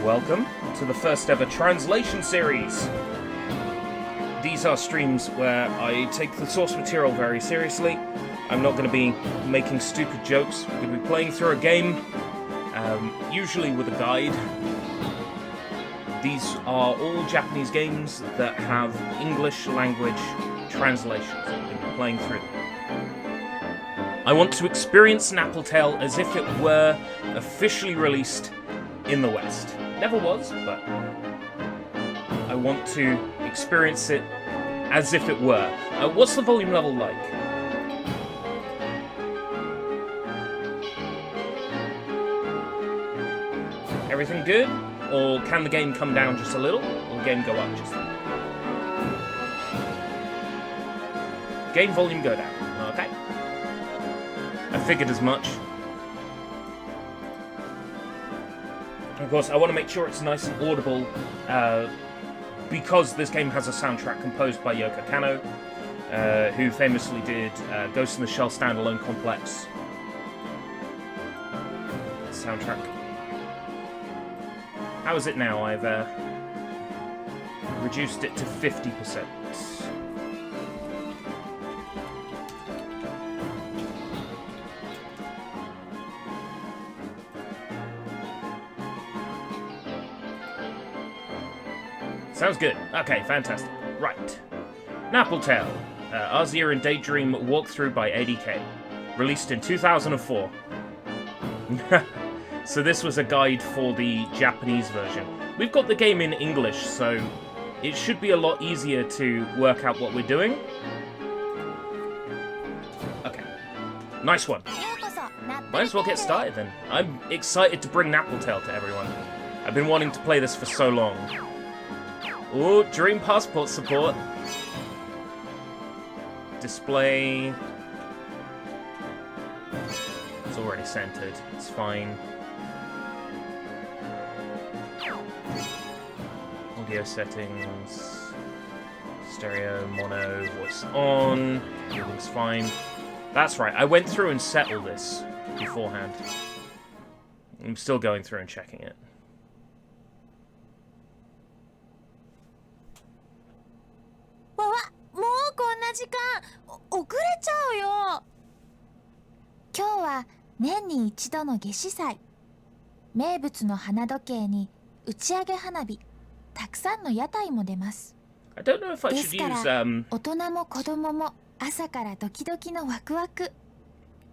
welcome to the first ever translation series. These are streams where I take the source material very seriously. I'm not going to be making stupid jokes. We're going to be playing through a game, usually with a guide. These are all Japanese games that have English language translations. We're going to be playing through them. I want to experience Napple Tale as if it were officially released in the West. Never was, but I want to experience it as if it were. What's the volume level like? Everything good? Or can the game come down just a little? Or the game go up just a little? Game volume go down. Okay. I figured as much. Of course, I want to make sure it's nice and audible, because this game has a soundtrack composed by Yoko Kanno, who famously did Ghost in the Shell Standalone Complex soundtrack. How is it now? I've reduced it to 50%. Sounds good. Okay, fantastic. Right. Napple Tale. Arsia and Daydream walkthrough by ADK. Released in 2004. So this was a guide for the Japanese version. We've got the game in English, so it should be a lot easier to work out what we're doing. Okay. Nice one. Might as well get started then. I'm excited to bring Napple Tale to everyone. I've been wanting to play this for so long. Ooh, Dream Passport support. Display. It's already centered. It's fine. Audio settings. Stereo, mono, voice on. Everything's fine. That's right. I went through and set all this beforehand. I'm still going through and checking it. I don't know if I should use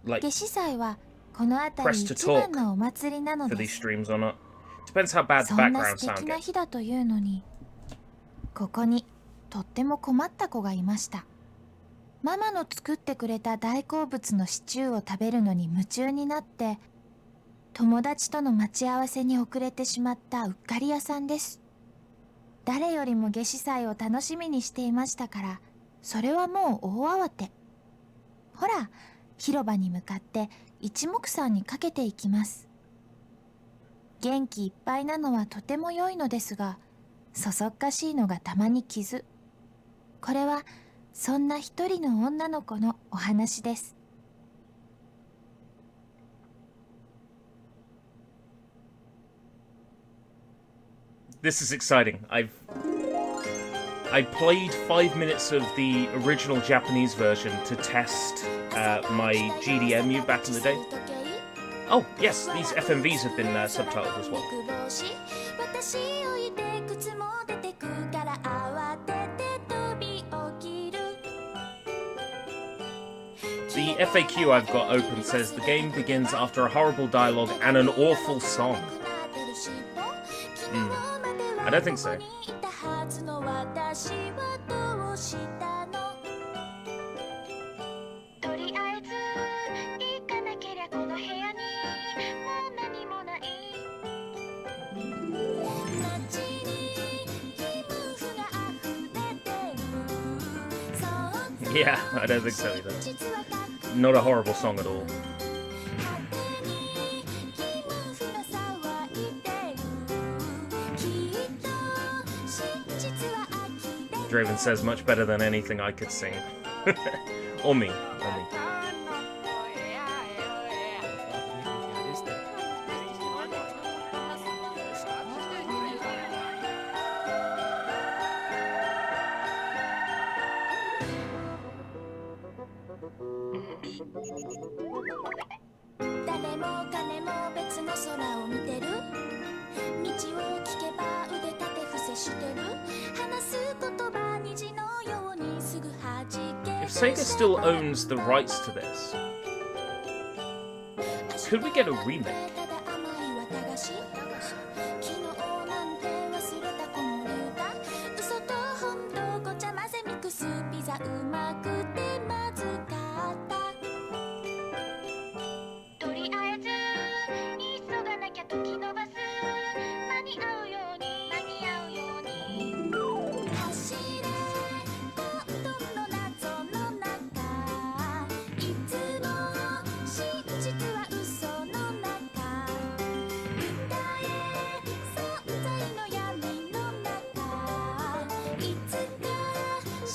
like press to talk for these streams or not. Depends how bad the background sound gets. ここにとっても困った子がいました。ママの作ってくれた大好物のシチューを食べるのに夢中になって、友達との待ち合わせに遅れてしまったうっかり屋さんです。誰よりも夏至祭を楽しみにしていましたから、それはもう大慌て。ほら、広場に向かって一目散にかけていきます。元気いっぱいなのはとても良いのですが、そそっかしいのがたまに傷。これはそんな一人の女の子のお話です。This is exciting. I played 5 minutes of the original Japanese version to test my GDMU back in the day. Oh, yes, these FMVs have been subtitled as well. The FAQ I've got open says the game begins after a horrible dialogue and an awful song. I don't think so. Yeah, I don't think so either. Not a horrible song at all. Draven says much better than anything I could sing. Or me. 誰も彼も別の空を見てる道を聞けば腕立て伏せしてる話す言葉虹のようにすぐ弾け If Sega still owns the rights to this, could we get a remake? 昨日なんて忘れた子守歌嘘と本当ごちゃ混ぜミックスピザうまくてまずかったとりあえず急がなきゃ時伸ばす間に合うように走れ混沌の謎の中いつも真実は嘘の中訴え存在の闇の中いつか真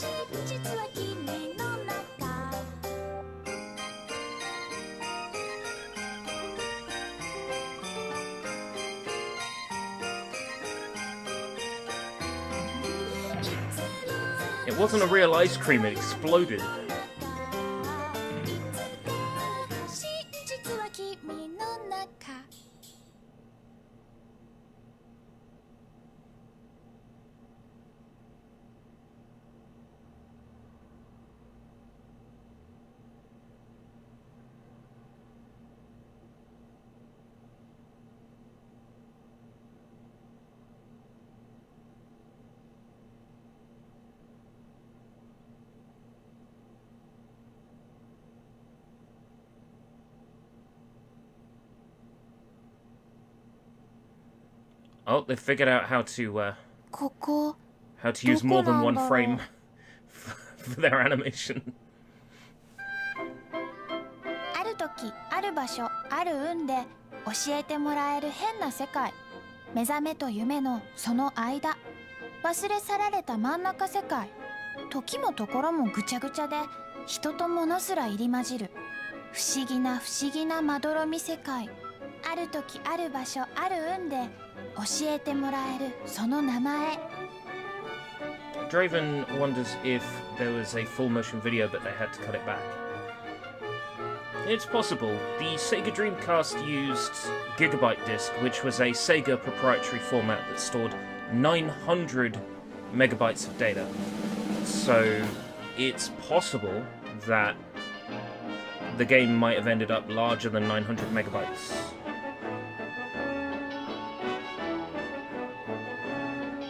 実は君の中 It wasn't a real ice cream, it exploded. 真実は君の中 Oh, they figured out how to ここ use more than one frame for their animation. ある時ある場所ある運で教えてもらえる変な世界目覚めと夢のその間忘れ去られた真ん中世界時も所もぐちゃぐちゃで人と物すら入り混じる不思議なまどろみ世界ある時ある場所ある運で教えてもらえるその名前 Draven wonders if there was a full motion video but they had to cut it back. It's possible. The Sega Dreamcast used Gigabyte Disc, which was a Sega proprietary format that stored 900 megabytes of data. So it's possible that the game might have ended up larger than 900 megabytes.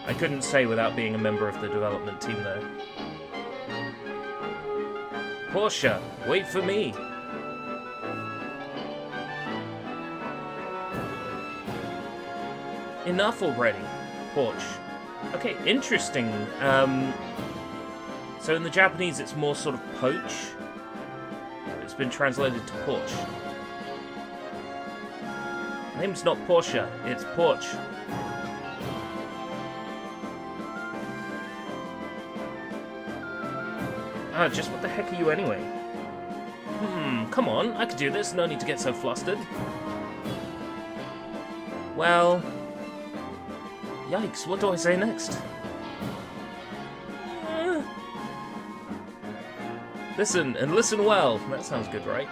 I couldn't say without being a member of the development team, though. Portia, wait for me! Enough already, Porch. Okay, interesting. So in the Japanese it's more sort of poach. It's been translated to porch. Name's not Portia, it's Porch. Ah, just what the heck are you anyway? Come on, I could do this, no need to get so flustered. Well... Yikes, what do I say next? Listen, and listen well. That sounds good, right?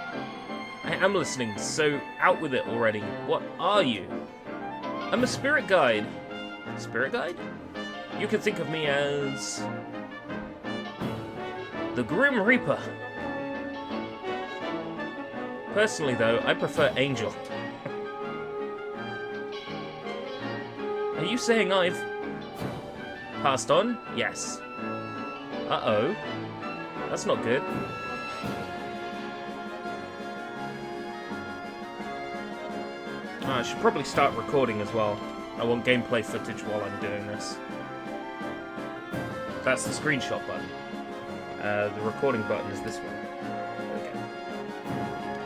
I am listening, so out with it already. What are you? I'm a spirit guide. Spirit guide? You can think of me as... the Grim Reaper. Personally, though, I prefer Angel. Are you saying I've... passed on? Yes. Uh-oh. That's not good. I should probably start recording as well. I want gameplay footage while I'm doing this. That's the screenshot button. The recording button is this one. Okay.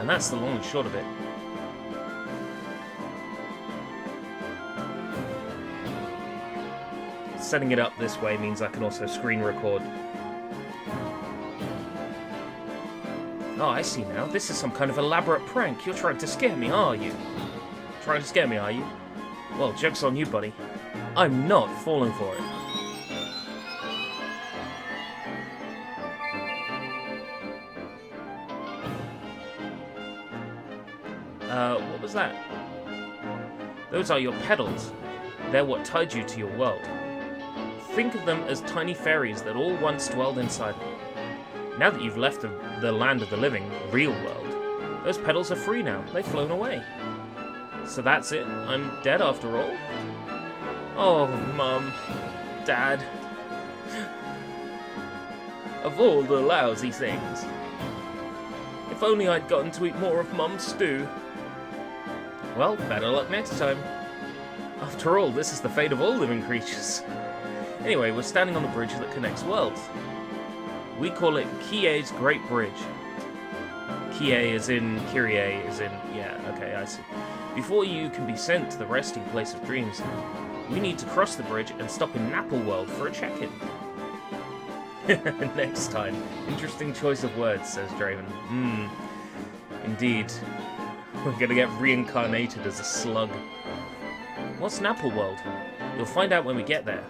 And that's the long and short of it. Setting it up this way means I can also screen record. Oh, I see now. This is some kind of elaborate prank. You're trying to scare me, are you? Trying to scare me, are you? Well, joke's on you, buddy. I'm not falling for it. What was that? Those are your pedals. They're what tied you to your world. Think of them as tiny fairies that all once dwelled inside them. Now that you've left the land of the living, real world, those pedals are free now. They've flown away. So that's it? I'm dead after all? Oh, Mum. Dad. Of all the lousy things. If only I'd gotten to eat more of Mum's stew. Well, better luck next time. After all, this is the fate of all living creatures. Anyway, we're standing on the bridge that connects worlds. We call it Kie's Great Bridge. Kie is in, Kyrie is in, yeah, okay, I see. Before you can be sent to the resting place of dreams, we need to cross the bridge and stop in Napple World for a check-in. Next time. Interesting choice of words, says Draven. Indeed. We're gonna get reincarnated as a slug. What's Napple World? You'll find out when we get there.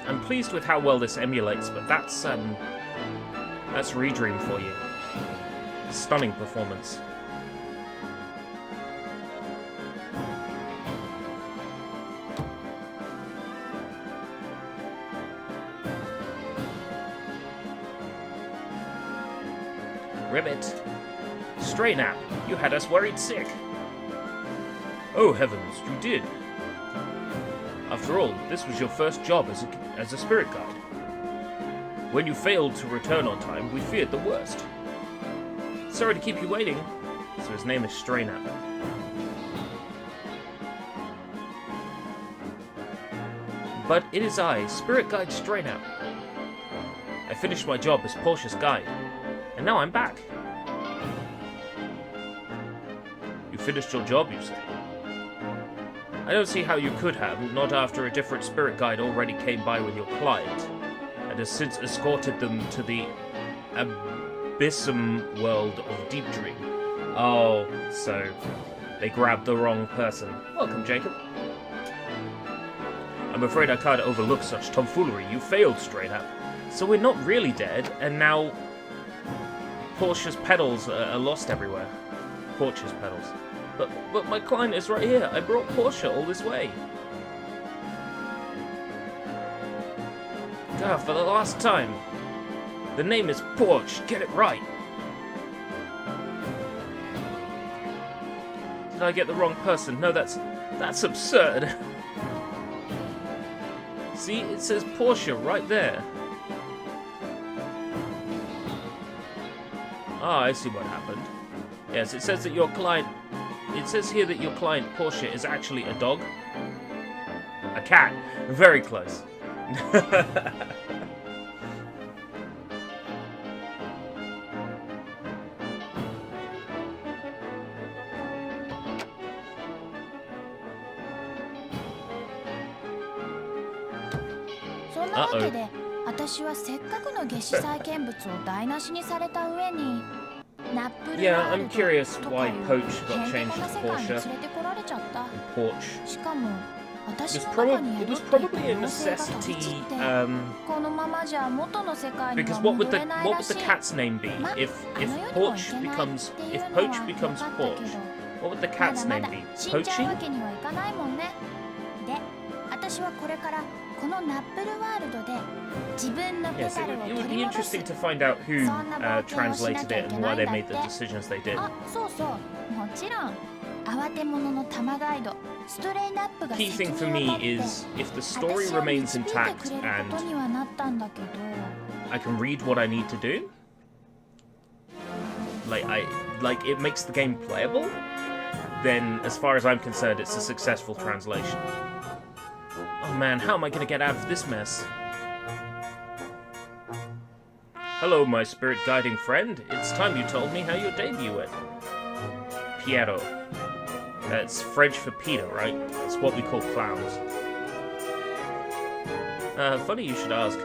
I'm pleased with how well this emulates, but that's Daydream for you. Stunning performance. Ribbit. Stray Nap, you had us worried sick. Oh heavens, you did. After all, this was your first job as a spirit guide. When you failed to return on time, we feared the worst. Sorry to keep you waiting. So his name is Stray Nap. But it is I, Spirit Guide Stray Nap. I finished my job as Portia's guide, and now I'm back. You finished your job, you say? I don't see how you could have, not after a different spirit guide already came by with your client, and has since escorted them to the abyssum world of Deep Dream. Oh, so they grabbed the wrong person. Welcome, Jacob. I'm afraid I can't overlook such tomfoolery. You failed, Stray Nap. So we're not really dead, and now Portia's pedals are lost everywhere. Portia's pedals. But my client is right here. I brought Portia all this way. Ah, for the last time. The name is Porch. Get it right. Did I get the wrong person? No, that's absurd. See, it says Portia right there. Ah, I see what happened. Yes, it says that your client... It says here that your client, Portia, is actually a dog. A cat. Very close. Uh-oh. 私はせっかくの夏至再建物を台無しにされた上に Yeah, I'm curious why Poach got changed to Portia. Porch. It was probably a necessity, because what would the cat's name be? If Poach becomes Porch, what would the cat's name be? Poachy? Yes, it would be interesting to find out who translated it and why they made the decisions they did. Key thing for me is if the story remains intact and I can read what I need to do, like it makes the game playable, then as far as I'm concerned, it's a successful translation. Oh man, how am I gonna get out of this mess? Hello, my spirit guiding friend. It's time you told me how your debut went. Piero. That's French for Peter, right? It's what we call clowns. Funny you should ask.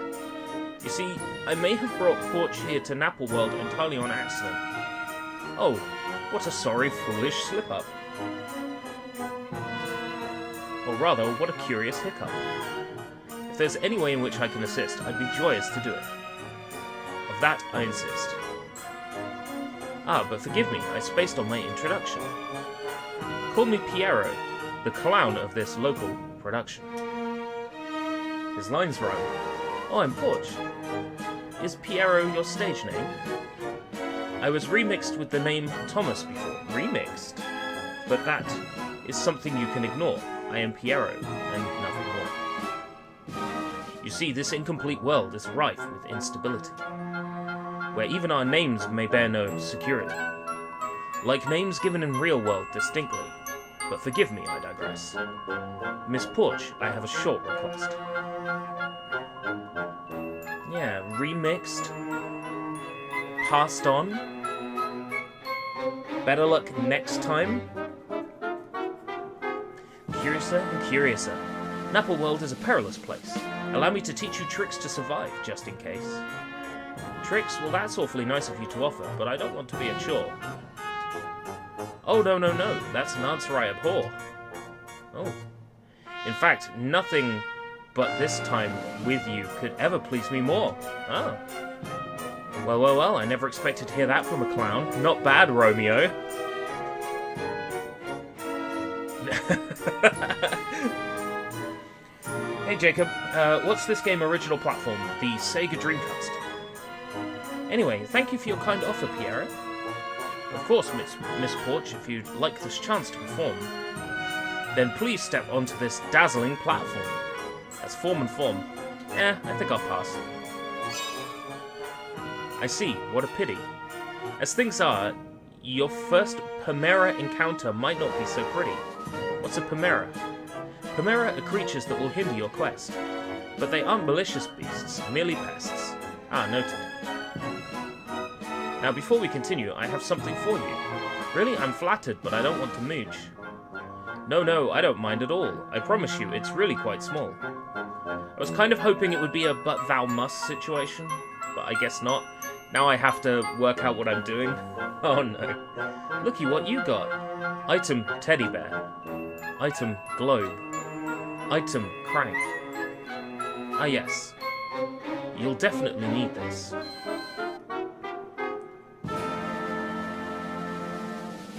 You see, I may have brought Porch here to Napple World entirely on accident. Oh, what a sorry, foolish slip-up. Or rather, what a curious hiccup. If there's any way in which I can assist, I'd be joyous to do it. Of that, I insist. Ah, but forgive me, I spaced on my introduction. Call me Piero, the clown of this local production. His lines rhyme. Oh, I'm Porch. Is Piero your stage name? I was remixed with the name Thomas before. Remixed? But that is something you can ignore. I am Piero, and nothing more. You see, this incomplete world is rife with instability, where even our names may bear no security. Like names given in real world distinctly. But forgive me, I digress. Miss Porch, I have a short request. Yeah, remixed. Passed on. Better luck next time. Curiouser and curiouser. Napple World is a perilous place. Allow me to teach you tricks to survive, just in case. Tricks? Well, that's awfully nice of you to offer, but I don't want to be a chore. Oh, no, no, no. That's an answer I abhor. Oh. In fact, nothing but this time with you could ever please me more. Oh. Well, well, well, I never expected to hear that from a clown. Not bad, Romeo. Hey, Jacob. What's this game original platform? The Sega Dreamcast. Anyway, thank you for your kind offer, Piero. Of course, Miss Porch, if you'd like this chance to perform, then please step onto this dazzling platform. That's form and form. I think I'll pass. I see, what a pity. As things are, your first Pamera encounter might not be so pretty. What's a Pamera? Pamera are creatures that will hinder your quest. But they aren't malicious beasts, merely pests. Ah, noted. Now, before we continue, I have something for you. Really, I'm flattered, but I don't want to mooch. No, I don't mind at all. I promise you, it's really quite small. I was kind of hoping it would be a but thou must situation, but I guess not. Now I have to work out what I'm doing. Oh no. Looky what you got. Item teddy bear. Item globe. Item crank. Ah yes. You'll definitely need this.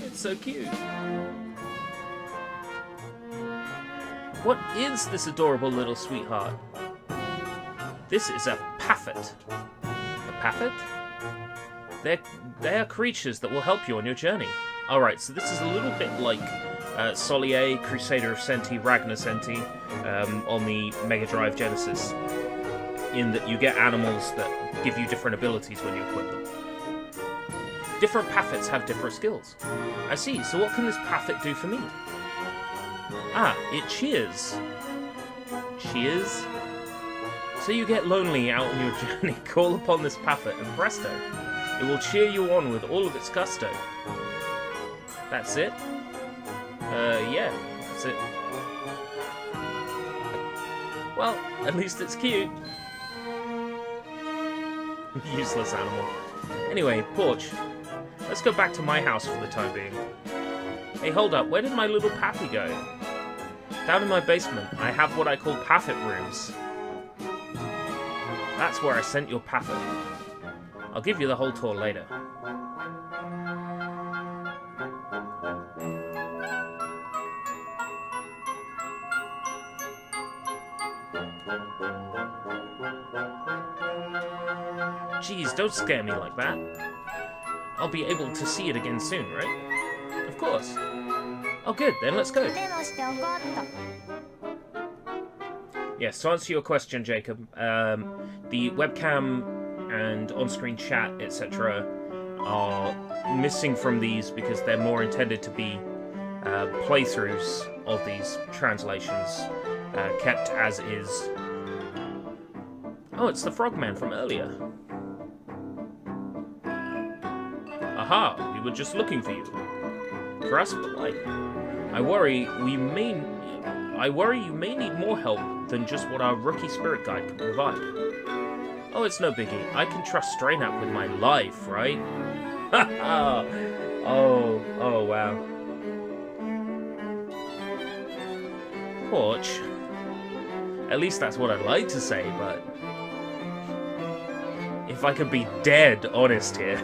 It's so cute. What is this adorable little sweetheart? This is a paffet. A paffet? They're creatures that will help you on your journey. Alright, so this is a little bit like Solier, Crusader of Senti, Ragnar Senti on the Mega Drive Genesis, in that you get animals that give you different abilities when you equip them. Different paffets have different skills. I see, so what can this paffet do for me? Ah, it cheers. Cheers? So you get lonely out on your journey, call upon this paffet, and presto, it will cheer you on with all of its gusto. That's it? Yeah, that's it. Well, at least it's cute. Useless animal. Anyway, Porch, let's go back to my house for the time being. Hey, hold up, where did my little Pappy go? Down in my basement, I have what I call Paffet rooms. That's where I sent your Paffet. I'll give you the whole tour later. Geez, don't scare me like that. I'll be able to see it again soon, right? Of course. Oh good, then let's go. Yes, to answer your question, Jacob, the webcam and on-screen chat, etc. are missing from these because they're more intended to be playthroughs of these translations, kept as is. Oh, it's the Frogman from earlier. Aha, we were just looking for you. For us, but like, I worry you may need more help than just what our rookie spirit guide can provide. Oh, it's no biggie. I can trust Straynap with my life, right? oh, wow. Porch. At least that's what I'd like to say, but... if I could be dead honest here...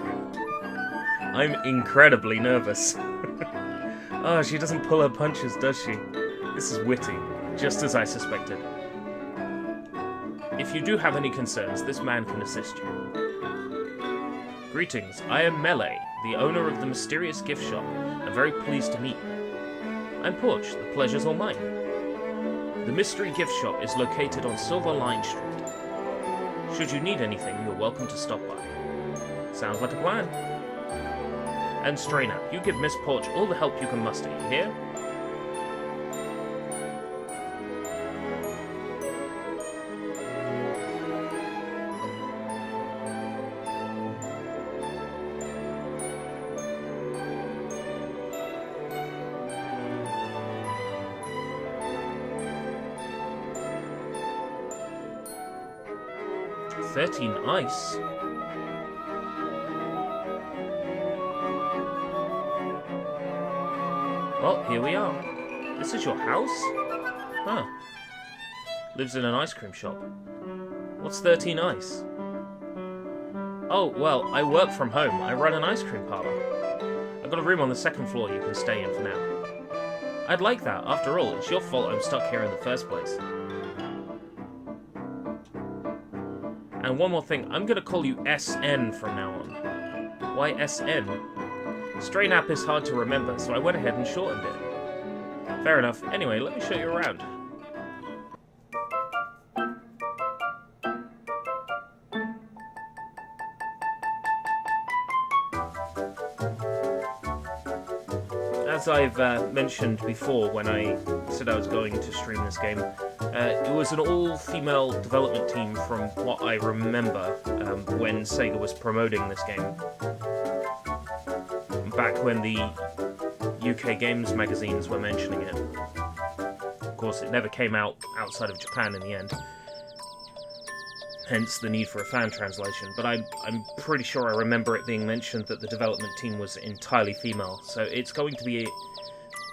I'm incredibly nervous. Oh, she doesn't pull her punches, does she? This is witty, just as I suspected. If you do have any concerns, this man can assist you. Greetings, I am Melee, the owner of the mysterious gift shop. I'm very pleased to meet you. I'm Porch, the pleasure's all mine. The mystery gift shop is located on Silver Line Street. Should you need anything, you're welcome to stop by. Sounds like a plan. And Straynap, you give Miss Porch all the help you can muster, you hear? Ice. Well, here we are. This is your house? Huh. Lives in an ice cream shop. What's 13 Ice? Oh, well, I work from home. I run an ice cream parlor. I've got a room on the second floor you can stay in for now. I'd like that. After all, it's your fault I'm stuck here in the first place. And one more thing, I'm going to call you SN from now on. Why SN? Straynap is hard to remember, so I went ahead and shortened it. Fair enough. Anyway, let me show you around. As I've mentioned before when I said I was going to stream this game, it was an all-female development team from what I remember when Sega was promoting this game. Back when the UK games magazines were mentioning it. Of course, it never came out outside of Japan in the end. Hence the need for a fan translation. But I'm pretty sure I remember it being mentioned that the development team was entirely female. So it's going to be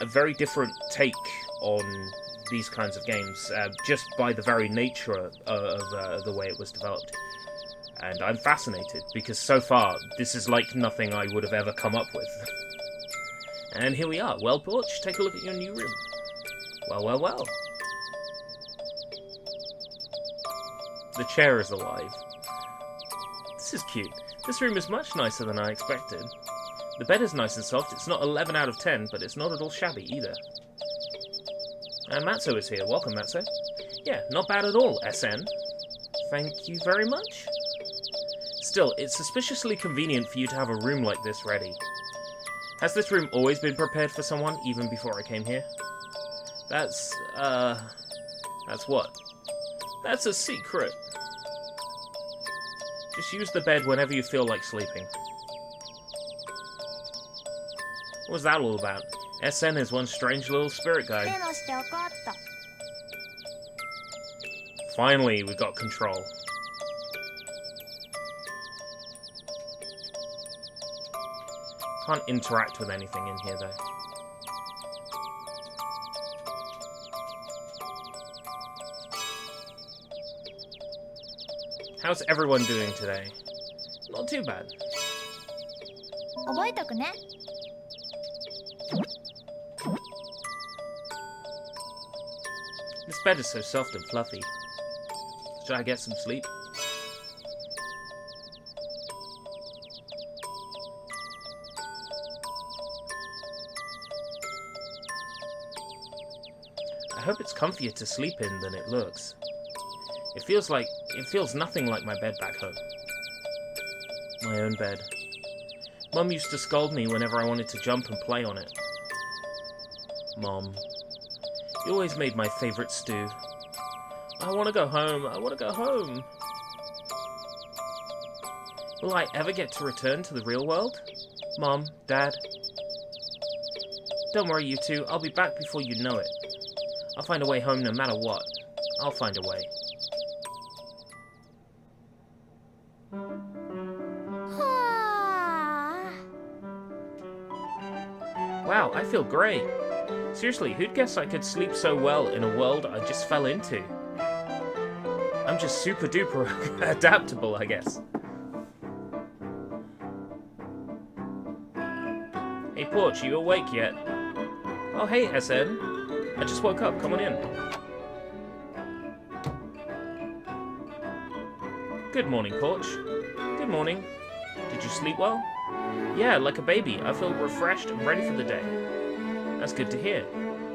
a very different take on these kinds of games, just by the very nature of the way it was developed. And I'm fascinated, because so far, this is like nothing I would have ever come up with. And here we are. Well, Porch, take a look at your new room. Well, well, well. The chair is alive. This is cute. This room is much nicer than I expected. The bed is nice and soft. It's not 11 out of 10, but it's not at all shabby either. And Matzo is here. Welcome, Matzo. Yeah, not bad at all, SN. Thank you very much. Still, it's suspiciously convenient for you to have a room like this ready. Has this room always been prepared for someone, even before I came here? That's what? That's a secret. Just use the bed whenever you feel like sleeping. What was that all about? SN is one strange little spirit guide. Finally, we got control. Can't interact with anything in here, though. How's everyone doing today? Not too bad. This bed is so soft and fluffy. Should I get some sleep? I hope it's comfier to sleep in than it looks. It feels nothing like my bed back home. My own bed. Mum used to scold me whenever I wanted to jump and play on it. Mom, you always made my favourite stew. I want to go home. I want to go home. Will I ever get to return to the real world? Mom, Dad? Don't worry, you two. I'll be back before you know it. I'll find a way home no matter what. I'll find a way. Wow, I feel great. Seriously, who'd guess I could sleep so well in a world I just fell into? I'm just super duper adaptable, I guess. Hey Porch, you awake yet? Oh hey SN. I just woke up, come on in. Good morning, Porch. Good morning. Did you sleep well? Yeah, like a baby. I feel refreshed and ready for the day. That's good to hear.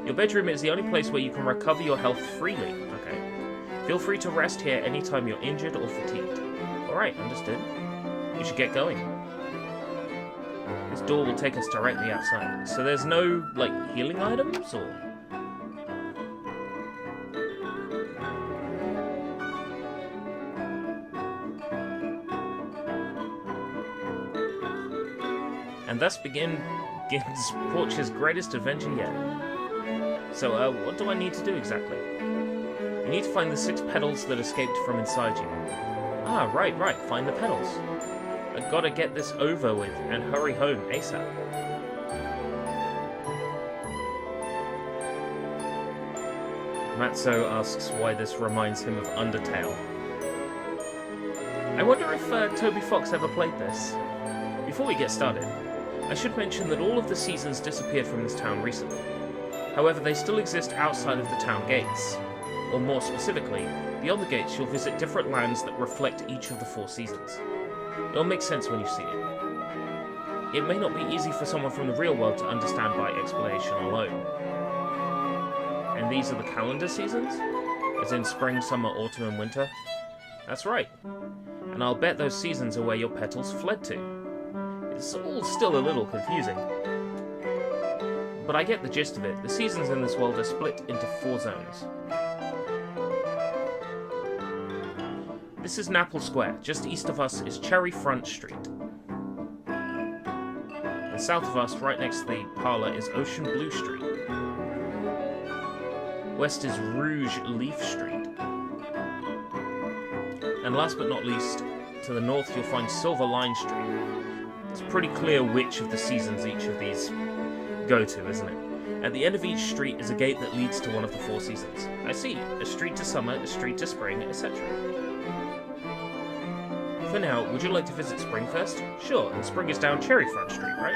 Your bedroom is the only place where you can recover your health freely. Okay. Feel free to rest here anytime you're injured or fatigued. Alright, understood. We should get going. This door will take us directly outside. So there's no, like, healing items, or...? And thus begins Porch's greatest adventure yet. So, what do I need to do exactly? You need to find the 6 petals that escaped from inside you. Ah, right, find the petals. I've got to get this over with and hurry home ASAP. Matzo asks why this reminds him of Undertale. I wonder if Toby Fox ever played this. Before we get started, I should mention that all of the seasons disappeared from this town recently. However, they still exist outside of the town gates. Or more specifically, beyond the gates you'll visit different lands that reflect each of the 4 seasons. It'll make sense when you see it. It may not be easy for someone from the real world to understand by explanation alone. And these are the calendar seasons? As in spring, summer, autumn, and winter? That's right. And I'll bet those seasons are where your petals fled to. It's all still a little confusing. But I get the gist of it. The seasons in this world are split into 4 zones. This is Napple Square. Just east of us is Cherry Front Street. And south of us, right next to the parlour, is Ocean Blue Street. West is Rouge Leaf Street. And last but not least, to the north you'll find Silver Line Street. It's pretty clear which of the seasons each of these go to, isn't it? At the end of each street is a gate that leads to one of the 4 seasons. I see. A street to summer, a street to spring, etc. For now, would you like to visit Spring first? Sure, and Spring is down Cherry Front Street, right?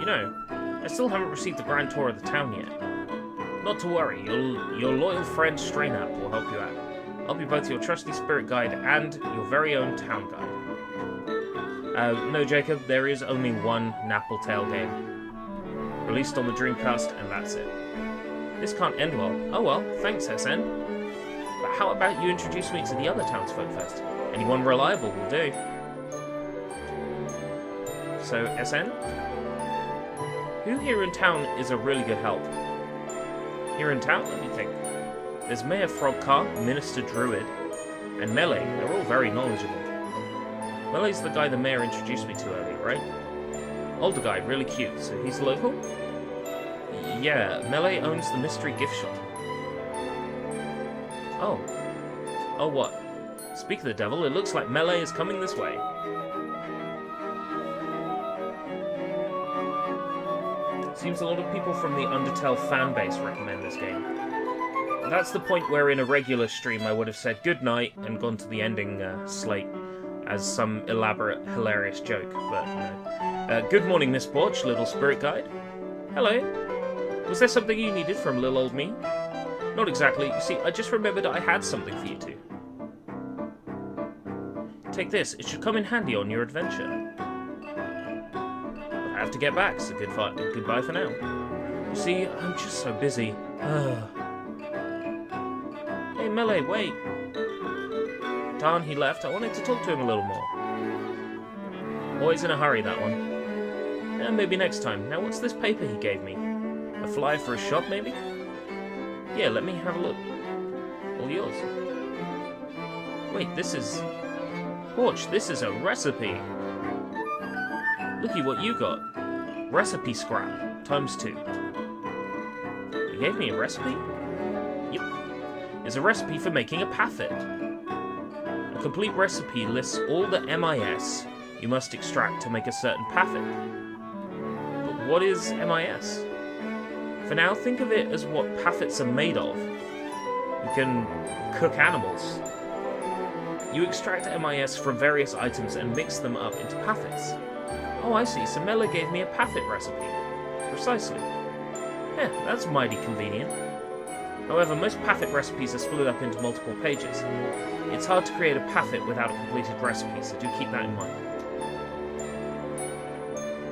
You know, I still haven't received the grand tour of the town yet. Not to worry, your loyal friend Strainap will help you out. I'll be both your trusty spirit guide and your very own town guide. No, Jacob, there is only one Napple Tale game. Released on the Dreamcast, and that's it. This can't end well. Oh well, thanks, SN. But how about you introduce me to the other townsfolk first? Anyone reliable will do. So, SN? Who here in town is a really good help? Here in town? Let me think. There's Mayor Frogcar, Minister Druid, and Melee. They're all very knowledgeable. Melee's the guy the mayor introduced me to earlier, right? Older guy, really cute. So he's local? Yeah, Melee owns the mystery gift shop. Oh. Oh, what? Speak of the devil, it looks like Melee is coming this way. Seems a lot of people from the Undertale fanbase recommend this game. That's the point where in a regular stream I would have said good night and gone to the ending slate as some elaborate, hilarious joke, but no. Good morning, Miss Porch, little spirit guide. Hello. Was there something you needed from little old me? Not exactly. You see, I just remembered I had something for you two. Take this. It should come in handy on your adventure. But I have to get back, so goodbye for now. You see, I'm just so busy. Hey, Melee, wait. Darn, he left. I wanted to talk to him a little more. Always in a hurry, that one. Maybe next time. Now, what's this paper he gave me? A flyer for a shop, maybe? Yeah, let me have a look. All yours. Wait, this is... Porch, this is a recipe. Looky what you got. Recipe scrap, ×2. You gave me a recipe? Yep. It's a recipe for making a paffet. A complete recipe lists all the MIS you must extract to make a certain paffet. But what is MIS? For now, think of it as what paffets are made of. You can cook animals. You extract MIS from various items and mix them up into paffets. Oh, I see. So Mela gave me a paffet recipe. Precisely. Yeah, that's mighty convenient. However, most paffet recipes are split up into multiple pages. It's hard to create a paffet without a completed recipe, so do keep that in mind.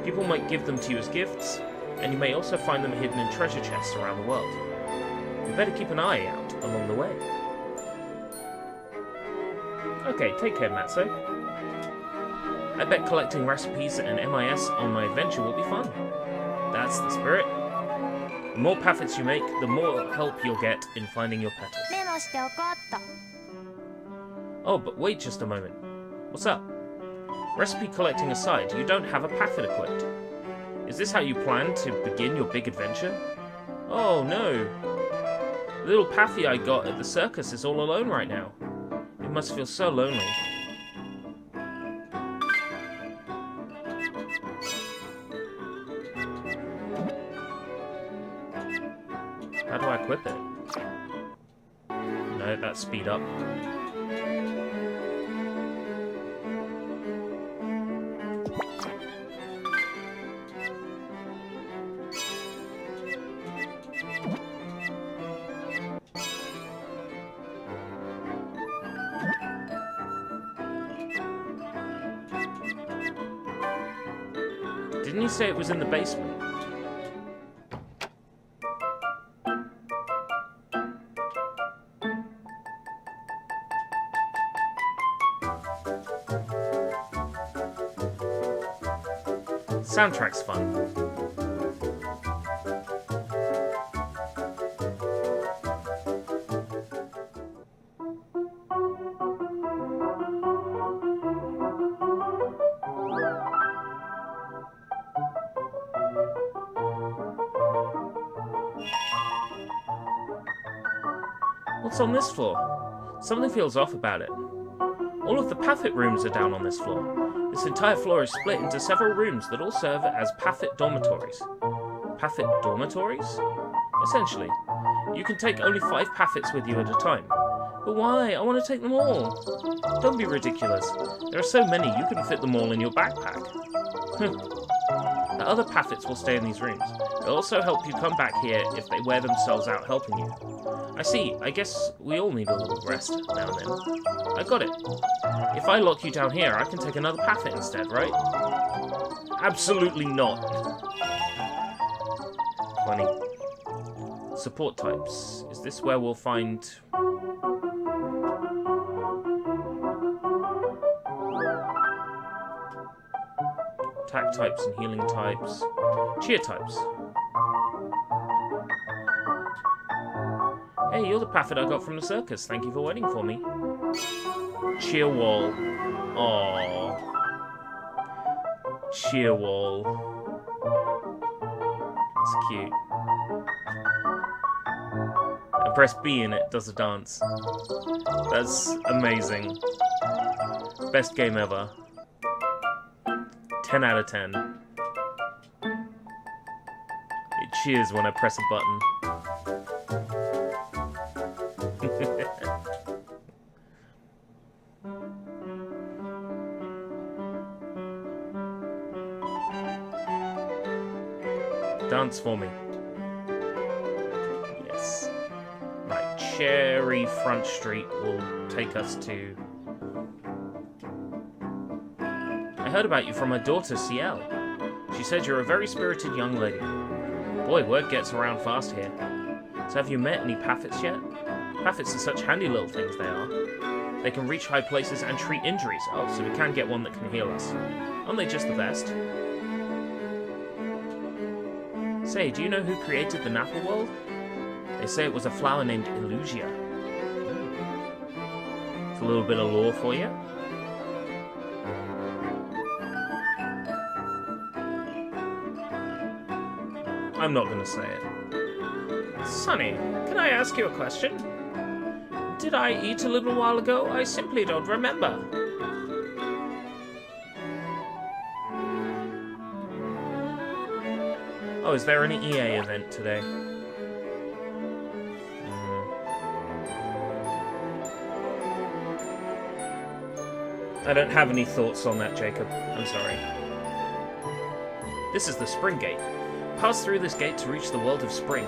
People might give them to you as gifts, and you may also find them hidden in treasure chests around the world. You better keep an eye out along the way. Okay, take care, Matzo. I bet collecting recipes and MIS on my adventure will be fun. That's the spirit. The more paffets you make, the more help you'll get in finding your petals. メモしておこうっと。 Oh, but wait just a moment. What's up? Recipe collecting aside, you don't have a paffet equipped. Is this how you plan to begin your big adventure? Oh no. The little paffy I got at the circus is all alone right now. It must feel so lonely. How do I equip it? No, that's speed up. Didn't you say it was in the basement? Soundtrack's fun. What's on this floor? Something feels off about it. All of the paffet rooms are down on this floor. This entire floor is split into several rooms that all serve as paffet dormitories. Paffet dormitories? Essentially, you can take only 5 paffets with you at a time. But why? I want to take them all. Don't be ridiculous. There are so many, you can fit them all in your backpack. The other paffets will stay in these rooms. They'll also help you come back here if they wear themselves out helping you. I see. I guess we all need a little rest now and then. I got it. If I lock you down here, I can take another paffet instead, right? Absolutely not. Funny. Support types. Is this where we'll find... attack types and healing types. Cheer types. Hey, you're the paffet I got from the circus. Thank you for waiting for me. Cheer wall. Aww. Cheer wall. It's cute. I press B and it does a dance. That's amazing. Best game ever. 10 out of 10. It cheers when I press a button. Dance for me. Yes. Right, Cherry Front Street will take us to... I heard about you from my daughter, CL. She said you're a very spirited young lady. Boy, word gets around fast here. So have you met any paffets yet? Paffets are such handy little things, they are. They can reach high places and treat injuries. Oh, so we can get one that can heal us. Aren't they just the best? Say, do you know who created the Napple world? They say it was a flower named Illusia. It's a little bit of lore for you. I'm not going to say it. Sonny, can I ask you a question? Did I eat a little while ago? I simply don't remember. Oh, is there an EA event today? I don't have any thoughts on that, Jacob. I'm sorry. This is the Spring Gate. Pass through this gate to reach the world of Spring.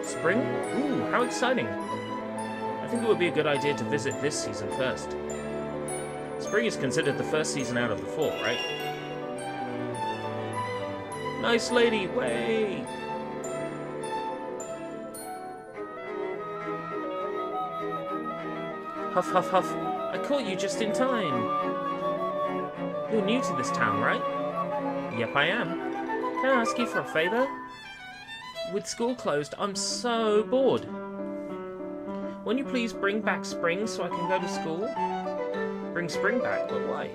Spring? Ooh, how exciting. I think it would be a good idea to visit this season first. Spring is considered the first season out of the 4, right? Nice lady, way! Huff, huff, huff. I caught you just in time. You're new to this town, right? Yep, I am. Can I ask you for a favor? With school closed, I'm so bored. Won't you please bring back Spring so I can go to school? Bring Spring back, but why?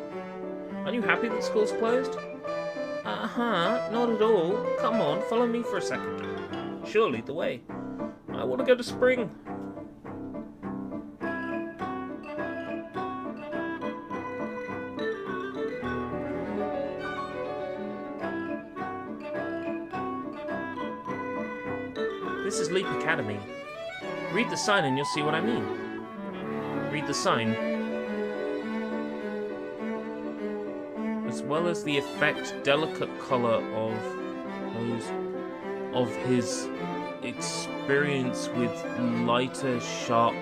Aren't you happy that school's closed? Not at all. Come on, follow me for a second. Sure, lead the way. I want to go to Spring. This is Leap Academy. Read the sign and you'll see what I mean. Read the sign. As well as the effect, delicate color of his experience with lighter, sharp,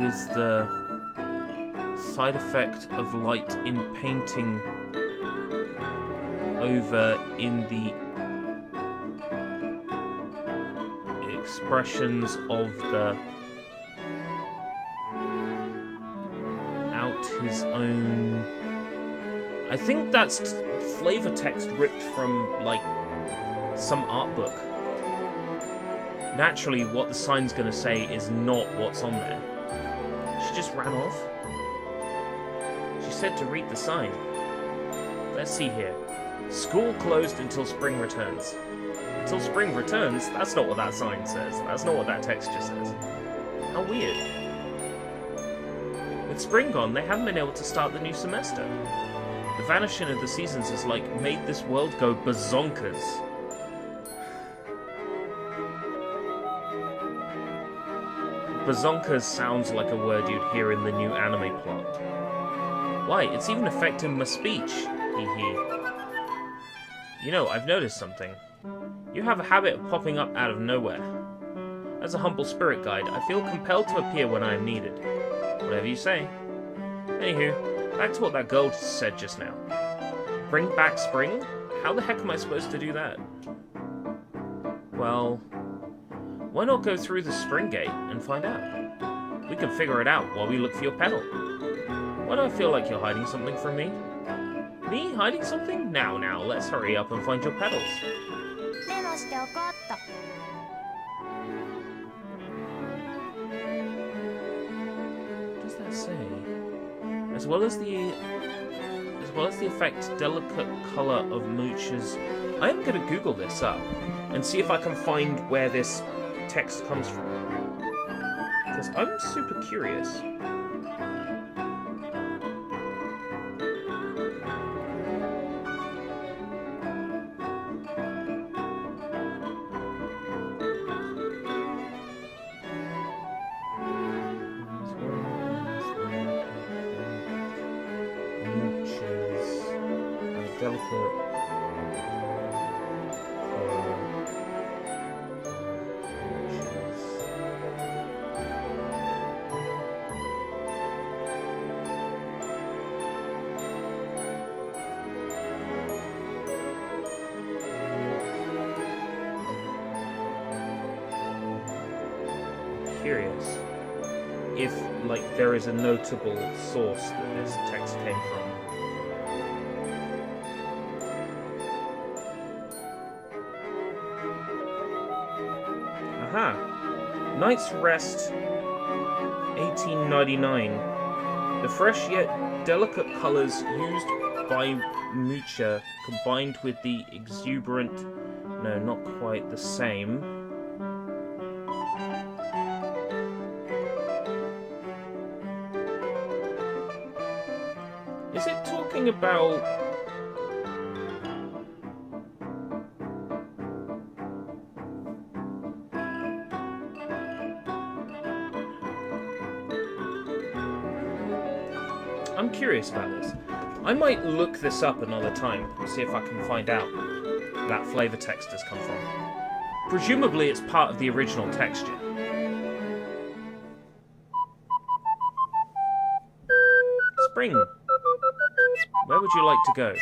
with the side effect of light in painting over in the expressions of the out his own. I think that's flavor text ripped from like some art book. Naturally, what the sign's gonna say is not what's on there. She just ran off. She said to read the sign. Let's see here. School closed until Spring returns. Until Spring returns? That's not what that sign says. That's not what that texture says. How weird. With Spring gone, they haven't been able to start the new semester. The vanishing of the seasons has, like, made this world go bazonkers. Bazonkers sounds like a word you'd hear in the new anime plot. Why, it's even affecting my speech. Hee hee. You know, I've noticed something. You have a habit of popping up out of nowhere. As a humble spirit guide, I feel compelled to appear when I am needed. Whatever you say. Anywho, back to what that girl said just now. Bring back Spring? How the heck am I supposed to do that? Well, why not go through the Spring Gate and find out? We can figure it out while we look for your pedal. Why do I feel like you're hiding something from me? Me? Hiding something? Now, let's hurry up and find your pedals. What does that say? As well as the effect delicate color of mooches. I am going to Google this up and see if I can find where this text comes from. Because I'm super curious. Curious if, like, there is a notable source that this text came from. Aha! Night's Rest, 1899. The fresh yet delicate colors used by Mucha combined with the exuberant... No, not quite the same. Is it talking about... I'm curious about this. I might look this up another time and see if I can find out where that flavor text has come from. Presumably it's part of the original texture. Spring. Where would you like to go?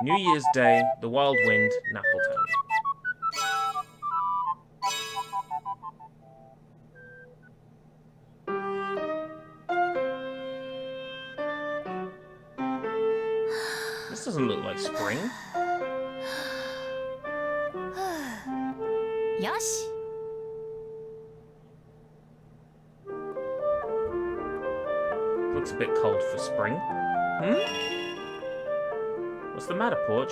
New Year's Day, the Wild Wind, Napple Tale. This doesn't look like spring. よし Looks a bit cold for spring. What's the matter, Porch?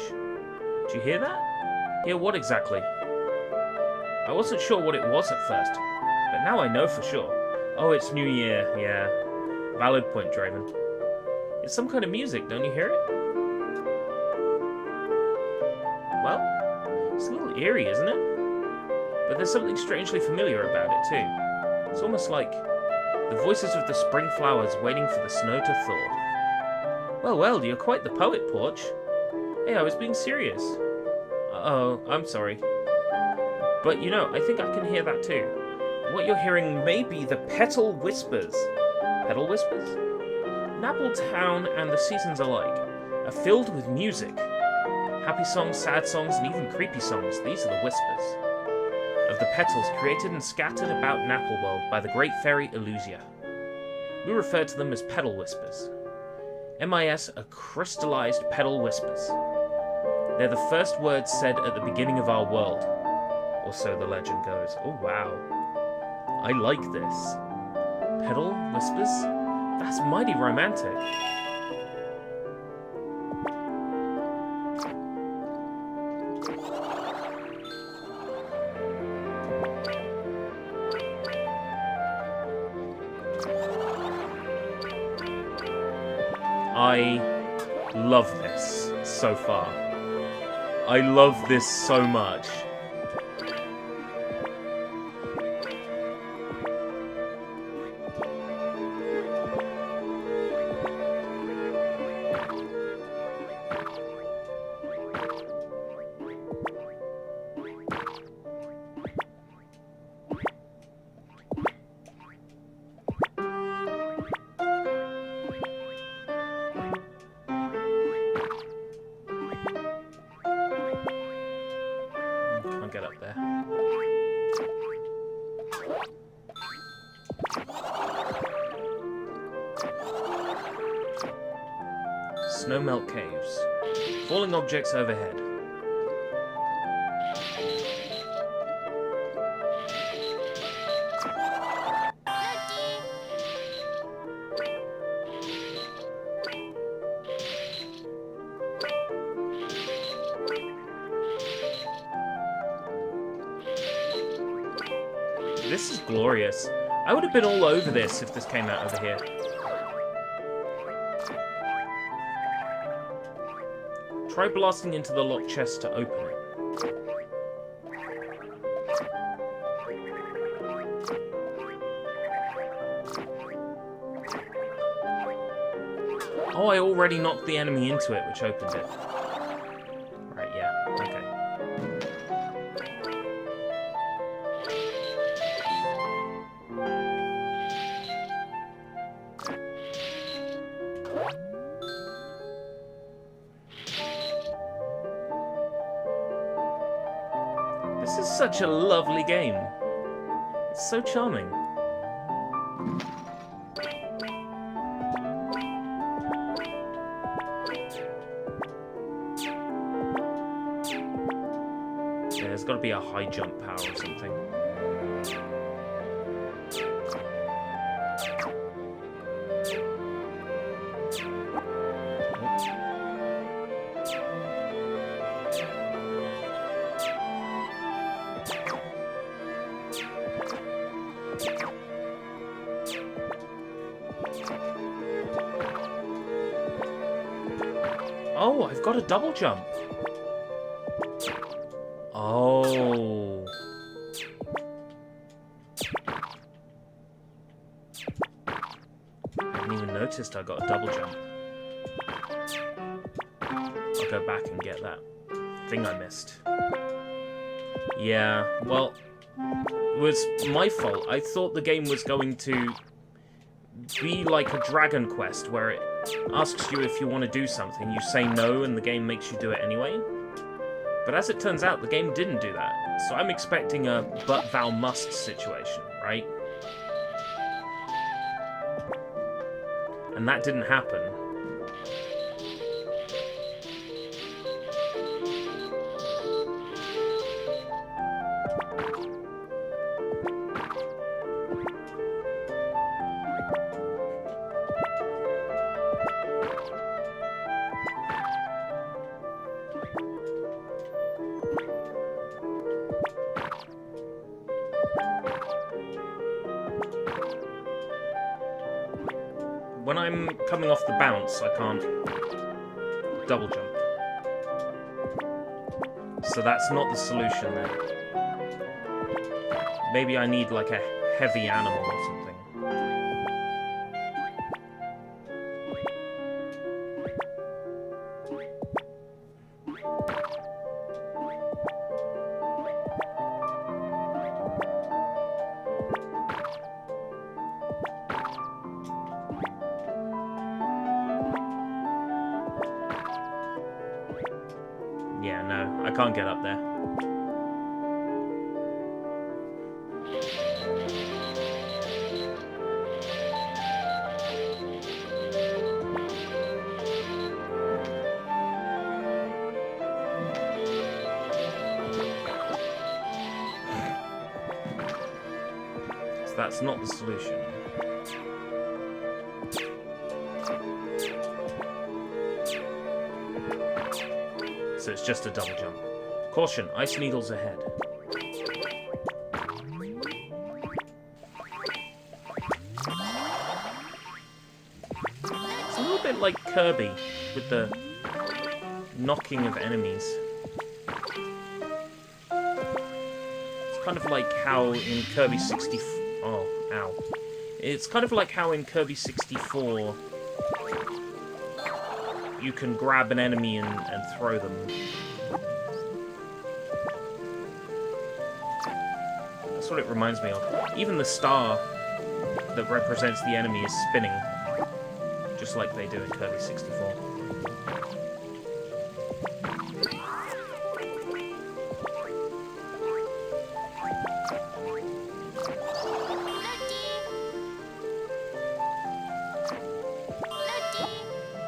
Did you hear that? Hear what exactly? I wasn't sure what it was at first, but now I know for sure. Oh, it's New Year, yeah. Valid point, Draven. It's some kind of music, don't you hear it? Well, it's a little eerie, isn't it? But there's something strangely familiar about it, too. It's almost like the voices of the spring flowers waiting for the snow to thaw. Well, well, you're quite the poet, Porch. Hey, I was being serious. Uh-oh, I'm sorry. But, you know, I think I can hear that, too. What you're hearing may be the petal whispers. Petal whispers? Napple Town and the seasons alike are filled with music. Happy songs, sad songs, and even creepy songs, these are the whispers of the petals created and scattered about Napple World by the great fairy Arsia. We refer to them as petal whispers. MIS are crystallized petal whispers. They're the first words said at the beginning of our world, or so the legend goes. Oh wow, I like this. Petal whispers? That's mighty romantic. I love this so far. I love this so much. Get up there. Snowmelt caves. Falling objects overhead. This is glorious. I would have been all over this if this came out over here. Try blasting into the locked chest to open it. Oh, I already knocked the enemy into it, which opened it. Right, yeah, okay. This is such a lovely game. It's so charming. Yeah, there's got to be a high jump power or something. Oh, I've got a double jump. Oh. I hadn't even noticed I got a double jump. I'll go back and get that thing I missed. Yeah, well, it was my fault. I thought the game was going to be like a Dragon Quest, where it asks you if you want to do something. You say no, and the game makes you do it anyway. But as it turns out, the game didn't do that. So I'm expecting a but thou must situation, right? And that didn't happen. When I'm coming off the bounce, I can't double jump. So that's not the solution then. Maybe I need like a heavy animal or something. Yeah, no, I can't get up there. So that's not the solution. So it's just a double jump. Caution, ice needles ahead. It's a little bit like Kirby with the knocking of enemies. It's kind of like how in Kirby 64... Oh, ow. It's kind of like how in Kirby 64... you can grab an enemy and throw them. That's what it reminds me of. Even the star that represents the enemy is spinning, just like they do in Kirby 64.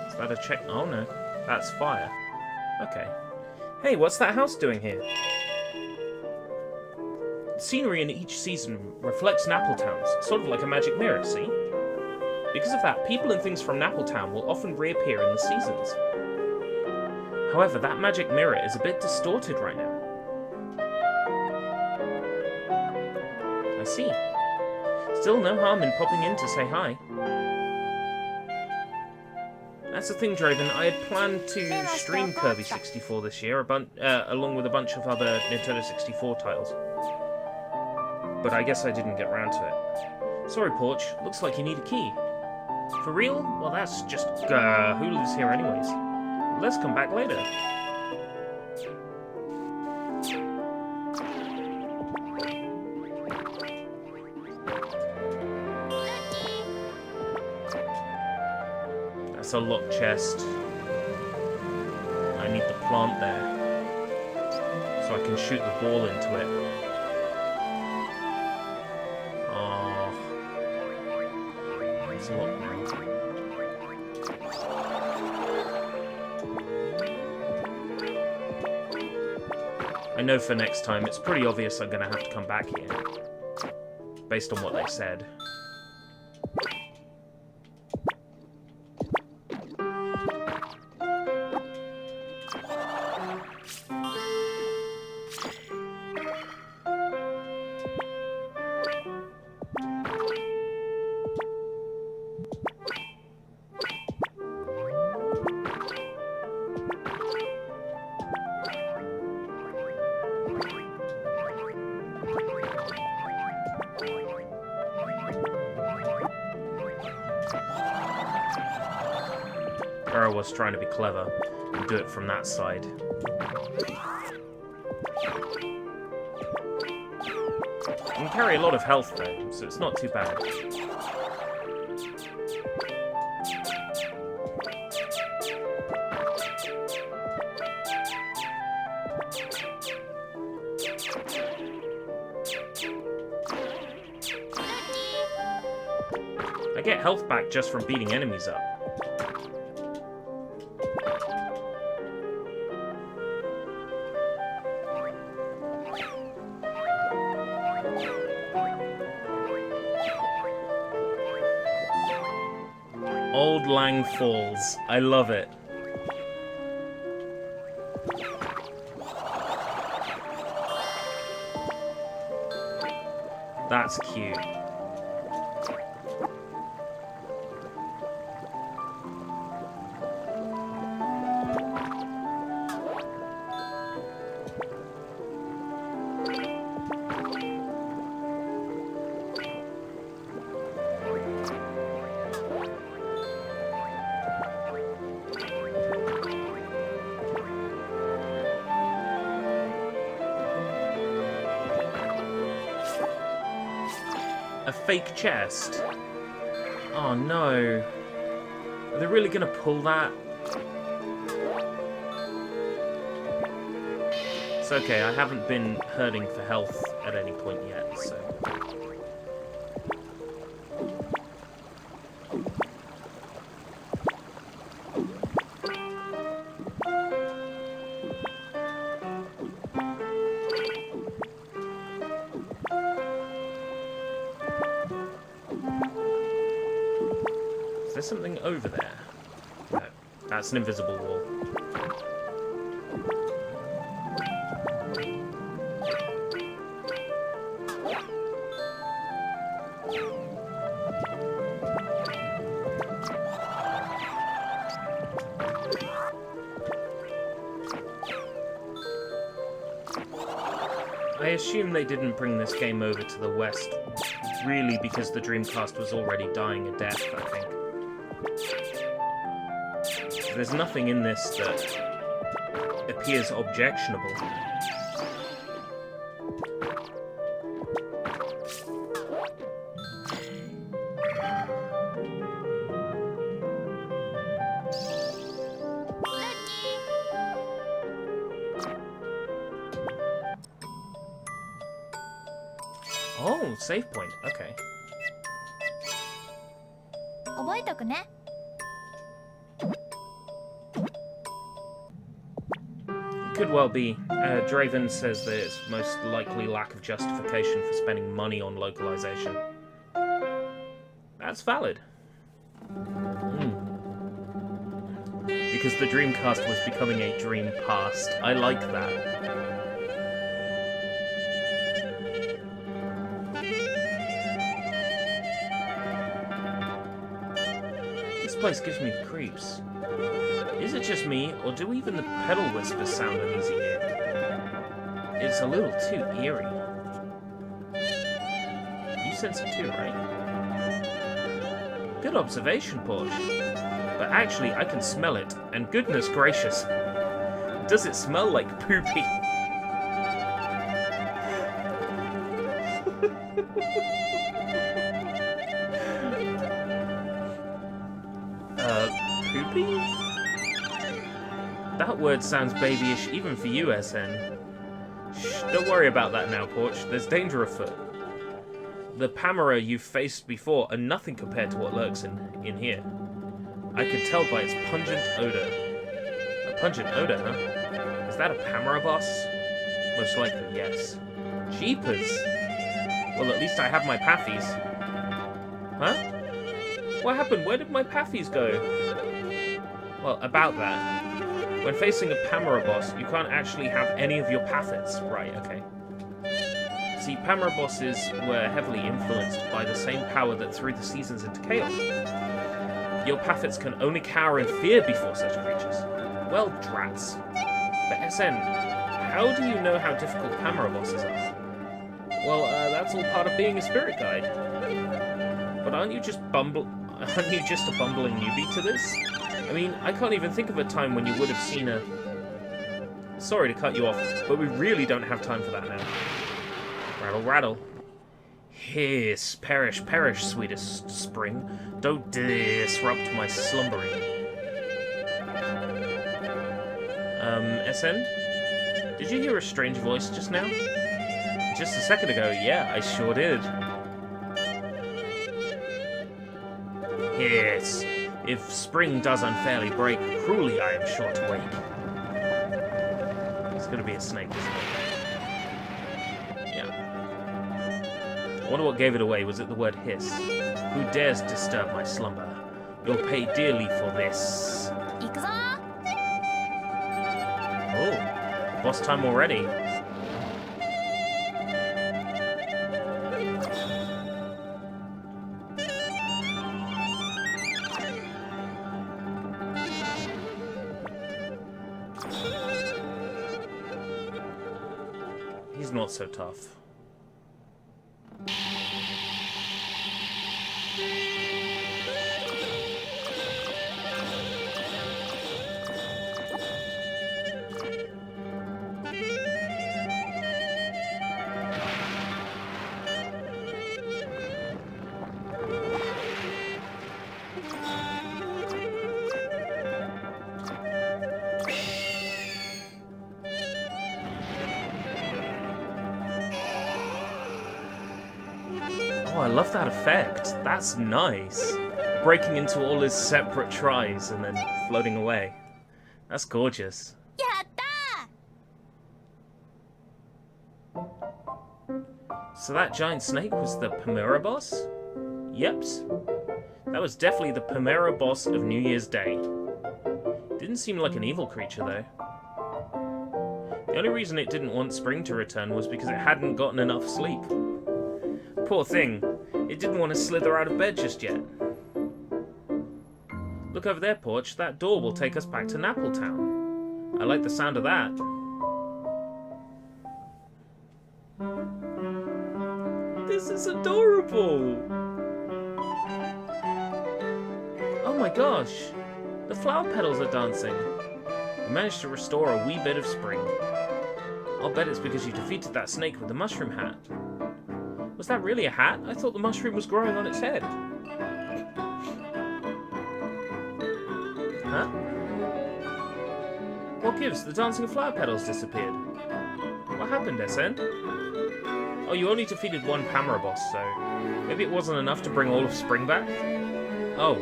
Is that a check? Oh no, that's fire. Okay. Hey, what's that house doing here? The scenery in each season reflects Napple Town's, sort of like a magic mirror, see? Because of that, people and things from Napple Town will often reappear in the seasons. However, that magic mirror is a bit distorted right now. I see. Still no harm in popping in to say hi. That's the thing, Draven. I had planned to stream Kirby 64 this year, along with a bunch of other Nintendo 64 titles. But I guess I didn't get round to it. Sorry, Porch. Looks like you need a key. For real? Well, that's just, who lives here anyways? Let's come back later. That's a locked chest. I need the plant there, so I can shoot the ball into it. Oh, it's locked now. I know for next time, it's pretty obvious I'm going to have to come back here, based on what they said. Or I was trying to be clever and do it from that side. You can carry a lot of health though, so it's not too bad. I get health back just from beating enemies up. Old Lang Falls. I love it. That's cute. A fake chest? Oh no. Are they really gonna pull that? It's okay, I haven't been hurting for health at any point yet, so... Is there something over there? No, that's an invisible wall. I assume they didn't bring this game over to the West, really because the Dreamcast was already dying a death, I think. There's nothing in this that appears objectionable. Oh, save point. Okay. Could well be. Draven says that it's most likely lack of justification for spending money on localization. That's valid. Because the Dreamcast was becoming a dream past. I like that. This place gives me the creeps. Is it just me, or do even the pedal whispers sound uneasy here? It's a little too eerie. You sense it too, right? Good observation, Porsche. But actually, I can smell it, and goodness gracious, does it smell like poopy? Poopy? That word sounds babyish even for you, SN. Shh, don't worry about that now, Porch. There's danger afoot. The Pamera you've faced before are nothing compared to what lurks in here. I could tell by its pungent odor. A pungent odor, huh? Is that a Pamera boss? Most likely, yes. Jeepers! Well, at least I have my Pathies. Huh? What happened? Where did my Pathies go? Well, about that. When facing a Pamera boss, you can't actually have any of your Pathets. Right, okay. See, Pamera bosses were heavily influenced by the same power that threw the seasons into chaos. Your Pathets can only cower in fear before such creatures. Well, drats. But SN, how do you know how difficult Pamera bosses are? Well, that's all part of being a spirit guide. But But aren't you just a bumbling newbie to this? I mean, I can't even think of a time when you would have seen a... Sorry to cut you off, but we really don't have time for that now. Rattle, rattle. Hiss, perish, perish, sweetest spring. Don't disrupt my slumbering. SN? Did you hear a strange voice just now? Just a second ago, yeah, I sure did. Yes, if spring does unfairly break, cruelly I am sure to wake. It's gonna be a snake, isn't it? Yeah. I wonder what gave it away. Was it the word hiss? Who dares disturb my slumber? You'll pay dearly for this. Oh, boss time already. He's not so tough. Oh, I love that effect. That's nice. Breaking into all his separate tries and then floating away. That's gorgeous. So that giant snake was the Pamira boss? Yeps. That was definitely the Pamira boss of New Year's Day. Didn't seem like an evil creature, though. The only reason it didn't want spring to return was because it hadn't gotten enough sleep. Poor thing. It didn't want to slither out of bed just yet. Look over there, Porch. That door will take us back to Napple Town. I like the sound of that. This is adorable! Oh my gosh! The flower petals are dancing. You managed to restore a wee bit of spring. I'll bet it's because you defeated that snake with the mushroom hat. Was that really a hat? I thought the mushroom was growing on its head. Huh? What gives? The dancing flower petals disappeared. What happened, SN? Oh, you only defeated one Pamira boss, so maybe it wasn't enough to bring all of spring back? Oh.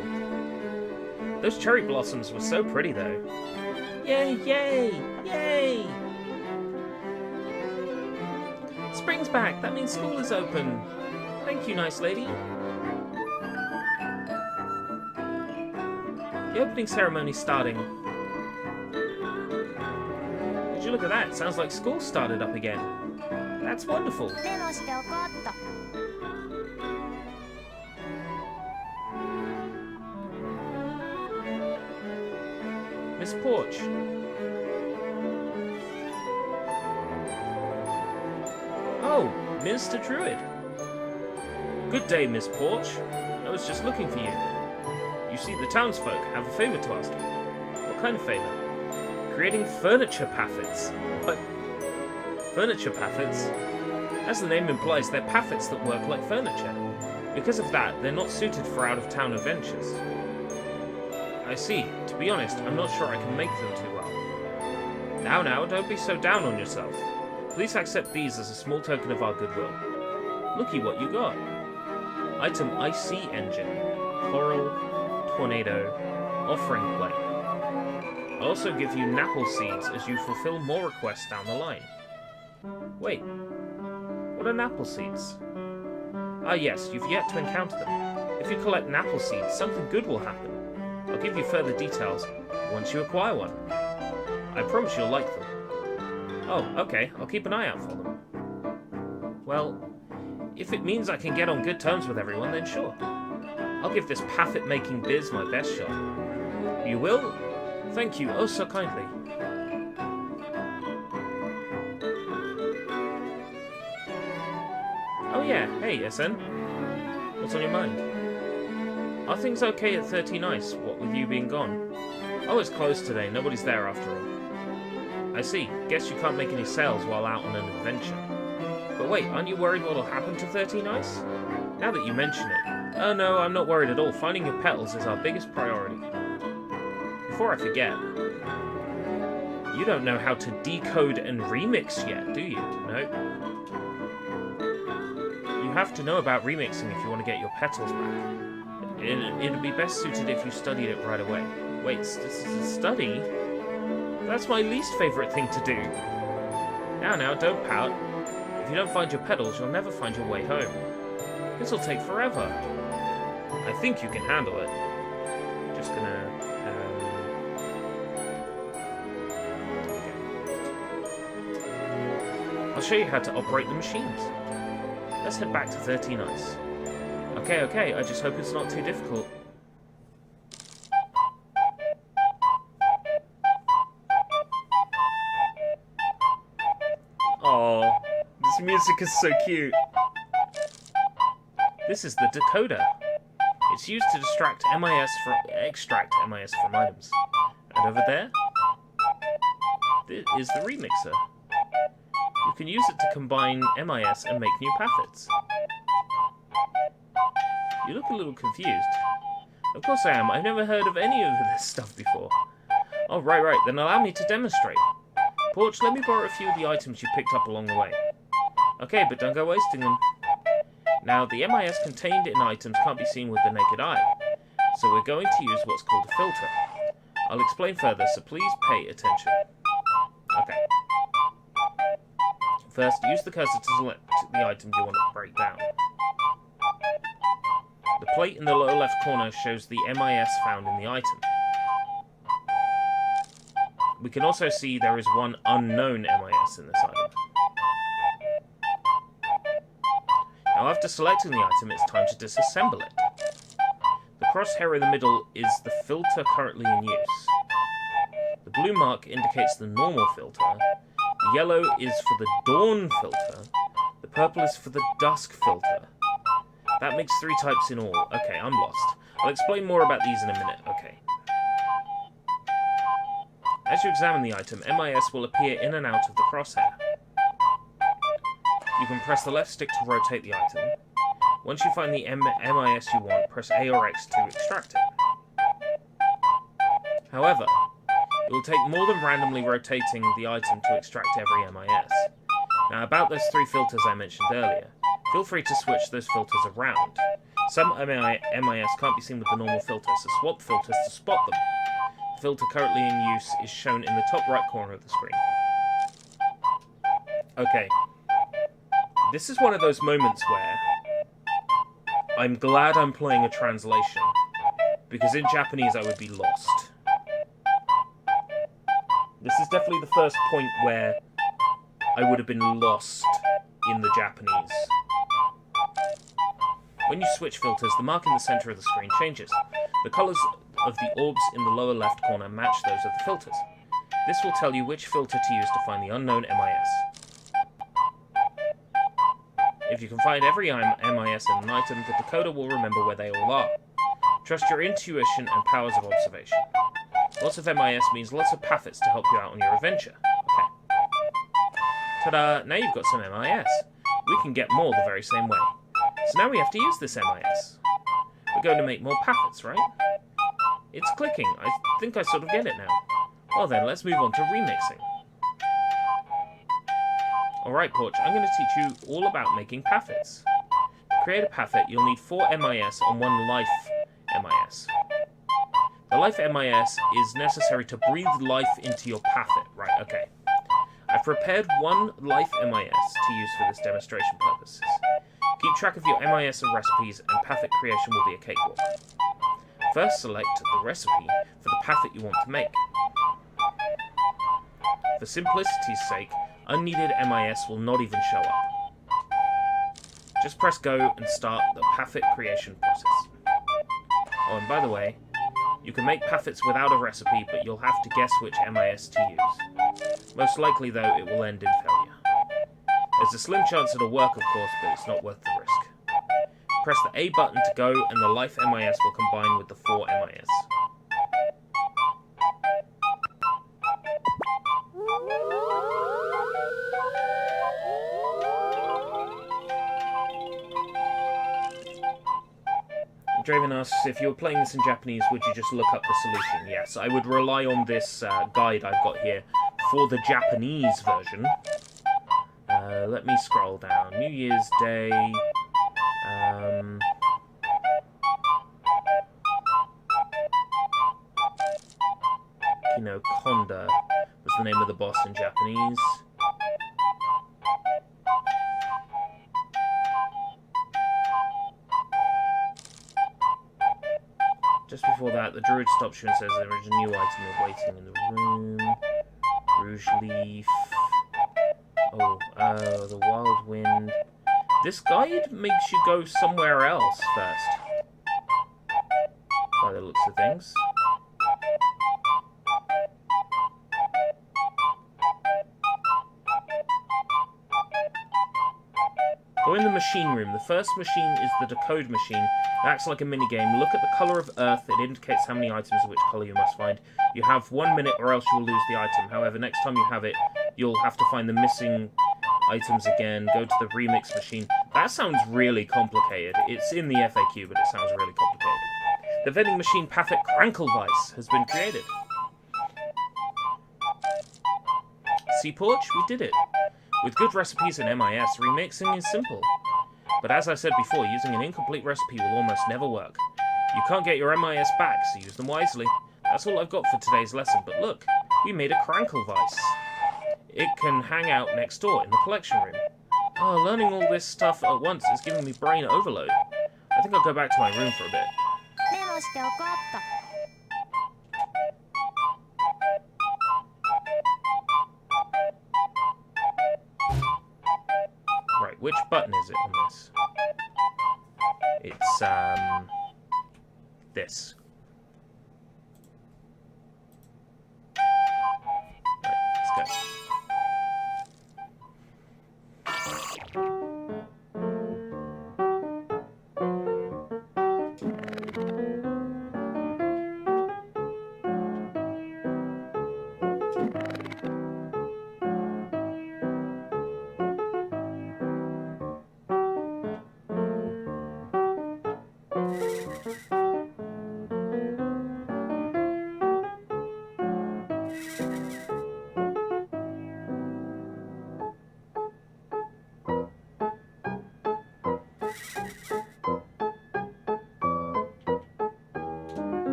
Those cherry blossoms were so pretty, though. Yay, yay, yay! Spring's back. That means school is open. Thank you, nice lady. The opening ceremony's starting. Would you look at that? It sounds like school started up again. That's wonderful. Miss Porch. Oh, Mr. Druid. Good day, Miss Porch. I was just looking for you. You see, the townsfolk have a favour to ask you. What kind of favour? Creating furniture paffets. What? Furniture paffets? As the name implies, they're paffets that work like furniture. Because of that, they're not suited for out-of-town adventures. I see. To be honest, I'm not sure I can make them too well. Now, don't be so down on yourself. Please accept these as a small token of our goodwill. Looky what you got. Item Icy Engine. Coral. Tornado. Offering Plate. I'll also give you Napple Seeds as you fulfill more requests down the line. Wait. What are Napple Seeds? Ah yes, you've yet to encounter them. If you collect Napple Seeds, something good will happen. I'll give you further details once you acquire one. I promise you'll like them. Oh, okay. I'll keep an eye out for them. Well, if it means I can get on good terms with everyone, then sure. I'll give this paffet-making biz my best shot. You will? Thank you, oh so kindly. Oh yeah, hey, SN. What's on your mind? Are things okay at 13 Ice, what with you being gone? Oh, it's closed today. Nobody's there after all. I see. Guess you can't make any sales while out on an adventure. But wait, aren't you worried what'll happen to 13 Ice? Now that you mention it. Oh no, I'm not worried at all. Finding your petals is our biggest priority. Before I forget, you don't know how to decode and remix yet, do you? No. You have to know about remixing if you want to get your petals back. It'd be best suited if you studied it right away. Wait, study? That's my least favourite thing to do. Now, don't pout. If you don't find your petals, you'll never find your way home. This'll take forever. I think you can handle it. Just gonna... okay. I'll show you how to operate the machines. Let's head back to 13 Ice. Okay, I just hope it's not too difficult. Oh, this music is so cute. This is the decoder. It's used to extract MIS from items. And over there is the remixer. You can use it to combine MIS and make new pathets. You look a little confused. Of course I am. I've never heard of any of this stuff before. Oh, right. Then allow me to demonstrate. Porch, let me borrow a few of the items you picked up along the way. Okay, but don't go wasting them. Now, the MIS contained in items can't be seen with the naked eye, so we're going to use what's called a filter. I'll explain further, so please pay attention. Okay. First, use the cursor to select the item you want to break down. The plate in the lower left corner shows the MIS found in the item. We can also see there is one unknown MIS in this item. Now after selecting the item, it's time to disassemble it. The crosshair in the middle is the filter currently in use. The blue mark indicates the normal filter, the yellow is for the dawn filter, the purple is for the dusk filter. That makes 3 types in all. Okay, I'm lost. I'll explain more about these in a minute. Okay. As you examine the item, MIS will appear in and out of the crosshair. You can press the left stick to rotate the item. Once you find the MIS you want, press A or X to extract it. However, it will take more than randomly rotating the item to extract every MIS. Now about those 3 filters I mentioned earlier, feel free to switch those filters around. Some MIS can't be seen with the normal filter, so swap filters to spot them. The filter currently in use is shown in the top right corner of the screen. Okay. This is one of those moments where I'm glad I'm playing a translation, because in Japanese I would be lost. This is definitely the first point where I would have been lost in the Japanese. When you switch filters, the mark in the center of the screen changes. The colors of the orbs in the lower left corner match those of the filters. This will tell you which filter to use to find the unknown MIS. If you can find every MIS in an item, the decoder will remember where they all are. Trust your intuition and powers of observation. Lots of MIS means lots of pathets to help you out on your adventure. Okay. Ta-da! Now you've got some MIS. We can get more the very same way. So now we have to use this MIS. We're going to make more pathets, right? It's clicking. I think I sort of get it now. Well then, let's move on to remixing. Alright, Porch, I'm going to teach you all about making pathets. To create a pathet, you'll need 4 MIS and 1 life MIS. The life MIS is necessary to breathe life into your pathet. Right, okay. I've prepared 1 life MIS to use for this demonstration purposes. Keep track of your MIS and recipes, and pathet creation will be a cakewalk. First, select the recipe for the pathet you want to make. For simplicity's sake, unneeded MIS will not even show up. Just press go and start the pathet creation process. Oh, and by the way, you can make pathets without a recipe, but you'll have to guess which MIS to use. Most likely, though, it will end in failure. There's a slim chance it'll work, of course, but it's not worth the risk. Press the A button to go, and the life MIS will combine with the 4 MIS. Draven asks, if you were playing this in Japanese, would you just look up the solution? Yes, I would rely on this guide I've got here for the Japanese version. Let me scroll down. New Year's Day. Kino Konda was the name of the boss in Japanese. Just before that, the druid stops you and says there is a new item waiting in the room. Rouge leaf. Oh, the wild wind. This guide makes you go somewhere else first, by the looks of things. Go in the machine room. The first machine is the decode machine. It acts like a minigame. Look at the colour of Earth. It indicates how many items of which colour you must find. You have 1 minute or else you will lose the item. However, next time you have it, you'll have to find the missing items again. Go to the remix machine. That sounds really complicated. It's in the FAQ, but it sounds really complicated. The vending machine Pathak Krankelweiss has been created. See, Porch? We did it. With good recipes and MIS, remixing is simple. But as I said before, using an incomplete recipe will almost never work. You can't get your MIS back, so use them wisely. That's all I've got for today's lesson, but look, we made a Krankelweiss. It can hang out next door in the collection room. Oh, learning all this stuff at once is giving me brain overload. I think I'll go back to my room for a bit. Right, which button is it on this? It's, this. Right, let's go.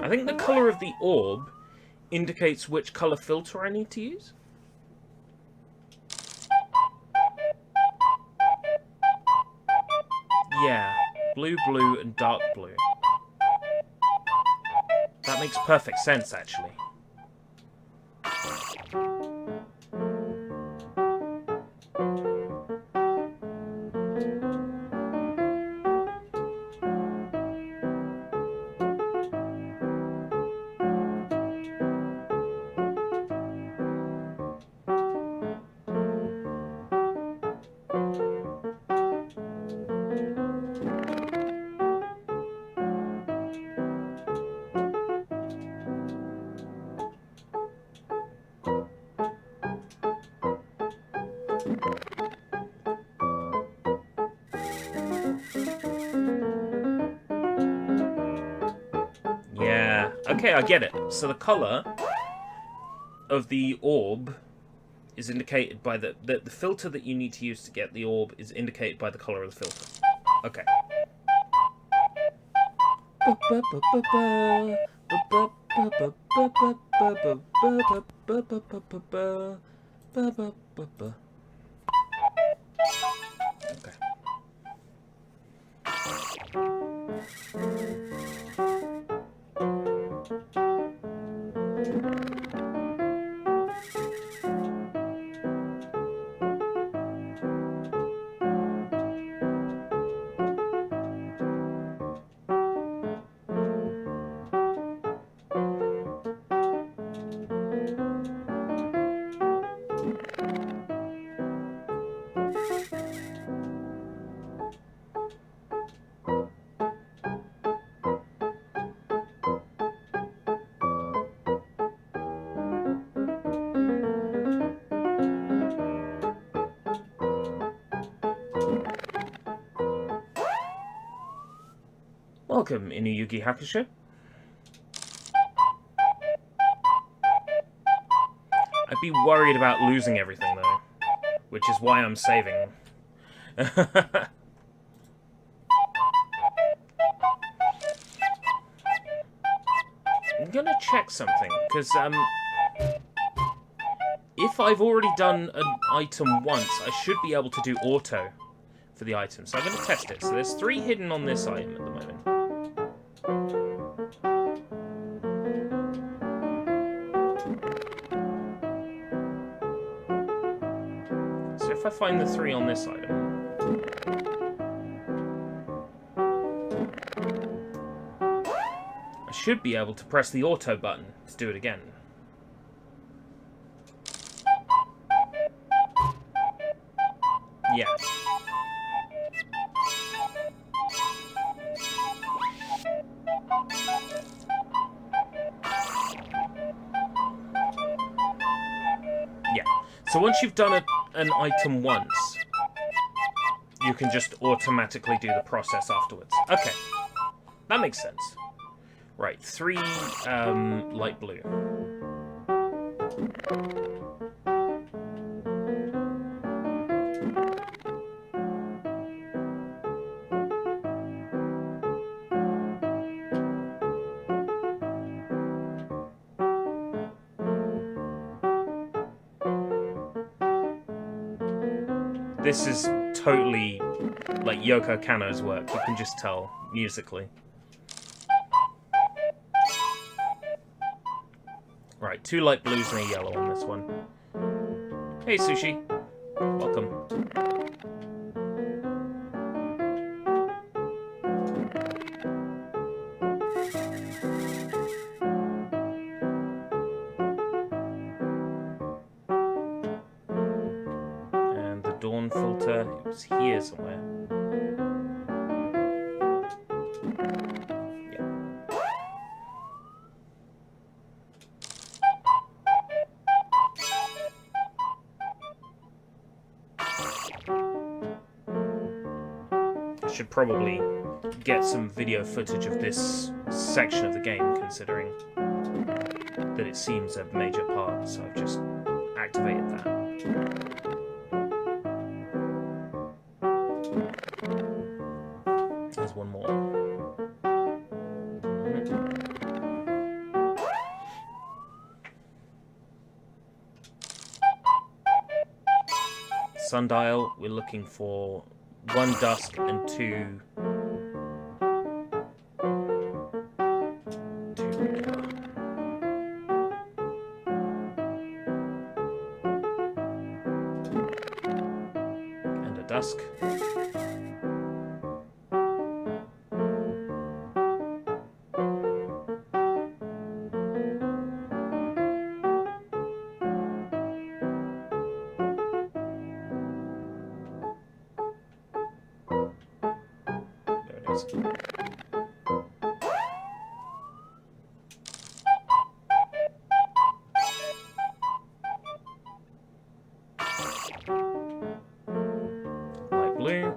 I think the colour of the orb indicates which colour filter I need to use. Yeah, blue, blue, and dark blue. That makes perfect sense, actually. Yeah, okay, I get it. So the colour of the orb is indicated by the filter that you need to use to get the orb is indicated by the colour of the filter. Okay. Okay. Welcome, Inuyuki Hakusho. I'd be worried about losing everything, though. Which is why I'm saving. I'm gonna check something, because, if I've already done an item once, I should be able to do auto for the item. So I'm gonna test it. So there's 3 hidden on this item at the moment. So if I find the 3 on this item, I should be able to press the auto button to do it again. Yeah. Yeah. So once you've done an item once, you can just automatically do the process afterwards. Okay. That makes sense. Right, 3 light blue. This is totally like Yoko Kanno's work, you can just tell musically. Right, 2 light blues and a yellow on this one. Hey, Sushi. Welcome. And the dawn filter, it was here somewhere. Should probably get some video footage of this section of the game, considering that it seems a major part, so I've just activated that. There's one more. Sundial, we're looking for 1 dusk and 2 regular. And a dusk. Light blue.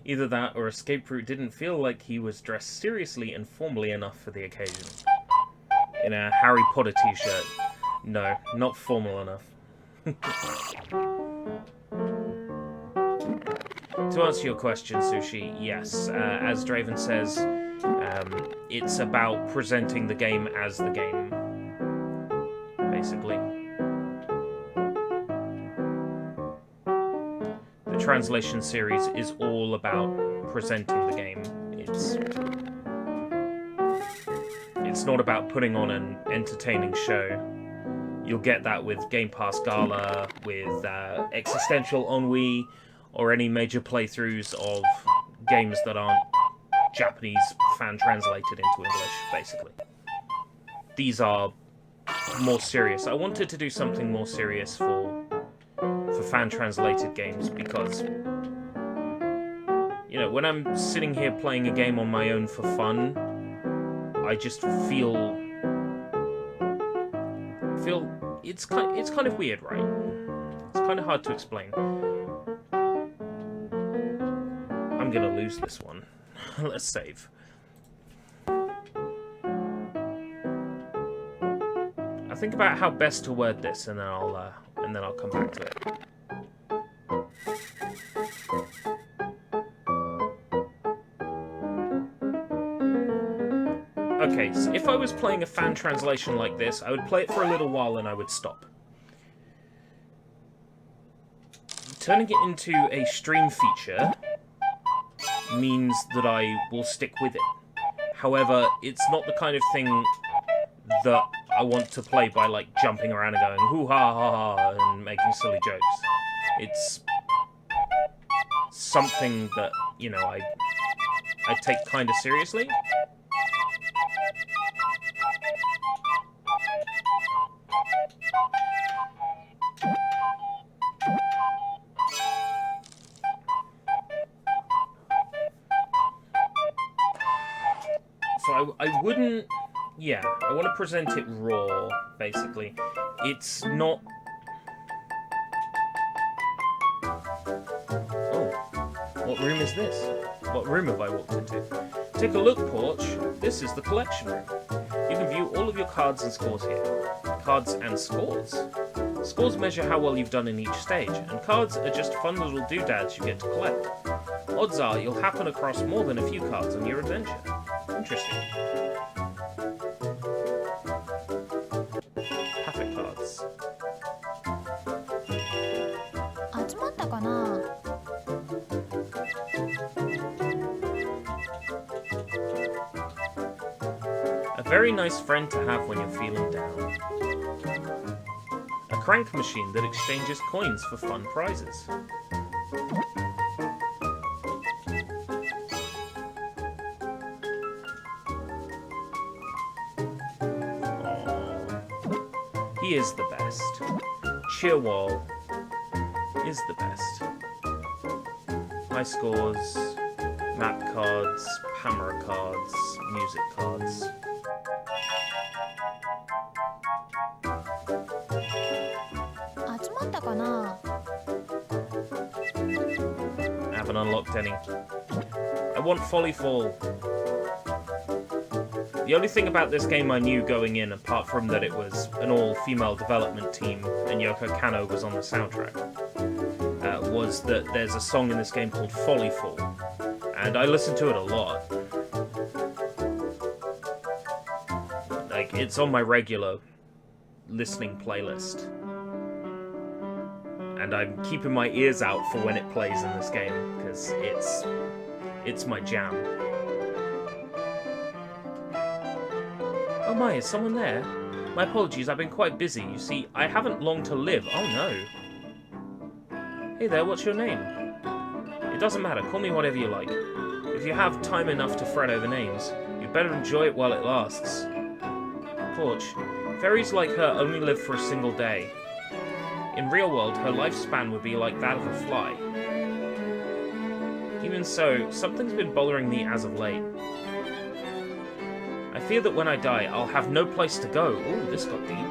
Either that or Escape Route didn't feel like he was dressed seriously and formally enough for the occasion. In a Harry Potter t-shirt. No, not formal enough. To answer your question, Sushi, yes. As Draven says, it's about presenting the game as the game. Basically. The translation series is all about presenting the game. It's not about putting on an entertaining show. You'll get that with Game Pass Gala, with Existential Ennui, or any major playthroughs of games that aren't Japanese fan-translated into English, basically. These are more serious. I wanted to do something more serious for fan-translated games because, You know, when I'm sitting here playing a game on my own for fun, I just feel it's kind of weird, right? It's kind of hard to explain. I'm gonna lose this one. Let's save. I'll think about how best to word this, and then I'll come back to it. Okay, so if I was playing a fan translation like this, I would play it for a little while and I would stop. Turning it into a stream feature means that I will stick with it. However, it's not the kind of thing that I want to play by, like, jumping around and going hoo-ha-ha-ha and making silly jokes. It's something that, you know, I take kind of seriously. So I wouldn't... Yeah, I want to present it raw, basically. It's not... Oh, what room is this? What room have I walked into? Take a look, Porch. This is the collection room. You can view all of your cards and scores here. Cards and scores? Scores measure how well you've done in each stage, and cards are just fun little doodads you get to collect. Odds are you'll happen across more than a few cards on your adventure. Interesting. Perfect cards. A very nice friend to have when you're feeling down. A crank machine that exchanges coins for fun prizes. He is the best. Cheerwall is the best. High scores, map cards, hammer cards, music cards. I haven't unlocked any. I want Folly Fall. The only thing about this game I knew going in, apart from that it was an all-female development team and Yoko Kanno was on the soundtrack, was that there's a song in this game called Folly Fall, and I listened to it a lot. Like, it's on my regular listening playlist. And I'm keeping my ears out for when it plays in this game, because it's my jam. Oh my, is someone there? My apologies, I've been quite busy. You see, I haven't long to live. Oh no. Hey there, what's your name? It doesn't matter, call me whatever you like. If you have time enough to fret over names, you'd better enjoy it while it lasts. Porch, fairies like her only live for a single day. In real world, her lifespan would be like that of a fly. Even so, something's been bothering me as of late. I fear that when I die, I'll have no place to go. Ooh, this got deep.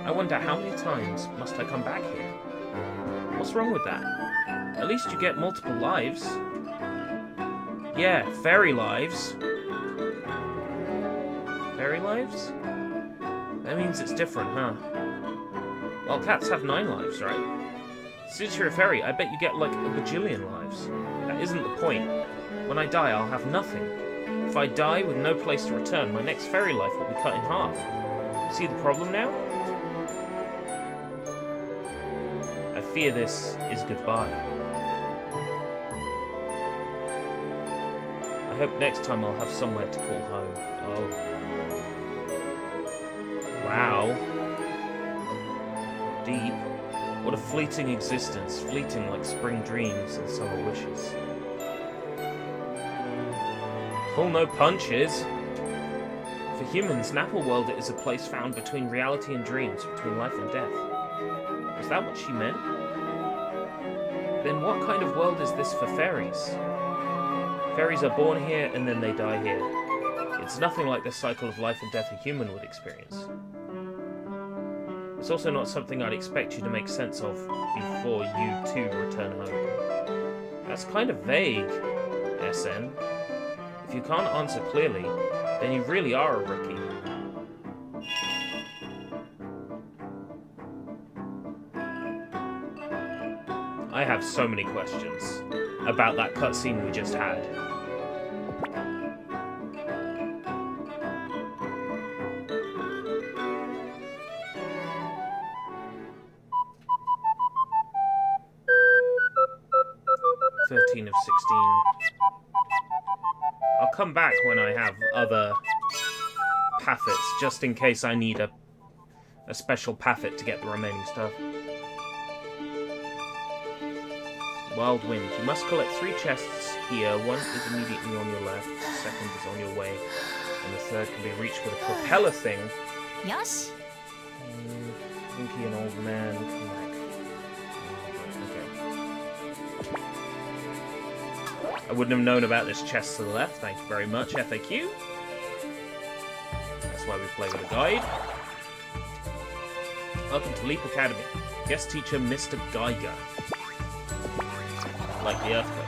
I wonder how many times must I come back here? What's wrong with that? At least you get multiple lives. Yeah, fairy lives. Fairy lives? That means it's different, huh? Well, cats have 9 lives, right? Since you're a fairy, I bet you get like a bajillion lives. That isn't the point. When I die, I'll have nothing. If I die with no place to return, my next fairy life will be cut in half. See the problem now? I fear this is goodbye. I hope next time I'll have somewhere to call home. Oh. Wow. Deep. What a fleeting existence, fleeting like spring dreams and summer wishes. Pull no punches! For humans, Napple World is a place found between reality and dreams, between life and death. Was that what she meant? Then what kind of world is this for fairies? Fairies are born here and then they die here. It's nothing like the cycle of life and death a human would experience. It's also not something I'd expect you to make sense of before you too return home. That's kind of vague, SN. If you can't answer clearly, then you really are a rookie. I have so many questions about that cutscene we just had. (13 of 16). I'll come back when I have other pathets, just in case I need a special pathet to get the remaining stuff. Wild Wind. You must collect 3 chests here. One is immediately on your left, the second is on your way, and the third can be reached with a propeller thing. Yosh! Winky and old man, come back. Okay. I wouldn't have known about this chest to the left, thank you very much, FAQ. That's why we play with a guide. Welcome to Leap Academy. Guest teacher, Mr. Geiger. Like the earthquake.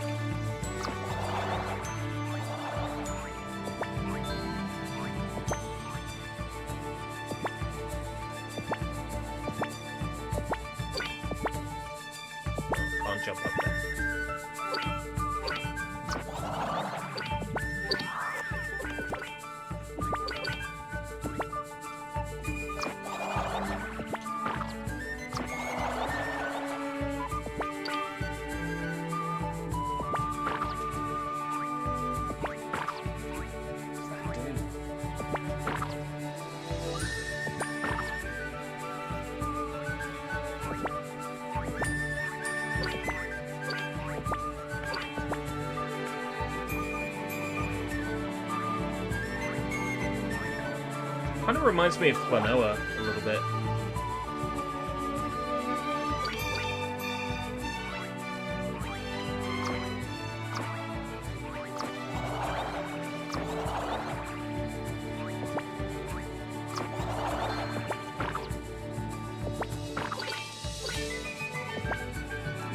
Can't jump up there. Kind of reminds me of Klonoa a little bit.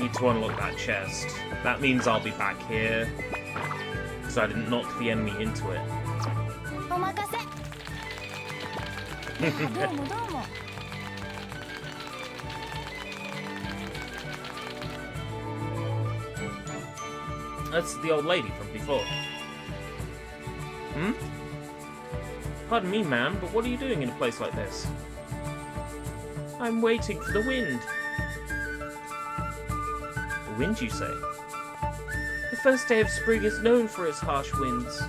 Need to unlock that chest. That means I'll be back here, because I didn't knock the enemy into it. That's the old lady from before. Hmm? Pardon me, ma'am, but what are you doing in a place like this? I'm waiting for the wind. The wind, you say? The first day of spring is known for its harsh winds.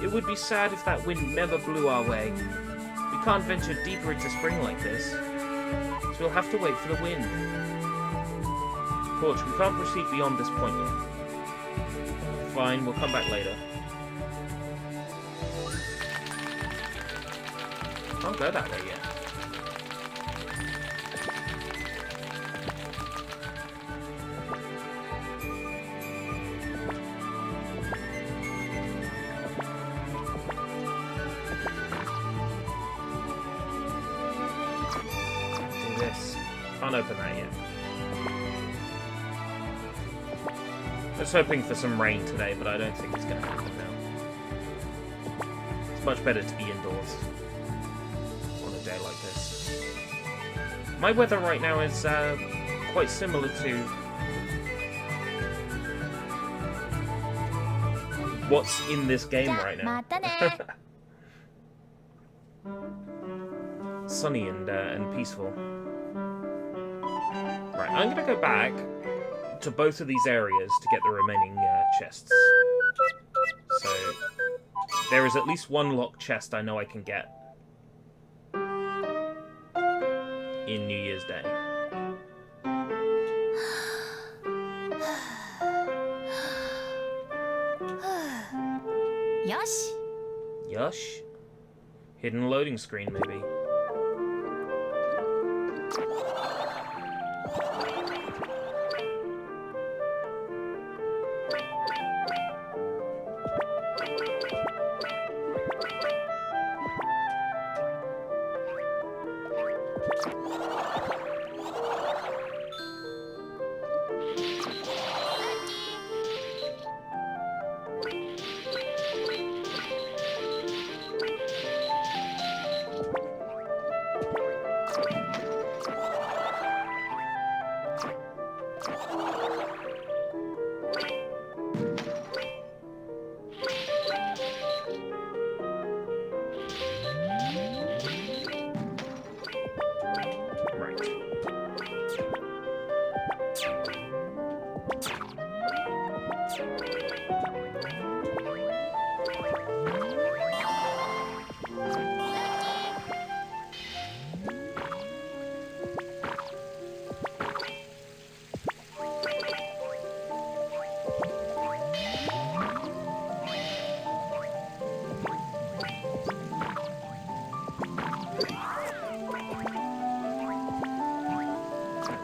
It would be sad if that wind never blew our way. We can't venture deeper into spring like this, so we'll have to wait for the wind. Porch, we can't proceed beyond this point yet. Fine, we'll come back later. Can't go that way yet. Can't open that yet. I was hoping for some rain today, but I don't think it's going to happen now. It's much better to be indoors on a day like this. My weather right now is quite similar to what's in this game right now. Sunny and peaceful. Right, I'm going to go back to both of these areas to get the remaining chests. So, there is at least one locked chest I know I can get in New Year's Day. Yosh! Yosh? Hidden loading screen, maybe.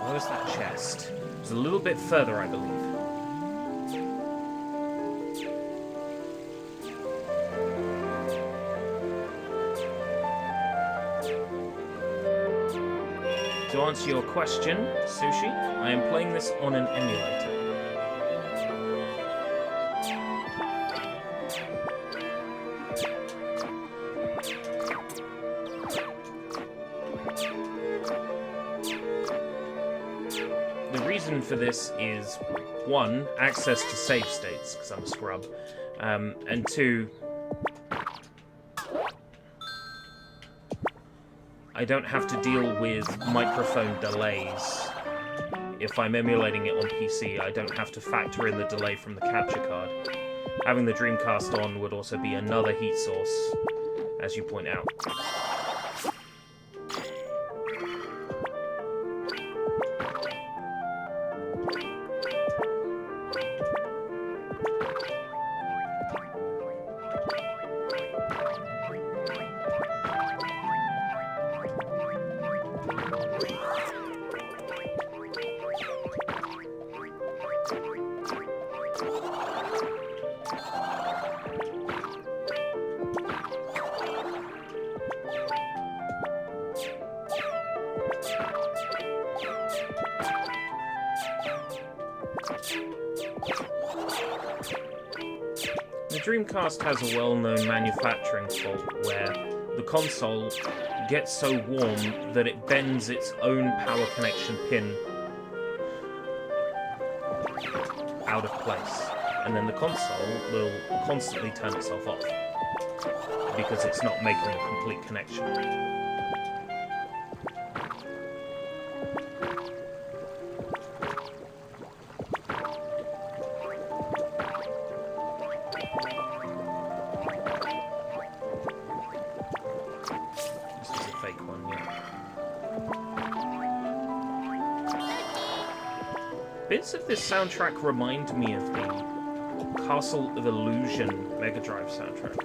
Where's that chest? It's a little bit further, I believe. To answer your question, Sushi, I am playing this on an emulator. The reason for this is, one, access to save states, because I'm a scrub, and two, I don't have to deal with microphone delays. If I'm emulating it on PC, I don't have to factor in the delay from the capture card. Having the Dreamcast on would also be another heat source, as you point out. The Dreamcast has a well-known manufacturing fault where the console gets so warm that it bends its own power connection pin out of place, and then the console will constantly turn itself off because it's not making a complete connection. Bits of this soundtrack remind me of the Castle of Illusion Mega Drive soundtrack.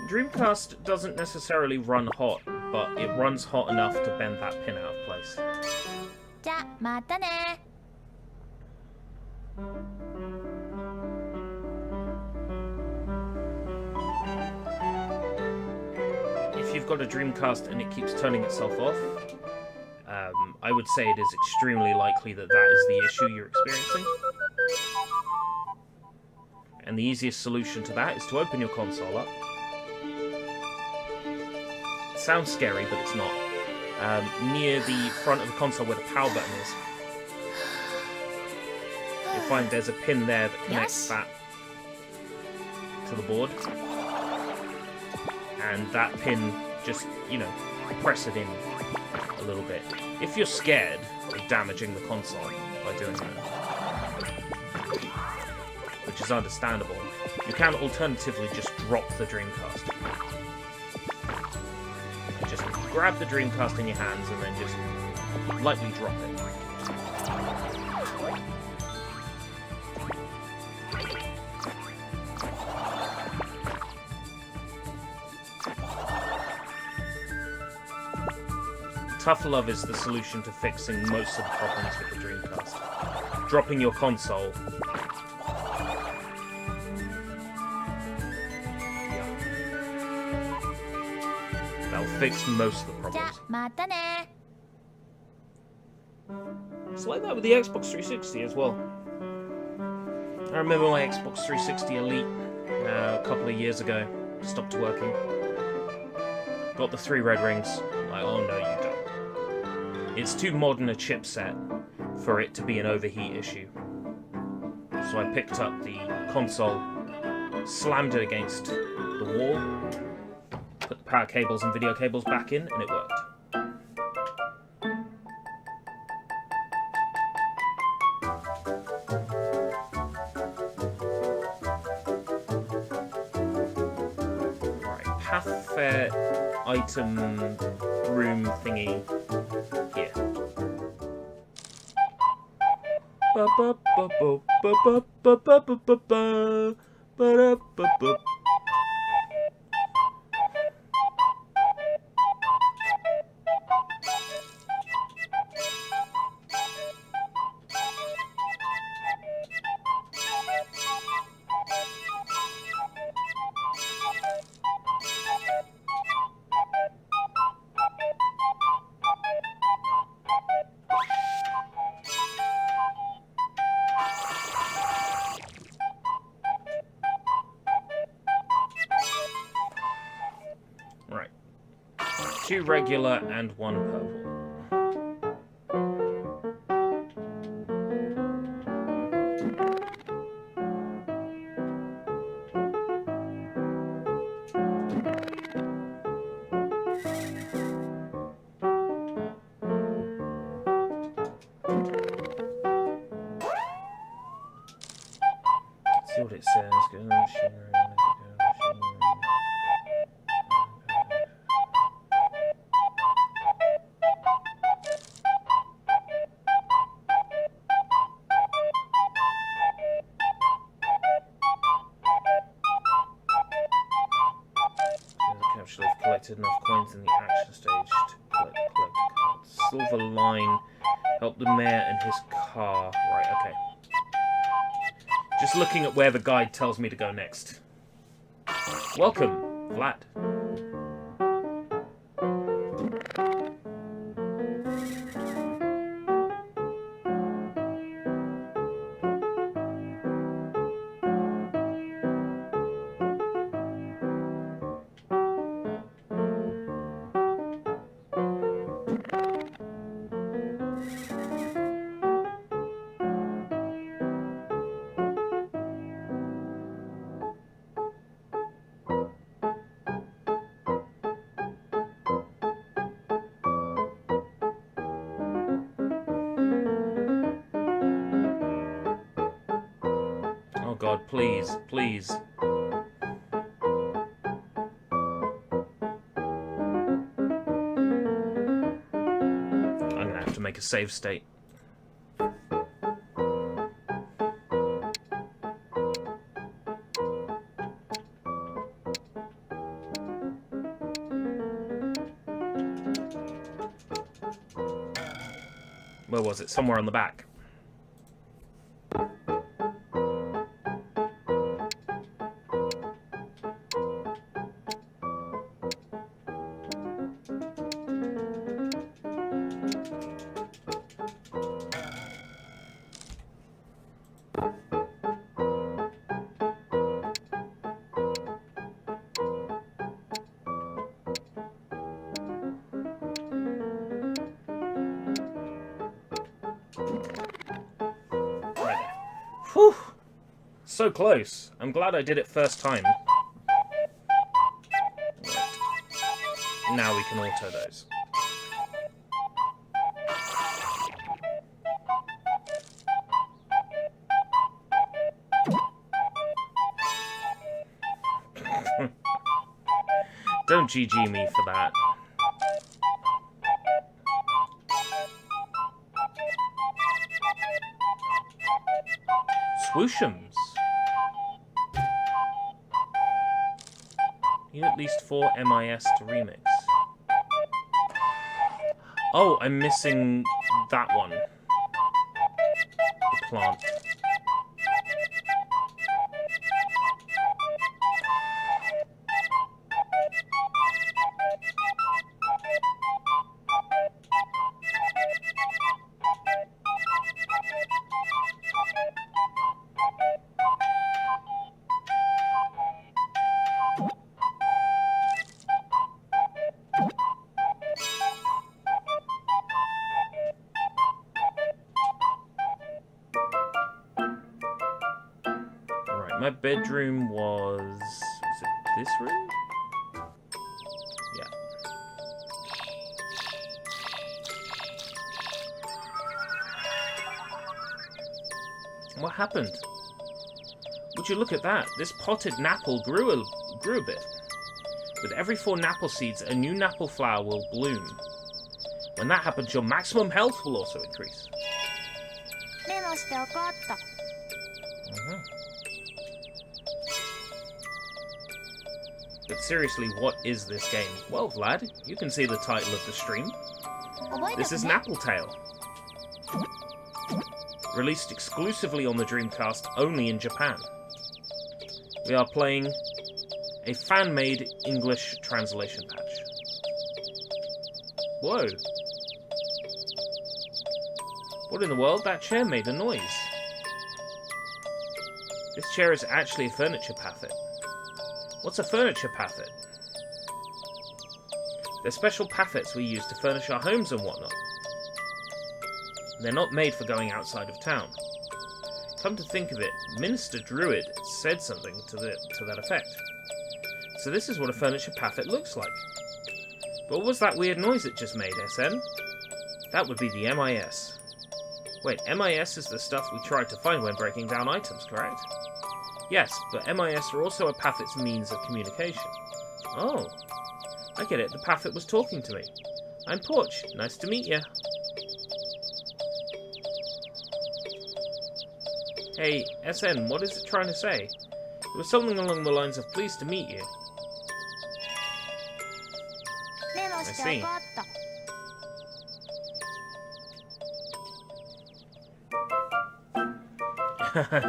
Dreamcast doesn't necessarily run hot, but it runs hot enough to bend that pin out of place. If you've got a Dreamcast and it keeps turning itself off, I would say it is extremely likely that that is the issue you're experiencing. And the easiest solution to that is to open your console up. It sounds scary, but it's not. Near the front of the console where the power button is, you'll find there's a pin there that connects that to the board. And that pin, just, you know, press it in a little bit. If you're scared of damaging the console by doing that, which is understandable, you can alternatively just drop the Dreamcast. Just grab the Dreamcast in your hands and then just lightly drop it. Tough love is the solution to fixing most of the problems with the Dreamcast. Dropping your console. That'll fix most of the problems. It's like that with the Xbox 360 as well. I remember my Xbox 360 Elite a couple of years ago. Stopped working. Got the 3 red rings. Like, oh no, you don't. It's too modern a chipset for it to be an overheat issue. So I picked up the console, slammed it against the wall, put the power cables and video cables back in, and it worked. Right, path fair item room thingy. Right. 2 regular and 1 purple. Let's see what it says. Go machinery. I've collected enough coins in the action stage to collect cards. Silver line. Help the mayor and his car. Right, okay. Just looking at where the guide tells me to go next. Welcome, Vlad. Oh God, please, please. I'm gonna have to make a save state. Where was it? Somewhere on the back. so close. I'm glad I did it first time. Now we can auto those. Don't GG me for that. Swooshums. Need at least 4 MIS to remix. Oh, I'm missing that one. The plant. My bedroom was it this room? Yeah. What happened? Would you look at that? This potted napple grew a bit. With every 4 napple seeds, a new napple flower will bloom. When that happens, your maximum health will also increase. But seriously, what is this game? Well, Vlad, you can see the title of the stream. This is Napple Tale. Released exclusively on the Dreamcast, only in Japan. We are playing a fan-made English translation patch. Whoa. What in the world? That chair made a noise. This chair is actually a furniture paffet. What's a furniture paffet? They're special paffets we use to furnish our homes and whatnot. They're not made for going outside of town. Come to think of it, Minister Druid said something to that effect. So this is what a furniture paffet looks like. But what was that weird noise it just made, SN? That would be the MIS. Wait, MIS is the stuff we tried to find when breaking down items, correct? Yes, but MIS are also a paffet's means of communication. Oh, I get it. The paffet was talking to me. I'm Porch. Nice to meet you. Hey, SN, what is it trying to say? It was something along the lines of pleased to meet you. I see.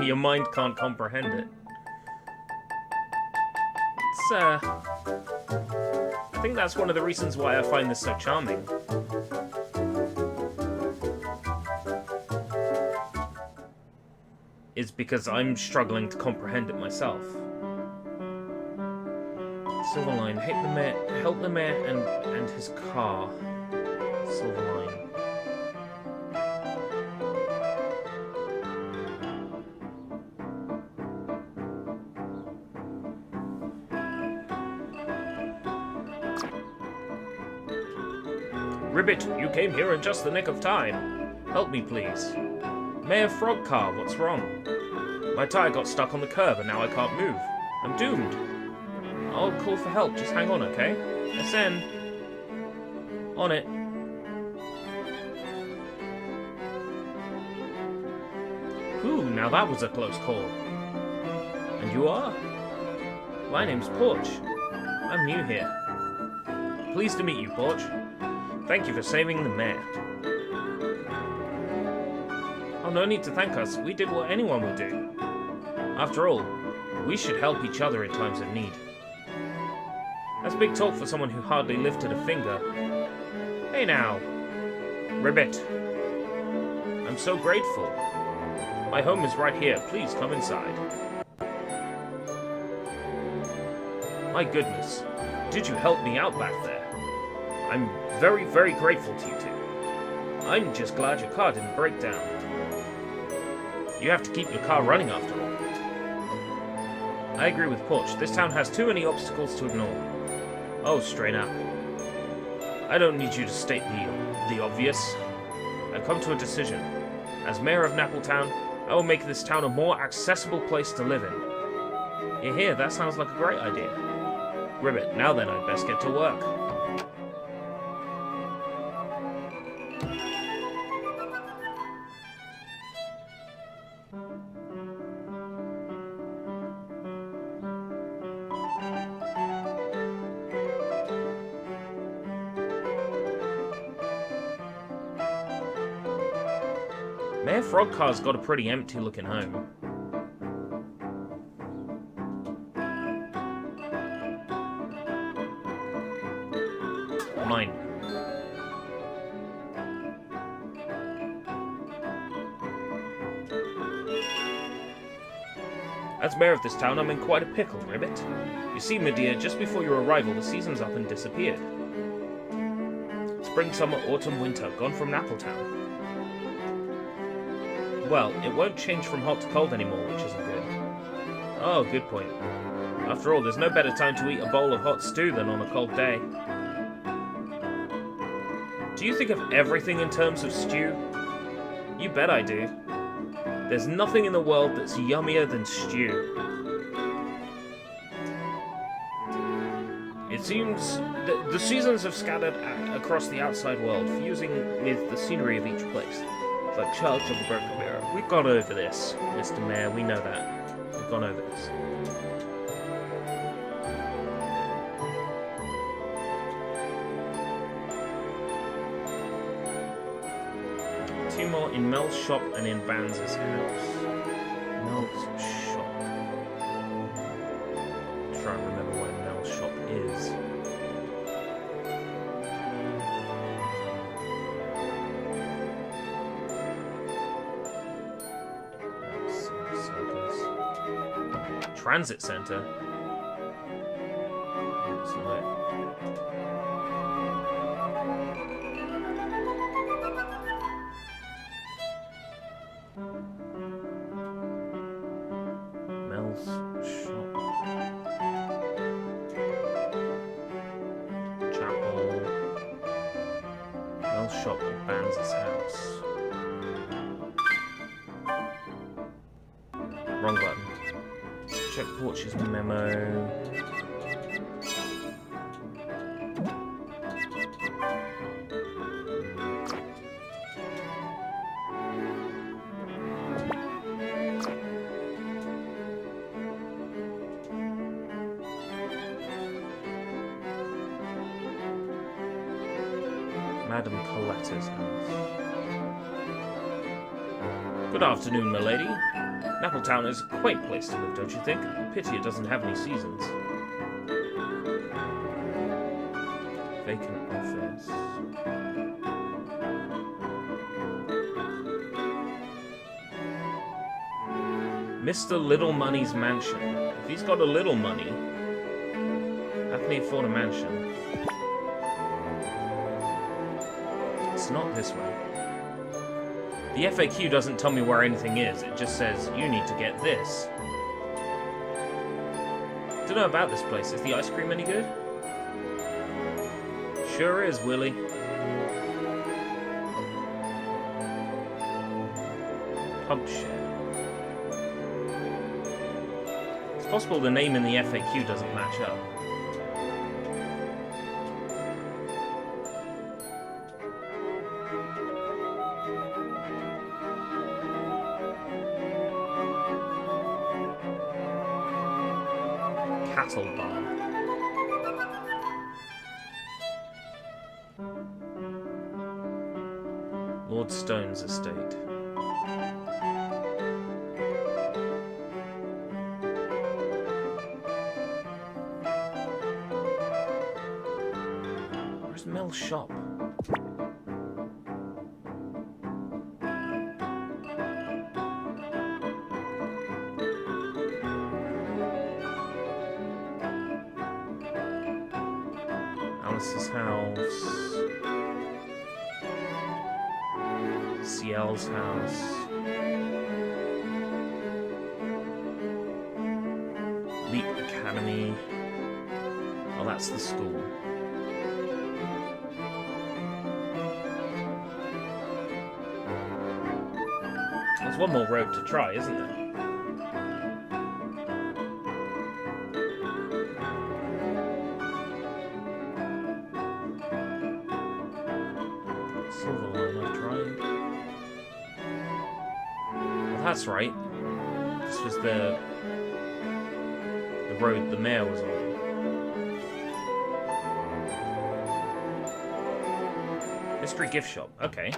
Your mind can't comprehend it. It's, I think that's one of the reasons why I find this so charming. Is because I'm struggling to comprehend it myself. Silverline, help the mayor and his car. Silverline. Ribbit, you came here in just the nick of time. Help me, please. Mayor Frog Car, what's wrong? My tire got stuck on the curb and now I can't move. I'm doomed. I'll call for help, just hang on, okay? SN. On it. Whew, now that was a close call. And you are? My name's Porch. I'm new here. Pleased to meet you, Porch. Thank you for saving the mayor. Oh, no need to thank us. We did what anyone would do. After all, we should help each other in times of need. That's big talk for someone who hardly lifted a finger. Hey now. Ribbit. I'm so grateful. My home is right here. Please come inside. My goodness. Did you help me out back there? I'm very, very grateful to you two. I'm just glad your car didn't break down. You have to keep your car running after all. I agree with Porch. This town has too many obstacles to ignore. Oh, straight up. I don't need you to state the obvious. I've come to a decision. As mayor of Napple Town, I will make this town a more accessible place to live in. You hear? That sounds like a great idea. Ribbit, now then, I'd best get to work. Mayor Frogcar's got a pretty empty-looking home. Mine. As mayor of this town, I'm in quite a pickle, Ribbit. You see, my dear, just before your arrival, the season's up and disappeared. Spring, summer, autumn, winter, gone from Napple Town. Well, it won't change from hot to cold anymore, which isn't good. Oh, good point. After all, there's no better time to eat a bowl of hot stew than on a cold day. Do you think of everything in terms of stew? You bet I do. There's nothing in the world that's yummier than stew. It seems that the seasons have scattered across the outside world, fusing with the scenery of each place. Like Charles of the Broken Mirror. We've gone over this, Mr. Mayor, we know that. We've gone over this. Two more in Mel's shop and in Banz's house. Mel's shop. I'm trying to remember where Mel's shop is. Transit Center. It's not it. Mel's shop. Chapel. Mel's shop at Banz's house. Wrong button. Check Porch's memo. Madam Coletta's house. Good afternoon, milady. Napple Town is a quaint place to live, don't you think? Pity it doesn't have any seasons. Vacant office. Mr. Little Money's mansion. If he's got a little money, how can he afford a mansion? It's not this way. The FAQ doesn't tell me where anything is, it just says, you need to get this. Don't know about this place. Is the ice cream any good? Sure is, Willie. Pump shed. It's possible the name in the FAQ doesn't match up. Cattle Bar. Lord Stone's estate. Where's Mel's shop? Alice's house. Ciel's house. Elite Academy. Oh, that's the school. There's one more road to try, isn't there? Silver line I've tried. Well, that's right. This was the road the mayor was on. Mystery gift shop. Okay.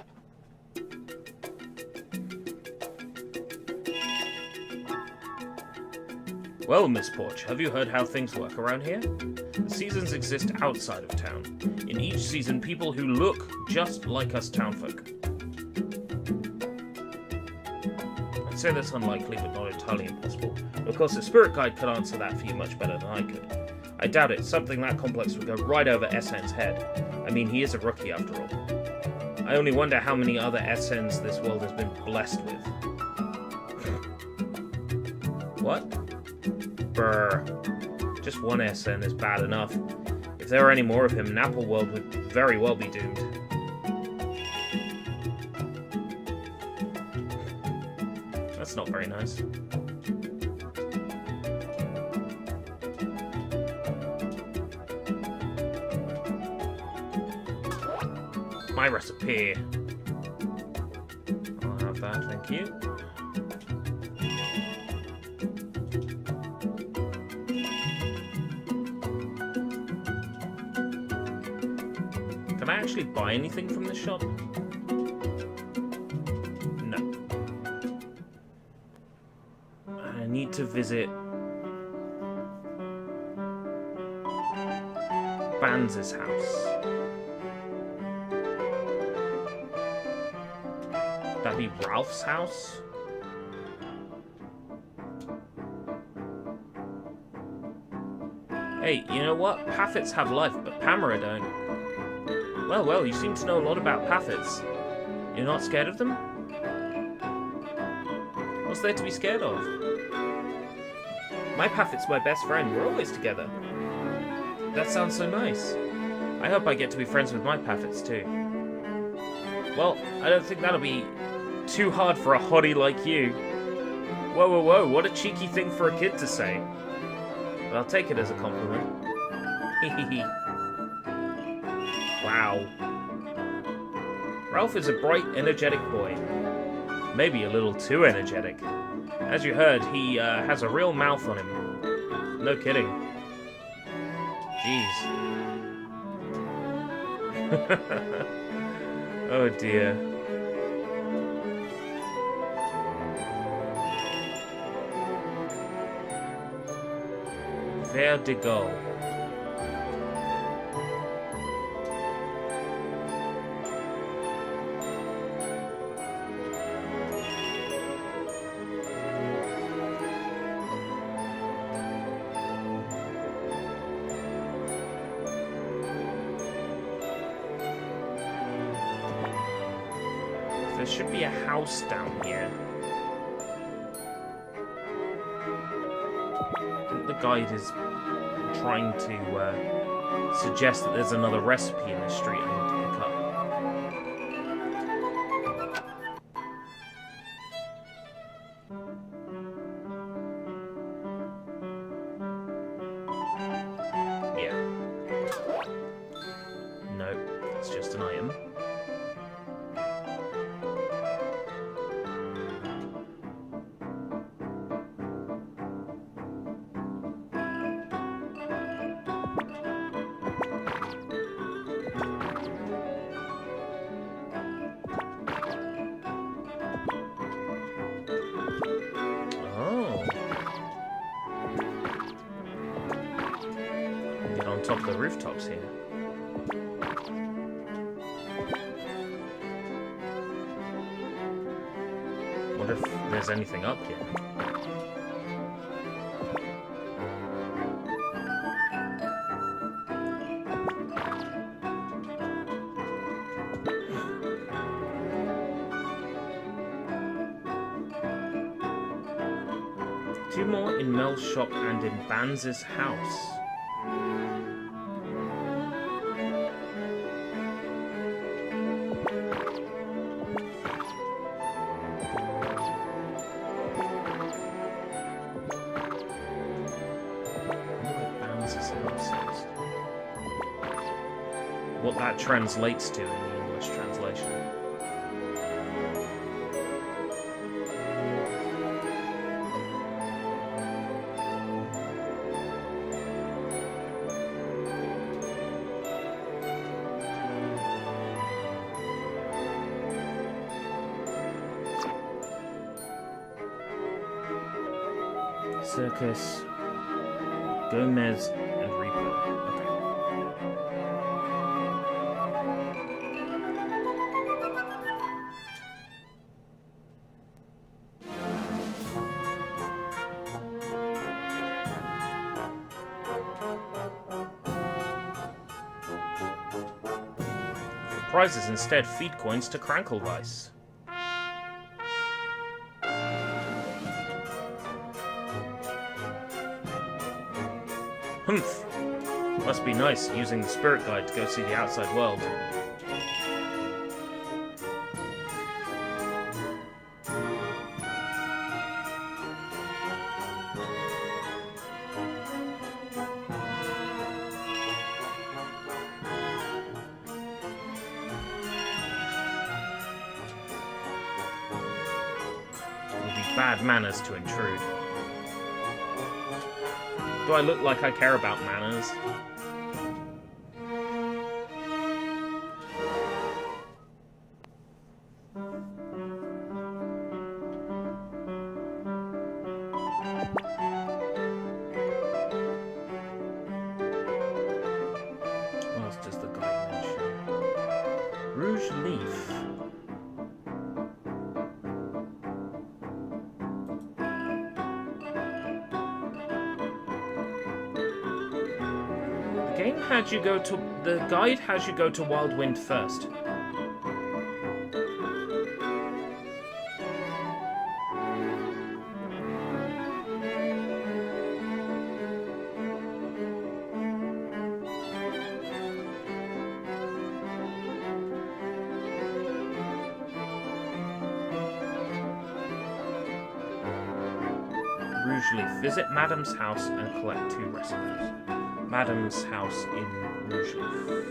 Well, Miss Porch, have you heard how things work around here? The seasons exist outside of town. In each season, people who look just like us townfolk. I'd say that's unlikely, but not entirely impossible. Of course, a spirit guide could answer that for you much better than I could. I doubt it. Something that complex would go right over SN's head. I mean, he is a rookie after all. I only wonder how many other SNs this world has been blessed with. What? Brr. Just one SN is bad enough. If there were any more of him, Napple World would very well be doomed. That's not very nice. My recipe. I'll have that, thank you. Can I actually buy anything from this shop? No. I need to visit Banz's house. That'd be Ralph's house? Hey, you know what? Paffets have life, but Pamela don't. Well, you seem to know a lot about Paffets. You're not scared of them? What's there to be scared of? My Paffet's my best friend. We're always together. That sounds so nice. I hope I get to be friends with my Paffets too. Well, I don't think that'll be too hard for a hottie like you. Whoa, what a cheeky thing for a kid to say. But I'll take it as a compliment. Hehehe. Wow. Ralph is a bright, energetic boy. Maybe a little too energetic. As you heard, he has a real mouth on him. No kidding. Jeez. Oh dear. Where to go? There should be a house down here. The guide is trying to suggest that there's another recipe in this street I need to pick up. Yeah. Nope, it's just an item. Top of the rooftops here. Wonder if there's anything up here. 2 more in Mel's shop and in Banz's house. What that translates to in the English translation. Circus, Gomez, and Reaper. Okay. Prizes instead feed coins to Cranklevice. Humph. Must be nice using the spirit guide to go see the outside world. It would be bad manners to intrude. Do I look like I care about manners? What else does the guide mention? Rouge Leaf. The guide has you go to Wild Wind first. Rouge Leaf. Visit Madame's house and collect 2 recipes. Madame's house in Rouge Leaf.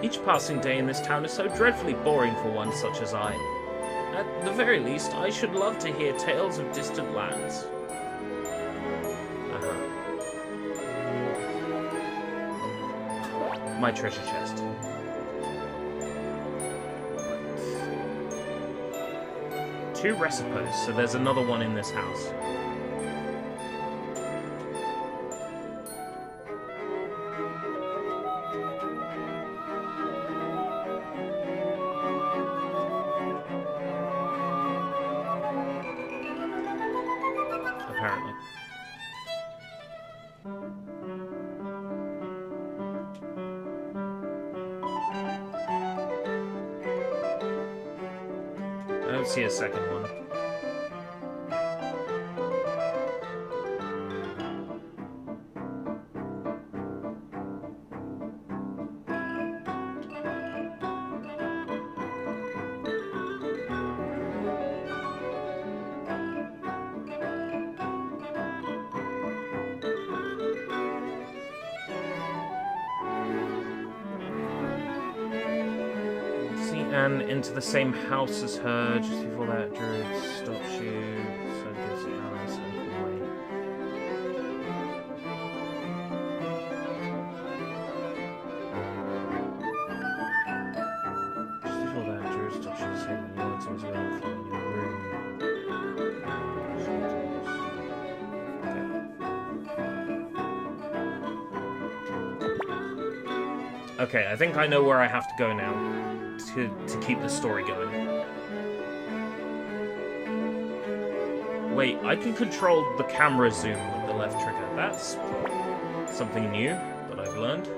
Each passing day in this town is so dreadfully boring for one such as I. At the very least, I should love to hear tales of distant lands. My treasure chest. Right. 2 recipes, so there's another one in this house. Apparently. I don't see a second one. And into the same house as her. Just before that, Druid stops you. So gives you Alice and Koi. Just before that, Druid stops you, saying you want to as well if you're in your room. Okay. Okay, I think I know where I have to go now to keep the story going. Wait, I can control the camera zoom with the left trigger. That's something new that I've learned.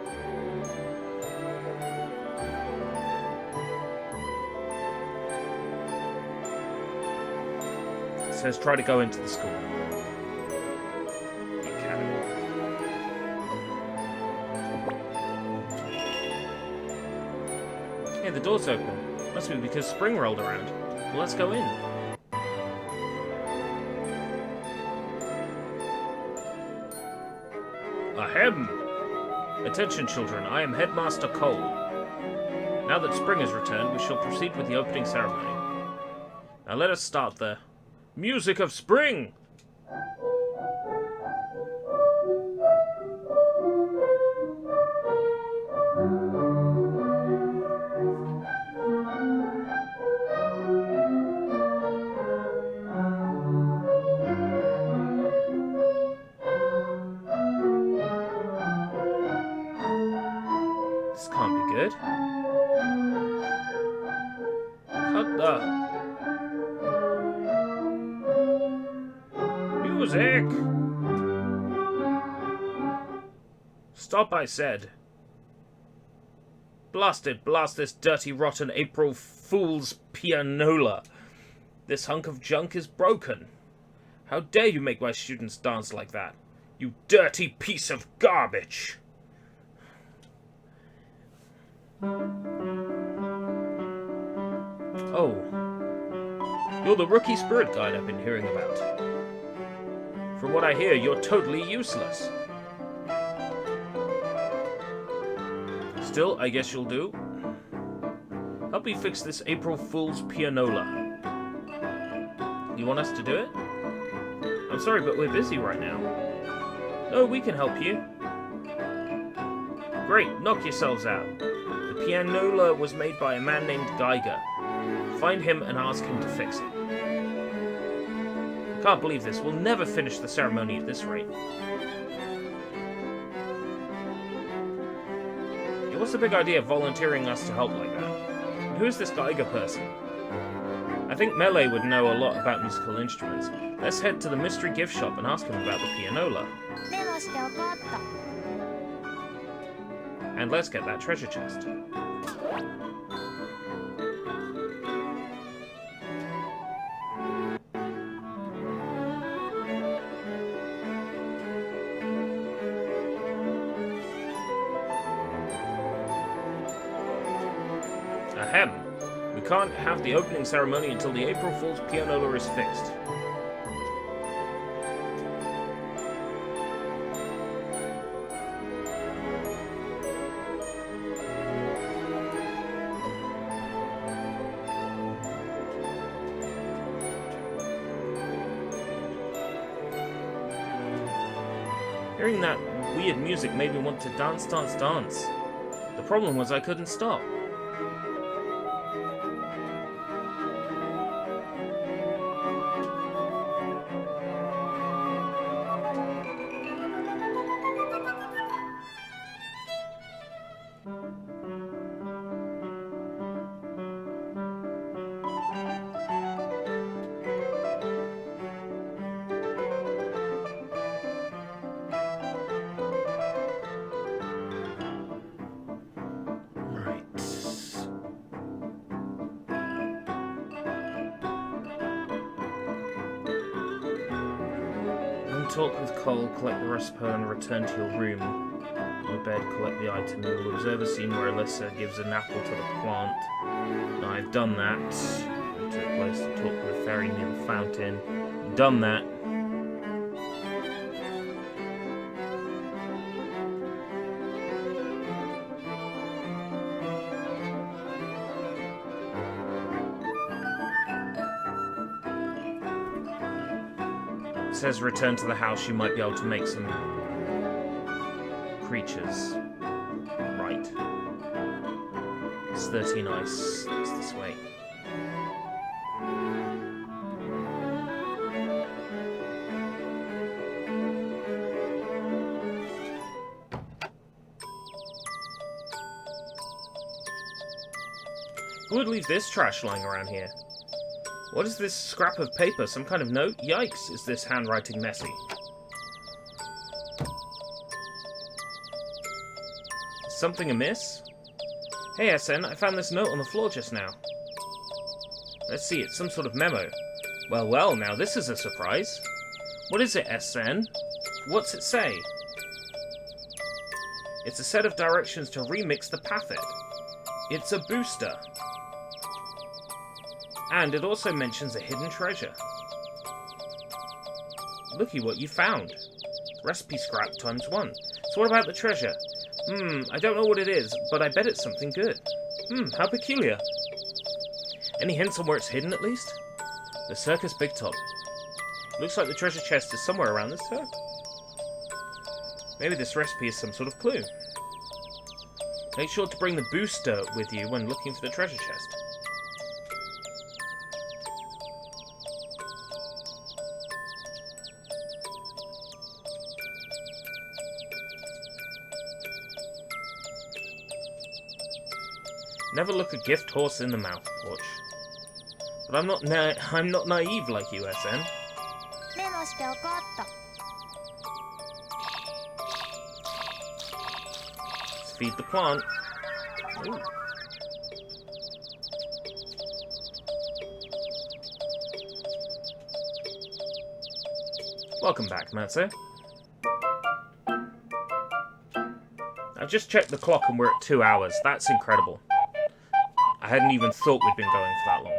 It says try to go into the school. The academy. Hey, the door's open. Must be because spring rolled around. Well, let's go in. Ahem! Attention, children. I am Headmaster Cole. Now that spring has returned, we shall proceed with the opening ceremony. Now let us start the music of spring! This can't be good. Cut the music! Stop, I said. Blast it, blast this dirty, rotten April Fool's pianola. This hunk of junk is broken. How dare you make my students dance like that? You dirty piece of garbage! Oh. You're the rookie spirit guide I've been hearing about. From what I hear, you're totally useless. Still, I guess you'll do. Help me fix this April Fool's pianola. You want us to do it? I'm sorry, but we're busy right now. No, we can help you. Great, knock yourselves out. The pianola was made by a man named Geiger. Find him and ask him to fix it. I can't believe this. We'll never finish the ceremony at this rate. Yeah, what's the big idea of volunteering us to help like that? And who is this Geiger person? I think Melee would know a lot about musical instruments. Let's head to the mystery gift shop and ask him about the pianola. And let's get that treasure chest. Ahem. We can't have the opening ceremony until the April Fool's pianola is fixed. Hearing that weird music made me want to dance, dance, dance. The problem was I couldn't stop. Talk with Cole, collect the recipe and return to your room. On the bed, collect the item. You will observe a scene where Alyssa gives an apple to the plant. Now, I've done that. Went to a place to talk with a fairy near the fountain. Done that. It says return to the house, you might be able to make some creatures. Right. It's 13 ice. It's this way. Who would leave this trash lying around here? What is this scrap of paper? Some kind of note? Yikes, is this handwriting messy? Is something amiss? Hey SN, I found this note on the floor just now. Let's see, it's some sort of memo. Well, well, now this is a surprise. What is it, SN? What's it say? It's a set of directions to remix the Pathet. It's a booster. And it also mentions a hidden treasure. Looky what you found. Recipe scrap ×1. So what about the treasure? I don't know what it is, but I bet it's something good. How peculiar. Any hints on where it's hidden, at least? The circus big top. Looks like the treasure chest is somewhere around this circle. Maybe this recipe is some sort of clue. Make sure to bring the booster with you when looking for the treasure chest. Never look a gift horse in the mouth, Porch. But I'm not naive like you, SN. メモしておこうっと。 Let's feed the plant. Ooh. Welcome back, Matzo. I've just checked the clock and we're at 2 hours. That's incredible. I hadn't even thought we'd been going for that long.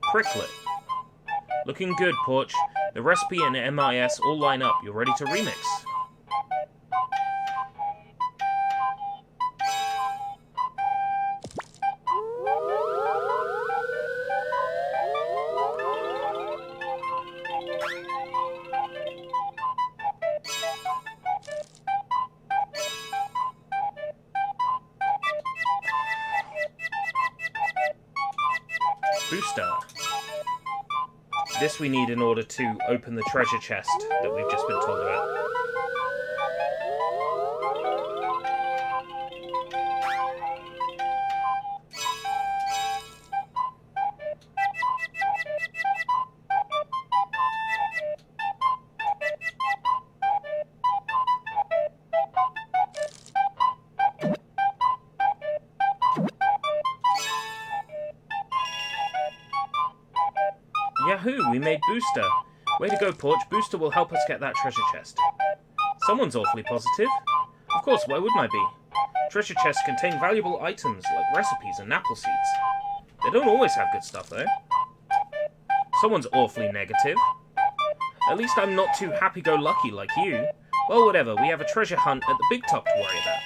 Pricklet. Looking good, Porch. The recipe and MIS all line up. You're ready to remix. Booster. This we need in order to open the treasure chest that we've just been told about. Yahoo! We made Booster! Way to go, Porch. Booster will help us get that treasure chest. Someone's awfully positive. Of course, why wouldn't I be? Treasure chests contain valuable items like recipes and Napple seeds. They don't always have good stuff, though. Someone's awfully negative. At least I'm not too happy-go-lucky like you. Well, whatever. We have a treasure hunt at the Big Top to worry about.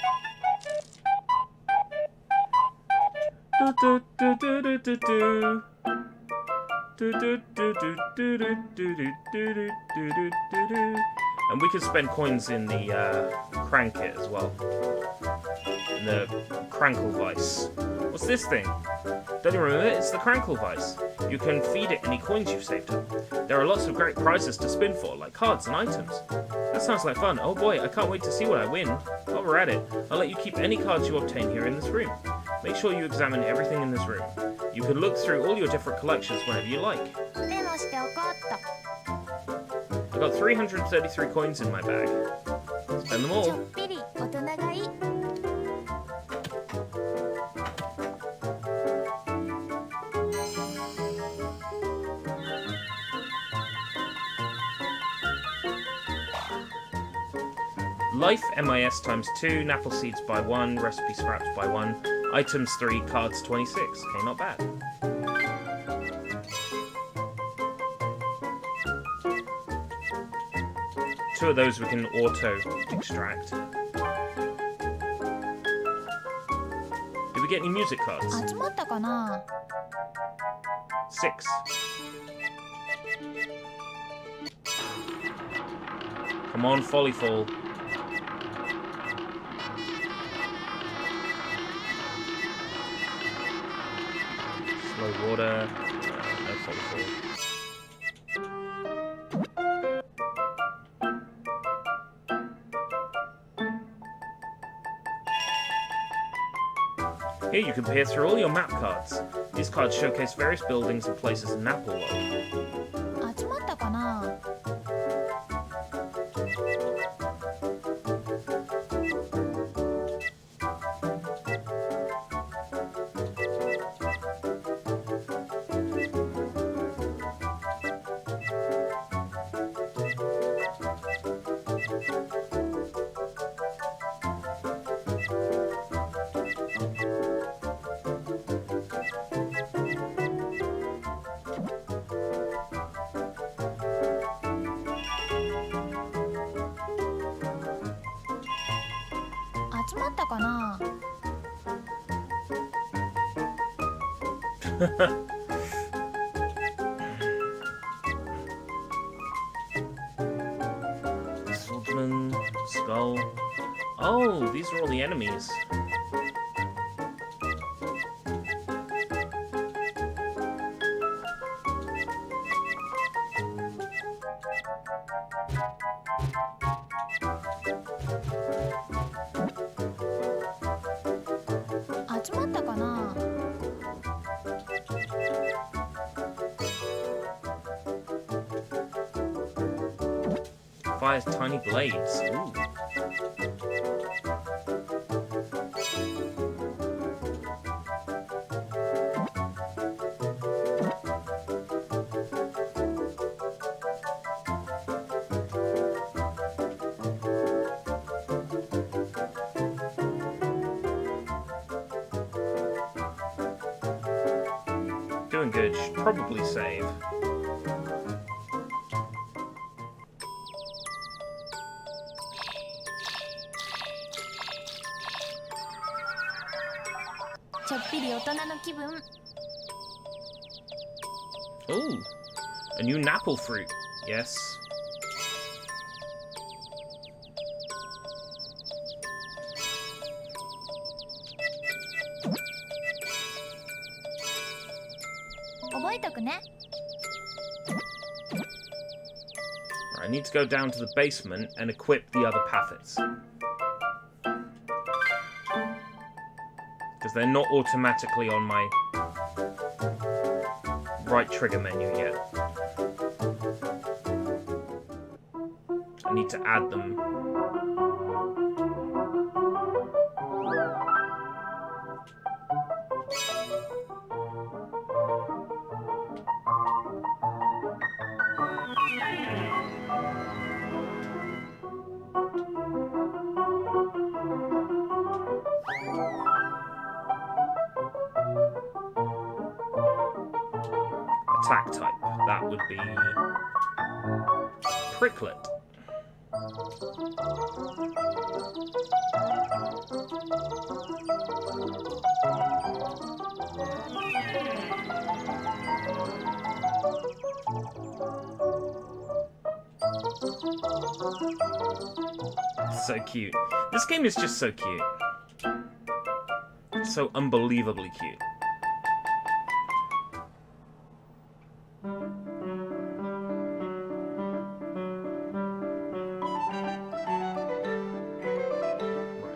And we can spend coins in the crank kit as well. In the crankle vice. What's this thing? Don't you remember it? It's the crankle vice. You can feed it any coins you've saved up. There are lots of great prizes to spin for, like cards and items. That sounds like fun. Oh boy, I can't wait to see what I win. While we're at it, I'll let you keep any cards you obtain here in this room. Make sure you examine everything in this room. You can look through all your different collections whenever you like. メモしておこうっと。 I got 333 coins in my bag. Spend them ちょ all. っぴり大人がいい。 Life MIS ×2, Napple seeds by 1, recipe scraps by 1, items 3, cards 26. Okay, not bad. Two of those we can auto extract. Did we get any music cards? 集まったかな。 6. Come on, Follyfall. Low water. No fall fall. Here you can peer through all your map cards. These cards showcase various buildings and places in Napple World. 集まったかな? Swordsman, skull. Oh, these are all the enemies. Fires tiny blades. Ooh. Doing good. Should probably save. Ooh, a new Napple fruit. Yes. I need to go down to the basement and equip the other pathets. Because they're not automatically on my right trigger menu yet. I need to add them. Attack type. That would be Pricklet. So cute. This game is just so cute. So unbelievably cute.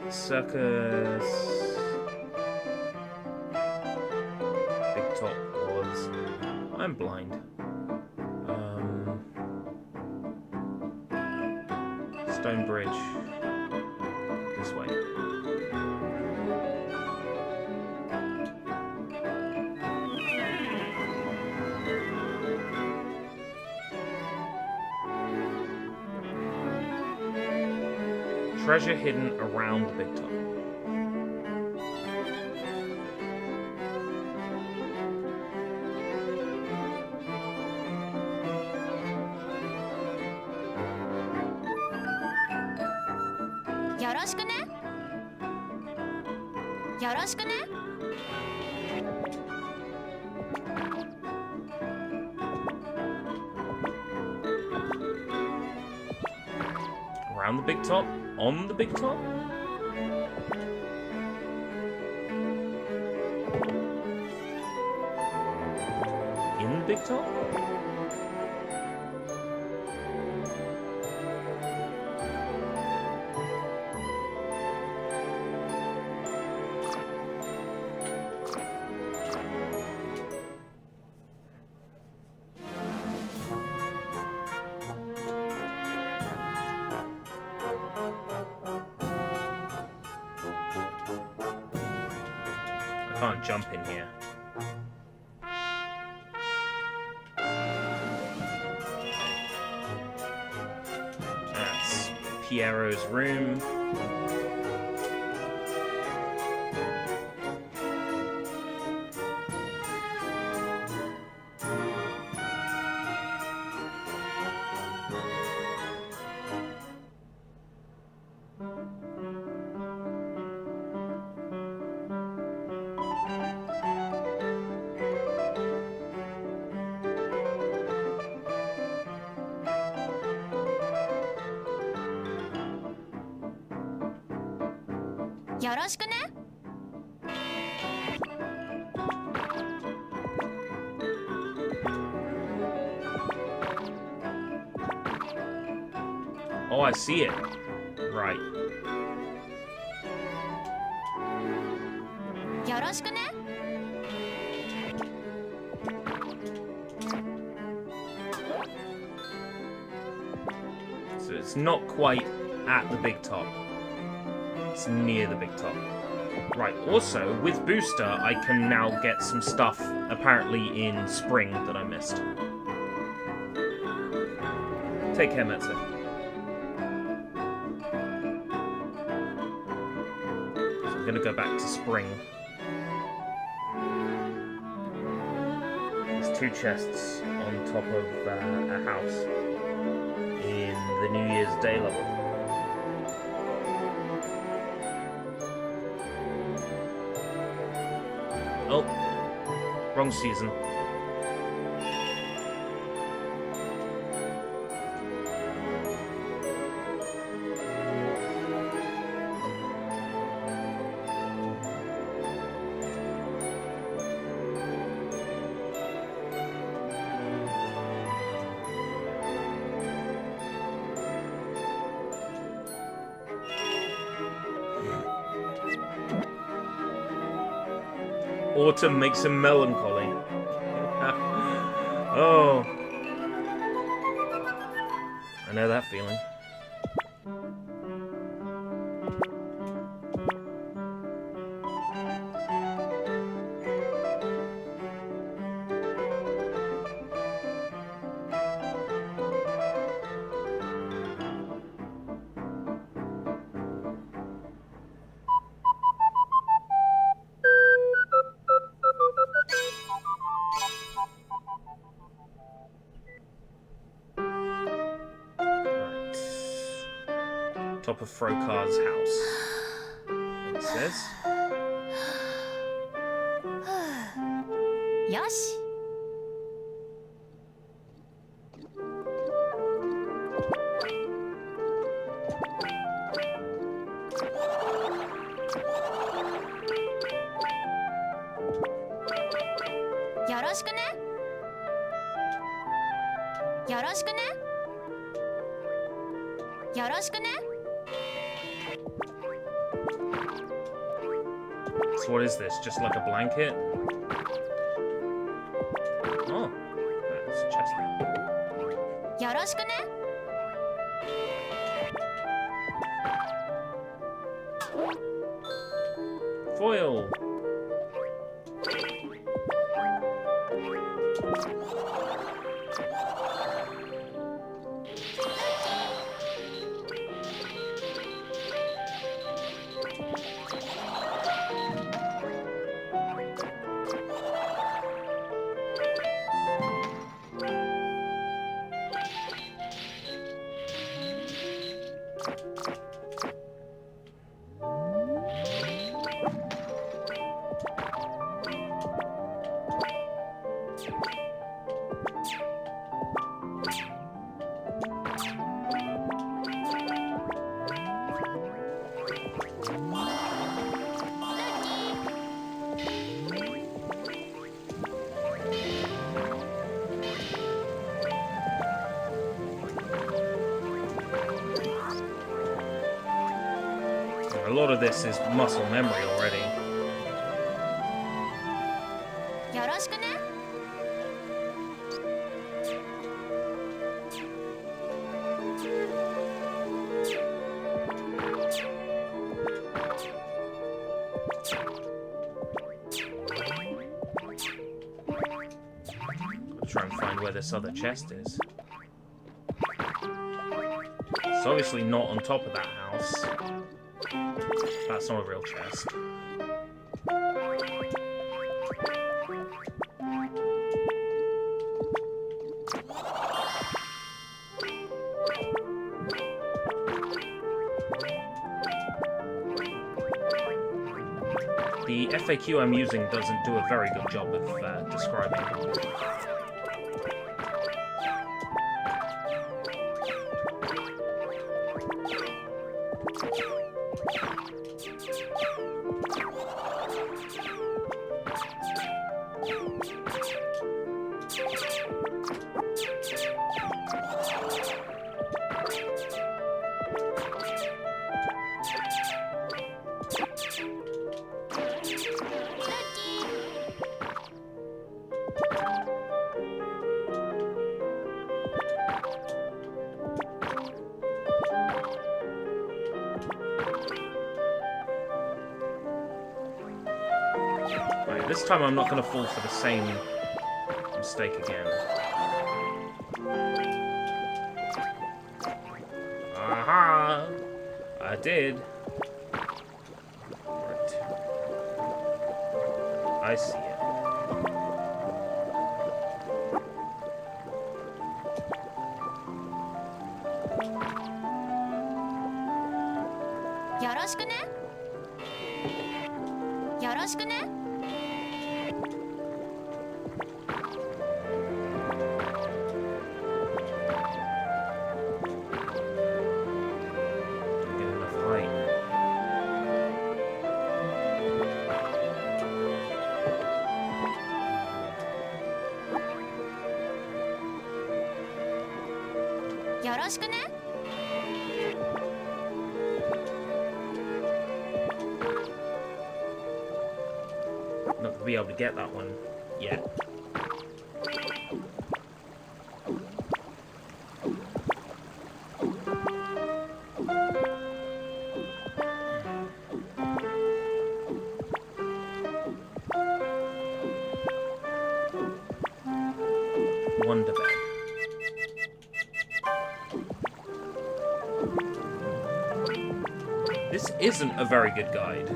Circus. Big Top was. I'm blind. Stone Bridge. This way. Treasure hidden around the Big Top. Around the Big Top? On the Big Top? top? I can't jump in here. That's Piero's room. Oh, I see it. Right. So it's not quite at the big top. It's near the big top. Right, also, with Booster, I can now get some stuff, apparently in Spring, that I missed. Take care, Metsu. So I'm gonna go back to Spring. There's 2 chests on top of a house in the New Year's Day level. Oh, wrong season. Autumn makes him melancholy. Oh. I know that feeling. Top of Frokar's house. It says. Yoshi. So what is this? Just like a blanket? Oh, that's a chest. Foil. A lot of this is muscle memory already. よろしくね。I'll try and find where this other chest is. It's obviously not on top of that house. That's not a real chest. The FAQ I'm using doesn't do a very good job of describing. Right, this time I'm not going to fall for the same mistake again. Aha! I did. Right. I see it. Get enough height. Not going to be able to get that one yet. Wonder bed. This isn't a very good guide.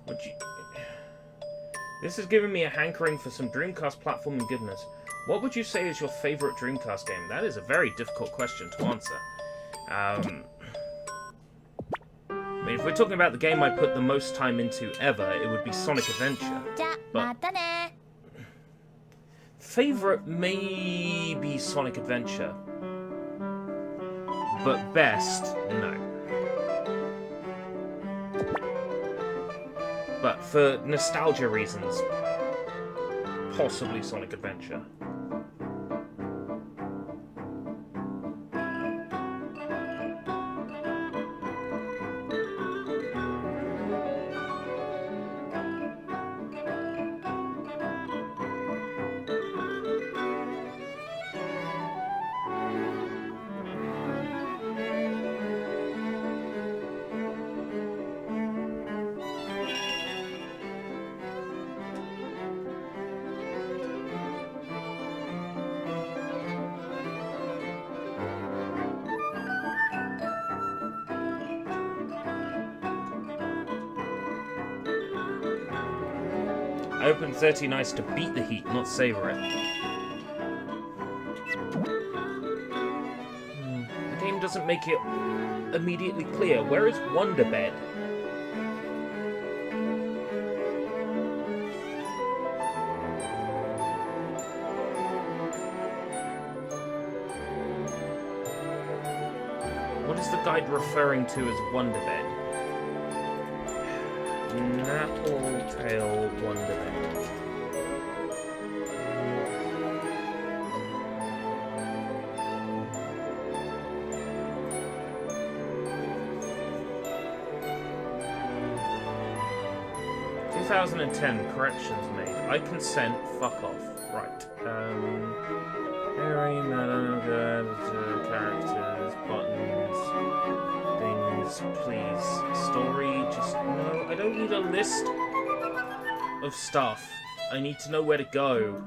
Would you... This is giving me a hankering for some Dreamcast platforming goodness. What would you say is your favourite Dreamcast game? That is a very difficult question to answer. I mean, if we're talking about the game I put the most time into ever, it would be Sonic Adventure. But favourite, maybe Sonic Adventure. But best, no. But for nostalgia reasons, possibly Sonic Adventure. I opened 13 ice to beat the heat, not savor it. The game doesn't make it immediately clear. Where is Wonder Bed? What is the guide referring to as Wonder Bed? Napple Tale Wonder Bed. "2010 corrections made. I consent. Fuck off." Right. Harry, characters, buttons, things, please. Story, just no. I don't need a list of stuff. I need to know where to go.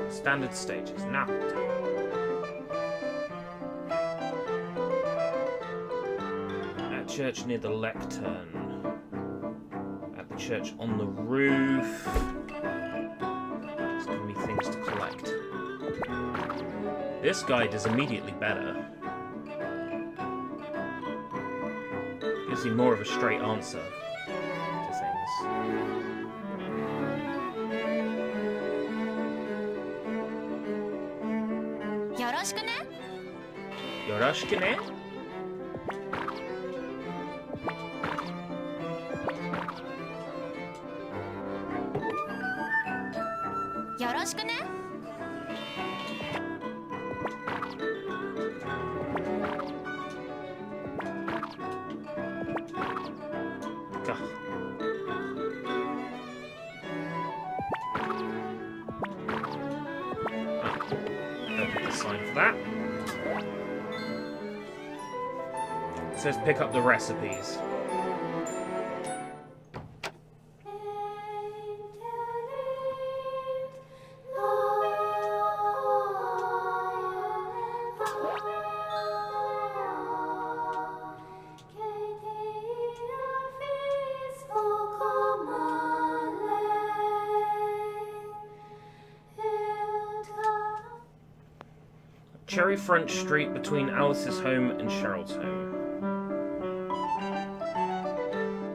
Standard stages. Napple Tale. At church near the lectern. At the church on the roof. There's gonna be things to collect. This guide is immediately better. Gives you more of a straight answer to things. Yoroshiku-ne? Yoroshiku-ne? Yoroshiku-ne? Sign for that. It says pick up the recipes. Cherry Front Street between Alice's home and Cheryl's home.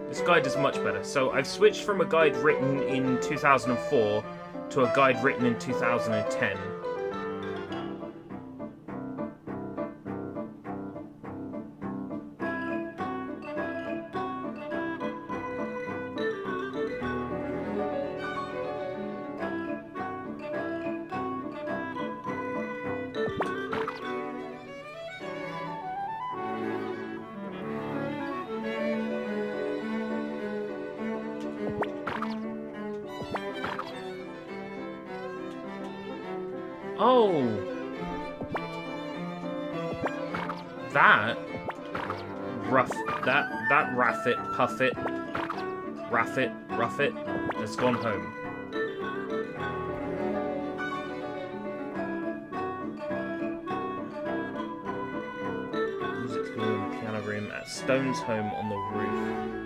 This guide is much better. So I've switched from a guide written in 2004 to a guide written in 2010. Oh, that Raffit, Puffit, Ruffit has gone home. Music school in the piano room at Stone's home on the roof.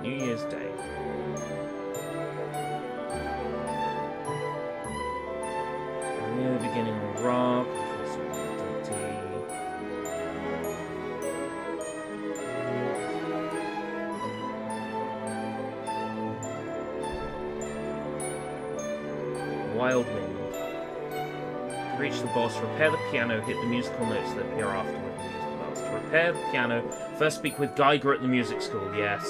New Year's Day. Near the beginning of rock. Wild Wind. To reach the boss, repair the piano, hit the musical notes that appear afterward in the musical bells. To repair the piano, first speak with Geiger at the music school. Yes.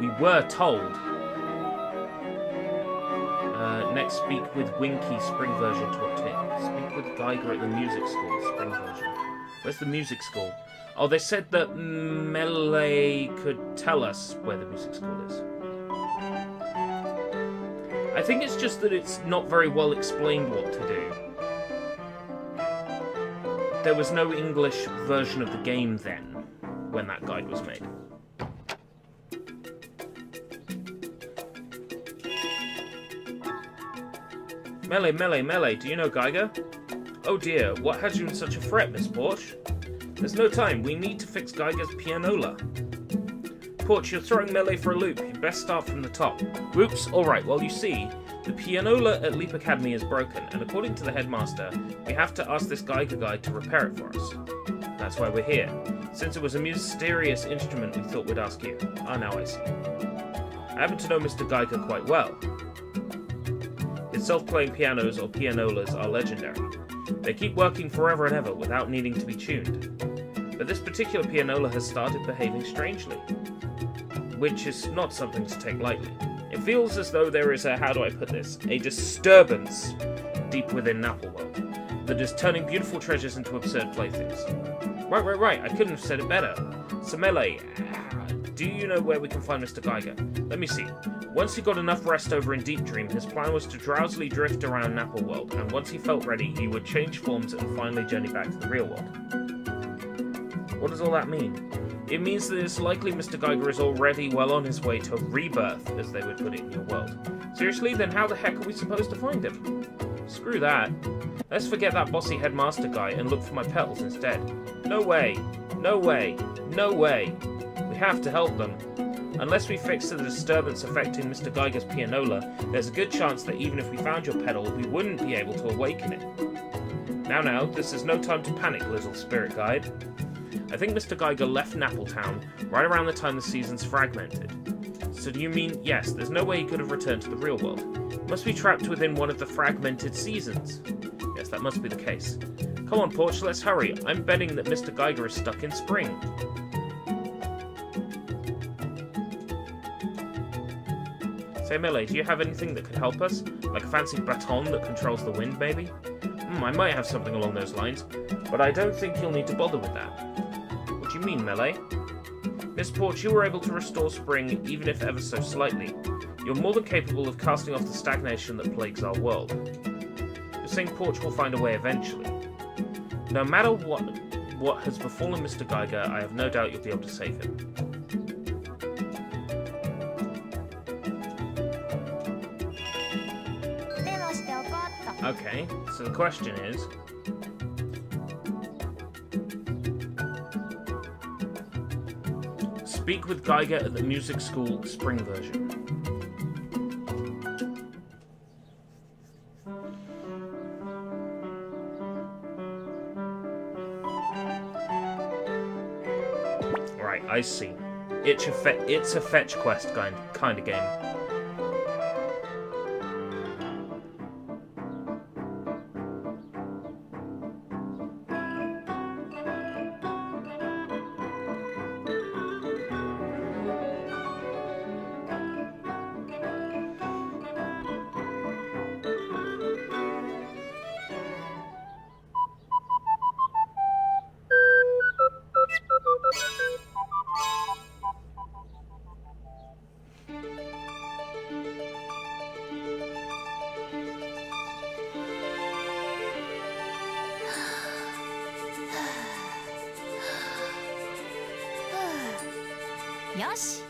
We were told. Next, speak with Winky, spring version to obtain. Speak with Geiger at the music school, spring version. Where's the music school? Oh, they said that Melee could tell us where the music school is. I think it's just that it's not very well explained what to do. There was no English version of the game then, when that guide was made. Melee, do you know Geiger? Oh dear, what has you in such a fret, Miss Porch? There's no time, we need to fix Geiger's pianola. Porch, you're throwing Melee for a loop, you best start from the top. Whoops, alright, well you see, the pianola at Leap Academy is broken, and according to the headmaster, we have to ask this Geiger guy to repair it for us. That's why we're here. Since it was a mysterious instrument, we thought we'd ask you. Ah, now I see. I happen to know Mr. Geiger quite well. His self-playing pianos or pianolas are legendary. They keep working forever and ever without needing to be tuned. But this particular pianola has started behaving strangely, which is not something to take lightly. It feels as though there is a, how do I put this, a disturbance deep within Napple World that is turning beautiful treasures into absurd playthings. Right, I couldn't have said it better. So Melee, do you know where we can find Mr. Geiger? Let me see. Once he got enough rest over in Deep Dream, his plan was to drowsily drift around Napple World, and once he felt ready, he would change forms and finally journey back to the real world. What does all that mean? It means that it's likely Mr. Geiger is already well on his way to rebirth, as they would put it in your world. Seriously, then how the heck are we supposed to find him? Screw that. Let's forget that bossy headmaster guy and look for my petals instead. No way. We have to help them. Unless we fix the disturbance affecting Mr. Geiger's pianola, there's a good chance that even if we found your petal, we wouldn't be able to awaken it. Now, this is no time to panic, little spirit guide. I think Mr. Geiger left Napple Town right around the time the seasons fragmented. So do you mean, yes, there's no way he could have returned to the real world? He must be trapped within one of the fragmented seasons. Yes, that must be the case. Come on, Porch, let's hurry. I'm betting that Mr. Geiger is stuck in spring. Say, Melee, do you have anything that could help us? Like a fancy baton that controls the wind, maybe? I might have something along those lines, but I don't think you'll need to bother with that. What do you mean, Melee? Miss Porch, you were able to restore spring, even if ever so slightly. You're more than capable of casting off the stagnation that plagues our world. You're saying Porch will find a way eventually. No matter what has befallen Mr. Geiger, I have no doubt you'll be able to save him. Okay, so the question is... Speak with Geiger at the music school spring version. Right, I see. It's a fetch quest kind of game. Yoshi.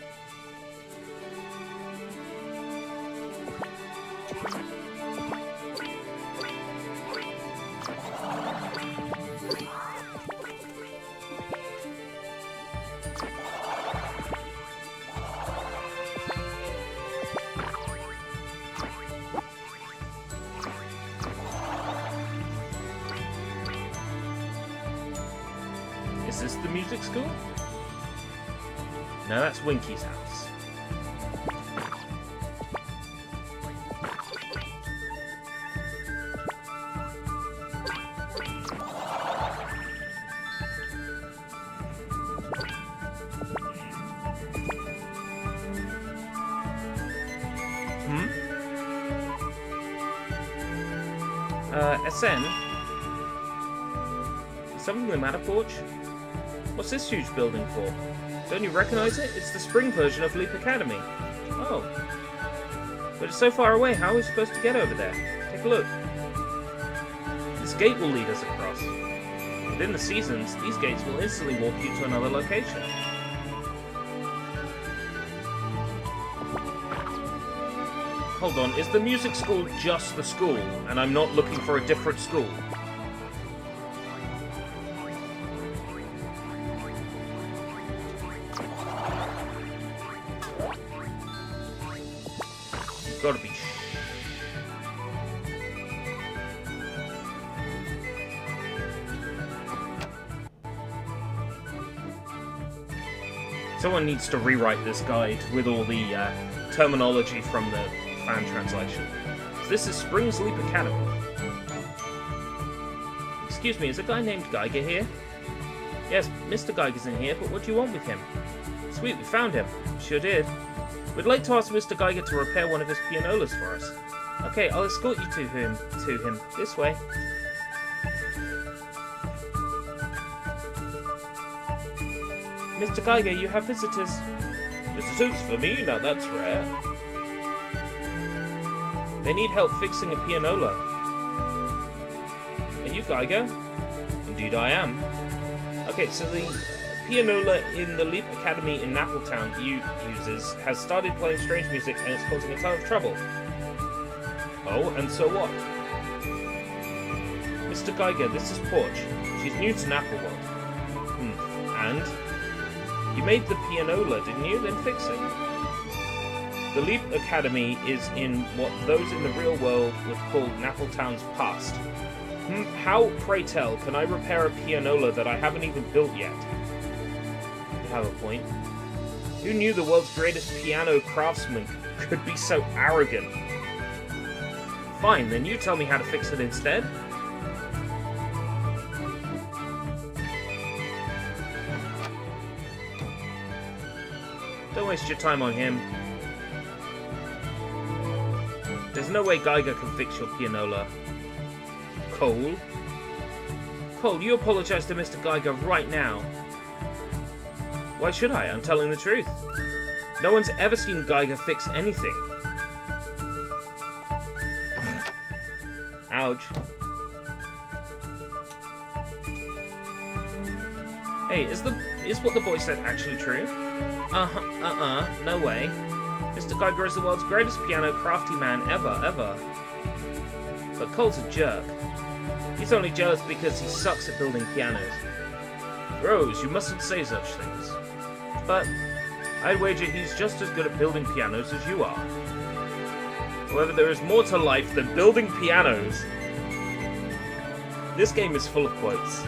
Is this the music school? No, that's Winky's house. SN? Is something the matter, Porch? What's this huge building for? Don't you recognize it? It's the spring version of Leap Academy. Oh. But it's so far away, how are we supposed to get over there? Take a look. This gate will lead us across. Within the seasons, these gates will instantly walk you to another location. hold on. Is the music school just the school, and I'm not looking for a different school? You've got to be... Someone needs to rewrite this guide with all the terminology from the fan translation. So this is Spring's Leap Academy. Excuse me, is a guy named Geiger here? Yes, Mr. Geiger's in here, but what do you want with him? Sweet, we found him. Sure did. We'd like to ask Mr. Geiger to repair one of his pianolas for us. Okay, I'll escort you to him. This way. Mr. Geiger, you have visitors. Visitors for me? Now that's rare. They need help fixing a pianola. Are you Geiger? Indeed I am. Okay, so the pianola in the Leap Academy in Napple Town uses has started playing strange music and it's causing a ton of trouble. Oh, and so what? Mr. Geiger, this is Porch. She's new to Napple World. And? You made the pianola, didn't you? Then fix it. The Leap Academy is in what those in the real world would call Napple Town's past. How, pray tell, can I repair a pianola that I haven't even built yet? You have a point. Who knew the world's greatest piano craftsman could be so arrogant? Fine, then you tell me how to fix it instead. Don't waste your time on him. There's no way Geiger can fix your pianola. Cole? Cole, you apologize to Mr. Geiger right now. Why should I? I'm telling the truth. No one's ever seen Geiger fix anything. Ouch. Hey, is what the boy said actually true? No way. Mr. Geiger is the world's greatest piano crafty man ever. But Cole's a jerk. He's only jealous because he sucks at building pianos. Rose, you mustn't say such things. But I'd wager he's just as good at building pianos as you are. However, there is more to life than building pianos. This game is full of quotes.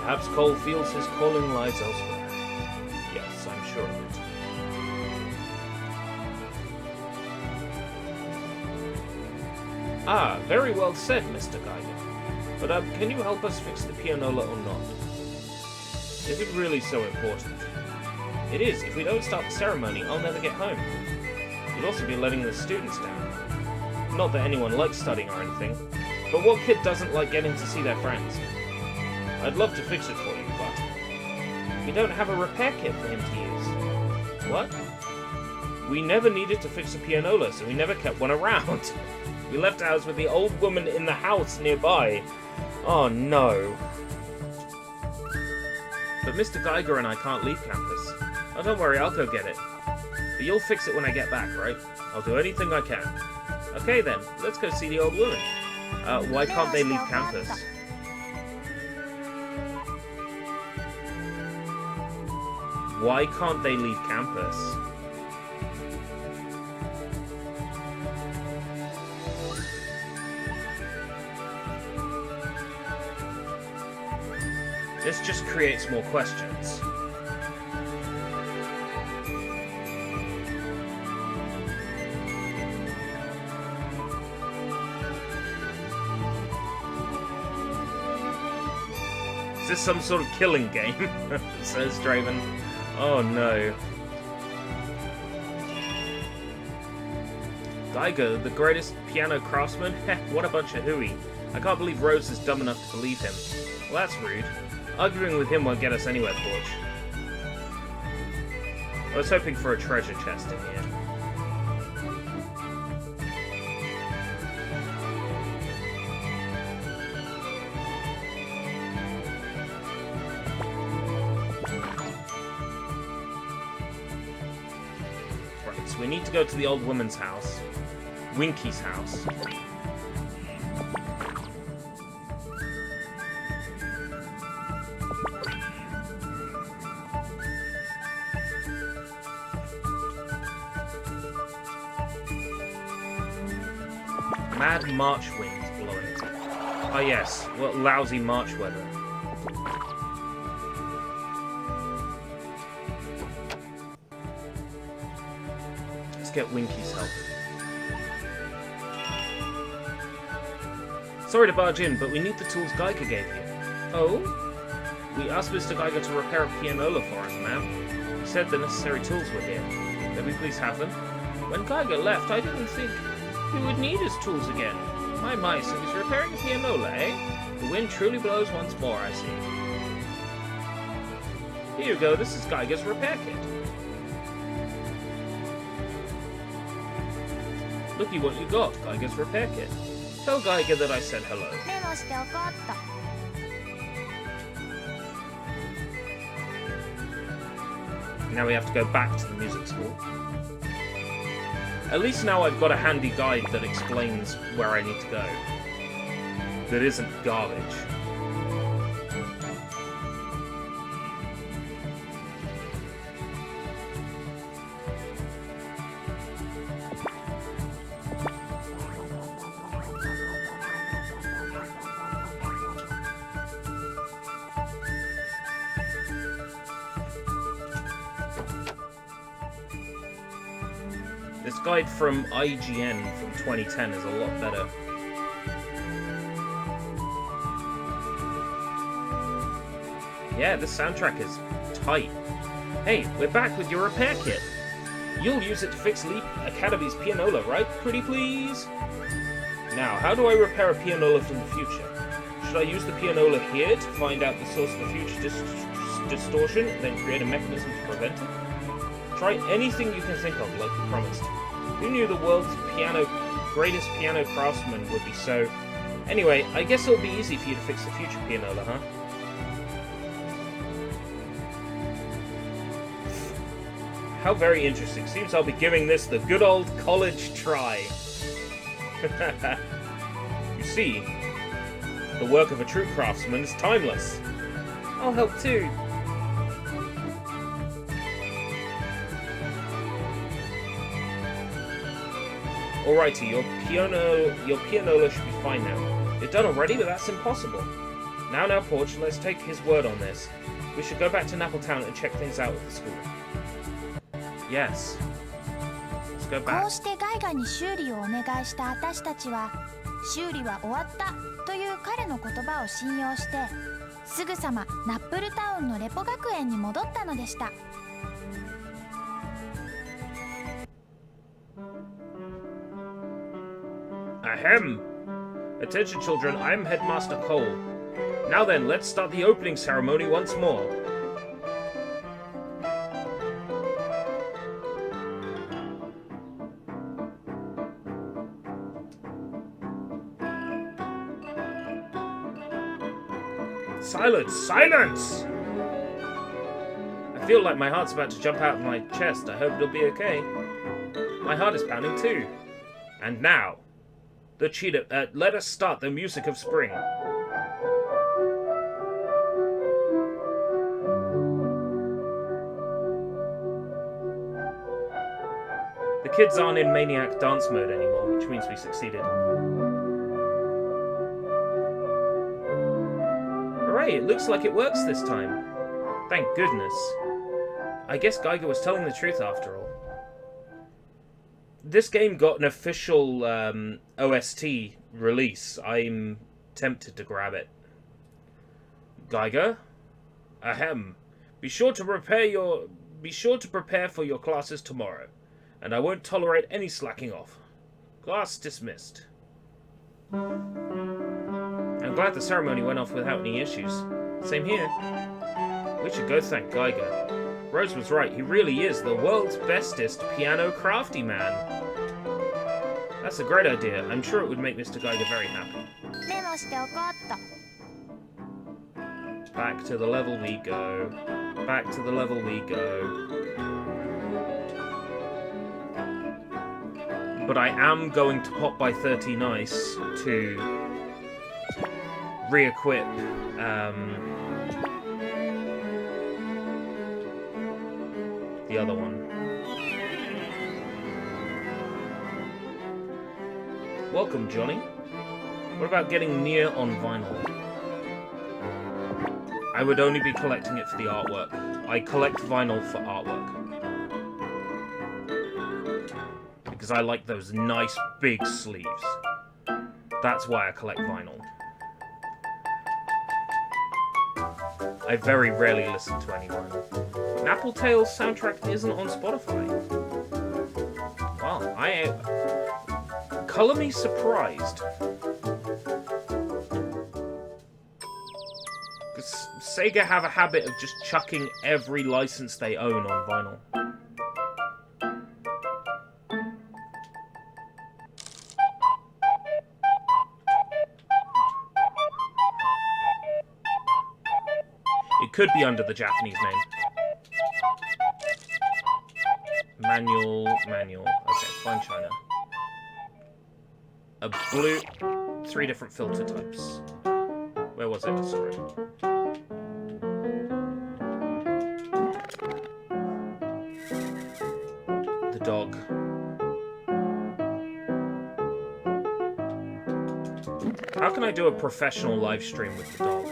Perhaps Cole feels his calling lies elsewhere. Yes, I'm sure of it. Ah, very well said, Mr. Geiger. But can you help us fix the pianola or not? Is it really so important? It is. If we don't start the ceremony, I'll never get home. You'd also be letting the students down. Not that anyone likes studying or anything, but what kid doesn't like getting to see their friends? I'd love to fix it for you, but we don't have a repair kit for him to use. What? We never needed to fix a pianola, so we never kept one around. We left ours with the old woman in the house nearby. Oh no. But Mr. Geiger and I can't leave campus. Oh, don't worry, I'll go get it. But you'll fix it when I get back, right? I'll do anything I can. Okay then, let's go see the old woman. Why can't they leave campus? Why can't they leave campus? This just creates more questions. Is this some sort of killing game? Says Draven. Oh no. Geiger, the greatest piano craftsman? What a bunch of hooey. I can't believe Rose is dumb enough to believe him. Well, that's rude. Arguing with him won't get us anywhere, Porch. I was hoping for a treasure chest in here. Right. So we need to go to the old woman's house. Winky's house. Mad March winds blowing. Oh yes, what lousy March weather. Let's get Winky's help. Sorry to barge in, but we need the tools Geiger gave you. Oh? We asked Mr. Geiger to repair a pianola for us, ma'am. He said the necessary tools were here. May we please have them? When Geiger left, I didn't think we would need his tools again. My, so he's repairing a pianola, eh? The wind truly blows once more, I see. Here you go, this is Geiger's repair kit. Looky what you got, Geiger's repair kit. Tell Geiger that I said hello. Now we have to go back to the music school. At least now I've got a handy guide that explains where I need to go. That isn't garbage. This guide from IGN from 2010 is a lot better. Yeah, this soundtrack is tight. Hey, we're back with your repair kit. You'll use it to fix Leap Academy's pianola, right? Pretty please? Now, how do I repair a pianola from the future? Should I use the pianola here to find out the source of the future distortion, then create a mechanism to prevent it? Try anything you can think of, like you promised. Who knew the world's greatest piano craftsman would be so... Anyway, I guess it'll be easy for you to fix the future pianola, huh? How very interesting. Seems I'll be giving this the good old college try. You see, the work of a true craftsman is timeless. I'll help too. Alrighty, your pianola should be fine now. You're done already, but that's impossible. Now, Porch, let's take his word on this. We should go back to Napple Town and check things out at the school. Yes. Let's go back. こうしてガイガに修理をお願いした私たちは、修理は終わったという彼の言葉を信用して、すぐさまナップルタウンのレポ学園に戻ったのでした。Ahem! Attention children, I'm Headmaster Cole. Now then, let's start the opening ceremony once more. Silence! Silence! I feel like my heart's about to jump out of my chest. I hope it'll be okay. My heart is pounding too. And now... the cheetah, let us start the music of spring. The kids aren't in maniac dance mode anymore, which means we succeeded. Hooray, it looks like it works this time. Thank goodness. I guess Geiger was telling the truth after all. This game got an official OST release. I'm tempted to grab it. Geiger? Ahem. Be sure to prepare for your classes tomorrow, and I won't tolerate any slacking off. Class dismissed. I'm glad the ceremony went off without any issues. Same here. We should go thank Geiger. Rose was right, he really is the world's bestest piano crafty man. That's a great idea. I'm sure it would make Mr. Geiger very happy. Back to the level we go. Back to the level we go. but I am going to pop by 13 Ice to re-equip the other one. Welcome, Johnny. What about getting Nier on vinyl? I would only be collecting it for the artwork. I collect vinyl for artwork. Because I like those nice big sleeves. That's why I collect vinyl. I very rarely listen to any vinyl. Napple Tale's soundtrack isn't on Spotify. Wow, colour me surprised. Because Sega have a habit of just chucking every license they own on vinyl. It could be under the Japanese name. Manual. Okay, fine China. A blue... 3 different filter types. Where was it? Sorry. The dog. How can I do a professional live stream with the dog?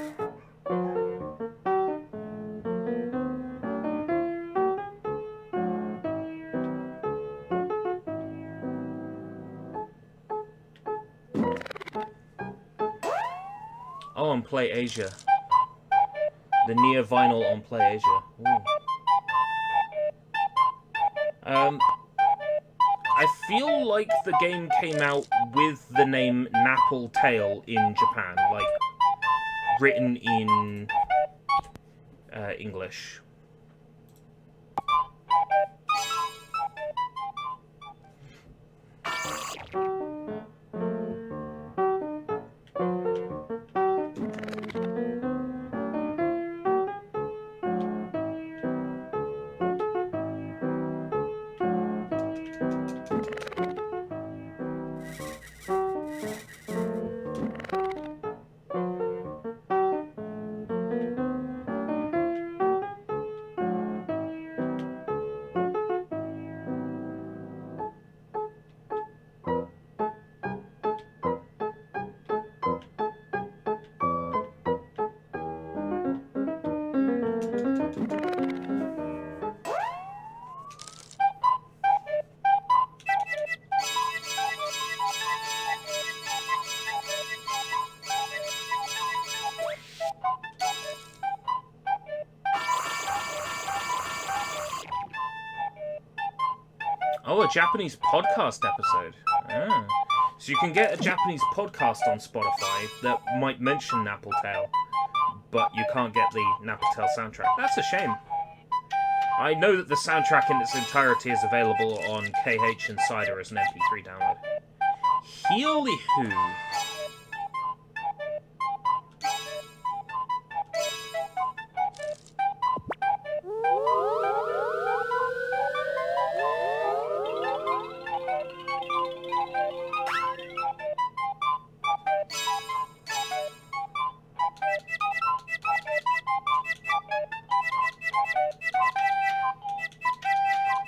Oh, on Play Asia. The Nier vinyl on Play Asia. Ooh. I feel like the game came out with the name Napple Tale in Japan, like written in English. Oh, a Japanese podcast episode. Ah. So you can get a Japanese podcast on Spotify that might mention Napple Tale, but you can't get the Napple Tale soundtrack. That's a shame. I know that the soundtrack in its entirety is available on KH Insider as an MP3 download. Healy Hoo.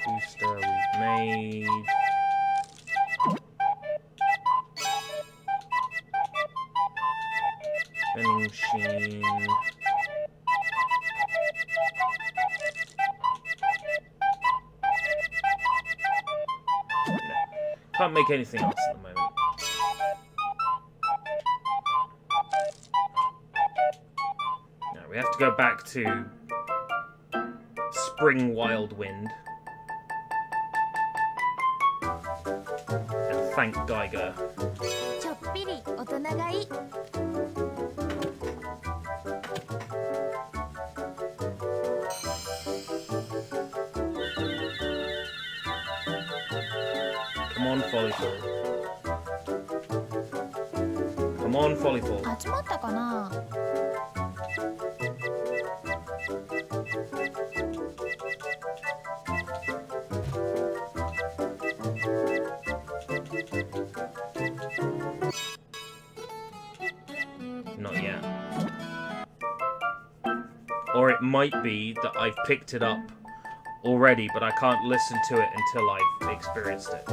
Booster we've made. Vending machine. No. Can't make anything else at the moment. No, we have to go back to Spring Wild Wind. And thank Geiger. ちょっぴり大人がいい。 Come on, Follyfall. Come on, Follyfall. 集まったかな。 Come Or it might be that I've picked it up already, but I can't listen to it until I've experienced it.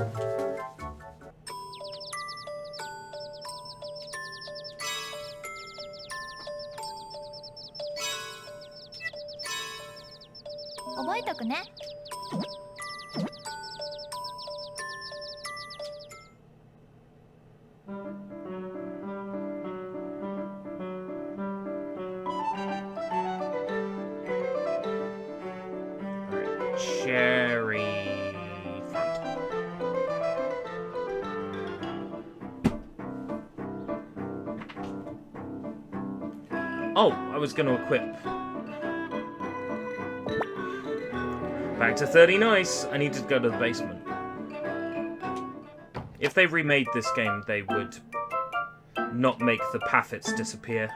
Cherry front. Oh, I was going to equip. Back to 30 nice. I need to go to the basement. If they remade this game, they would not make the paffets disappear.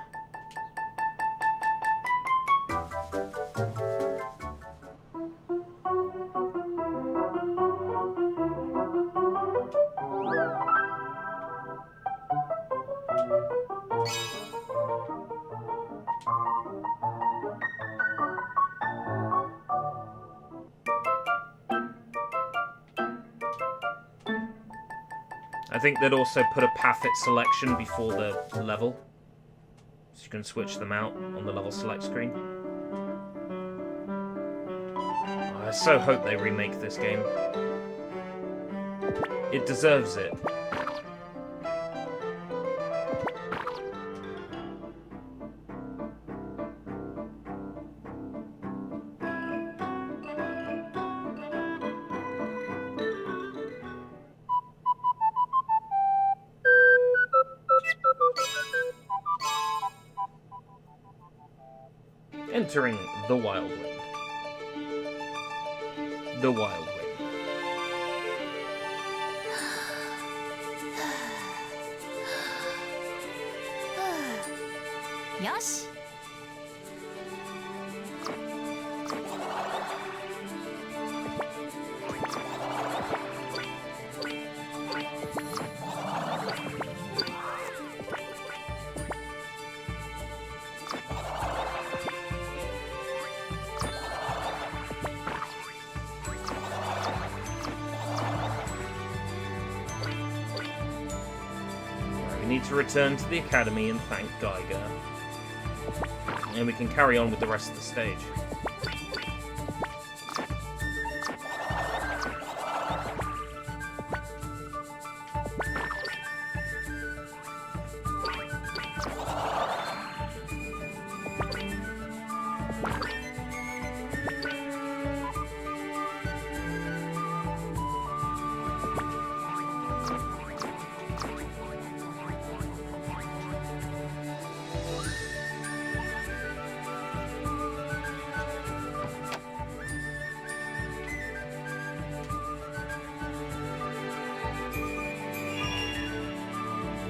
I think they'd also put a paffet selection before the level, so you can switch them out on the level select screen. I so hope they remake this game. It deserves it. Entering the Wild Wind. The Wild Wind. Yosh. We need to return to the academy and thank Geiger. And we can carry on with the rest of the stage.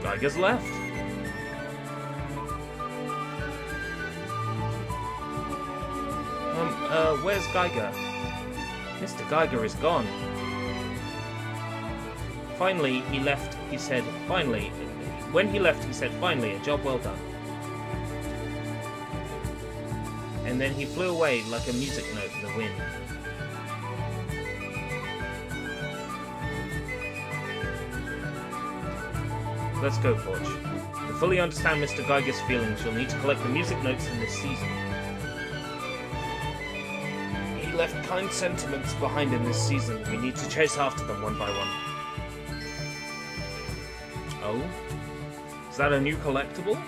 Geiger's left. Where's Geiger? Mr. Geiger is gone. Finally, he left, he said, finally. When he left, he said, finally, a job well done. And then he flew away like a music note in the wind. Let's go, Forge. To fully understand Mr. Geiger's feelings, you'll need to collect the music notes in this season. He left kind sentiments behind in this season. We need to chase after them one by one. Oh? Is that a new collectible?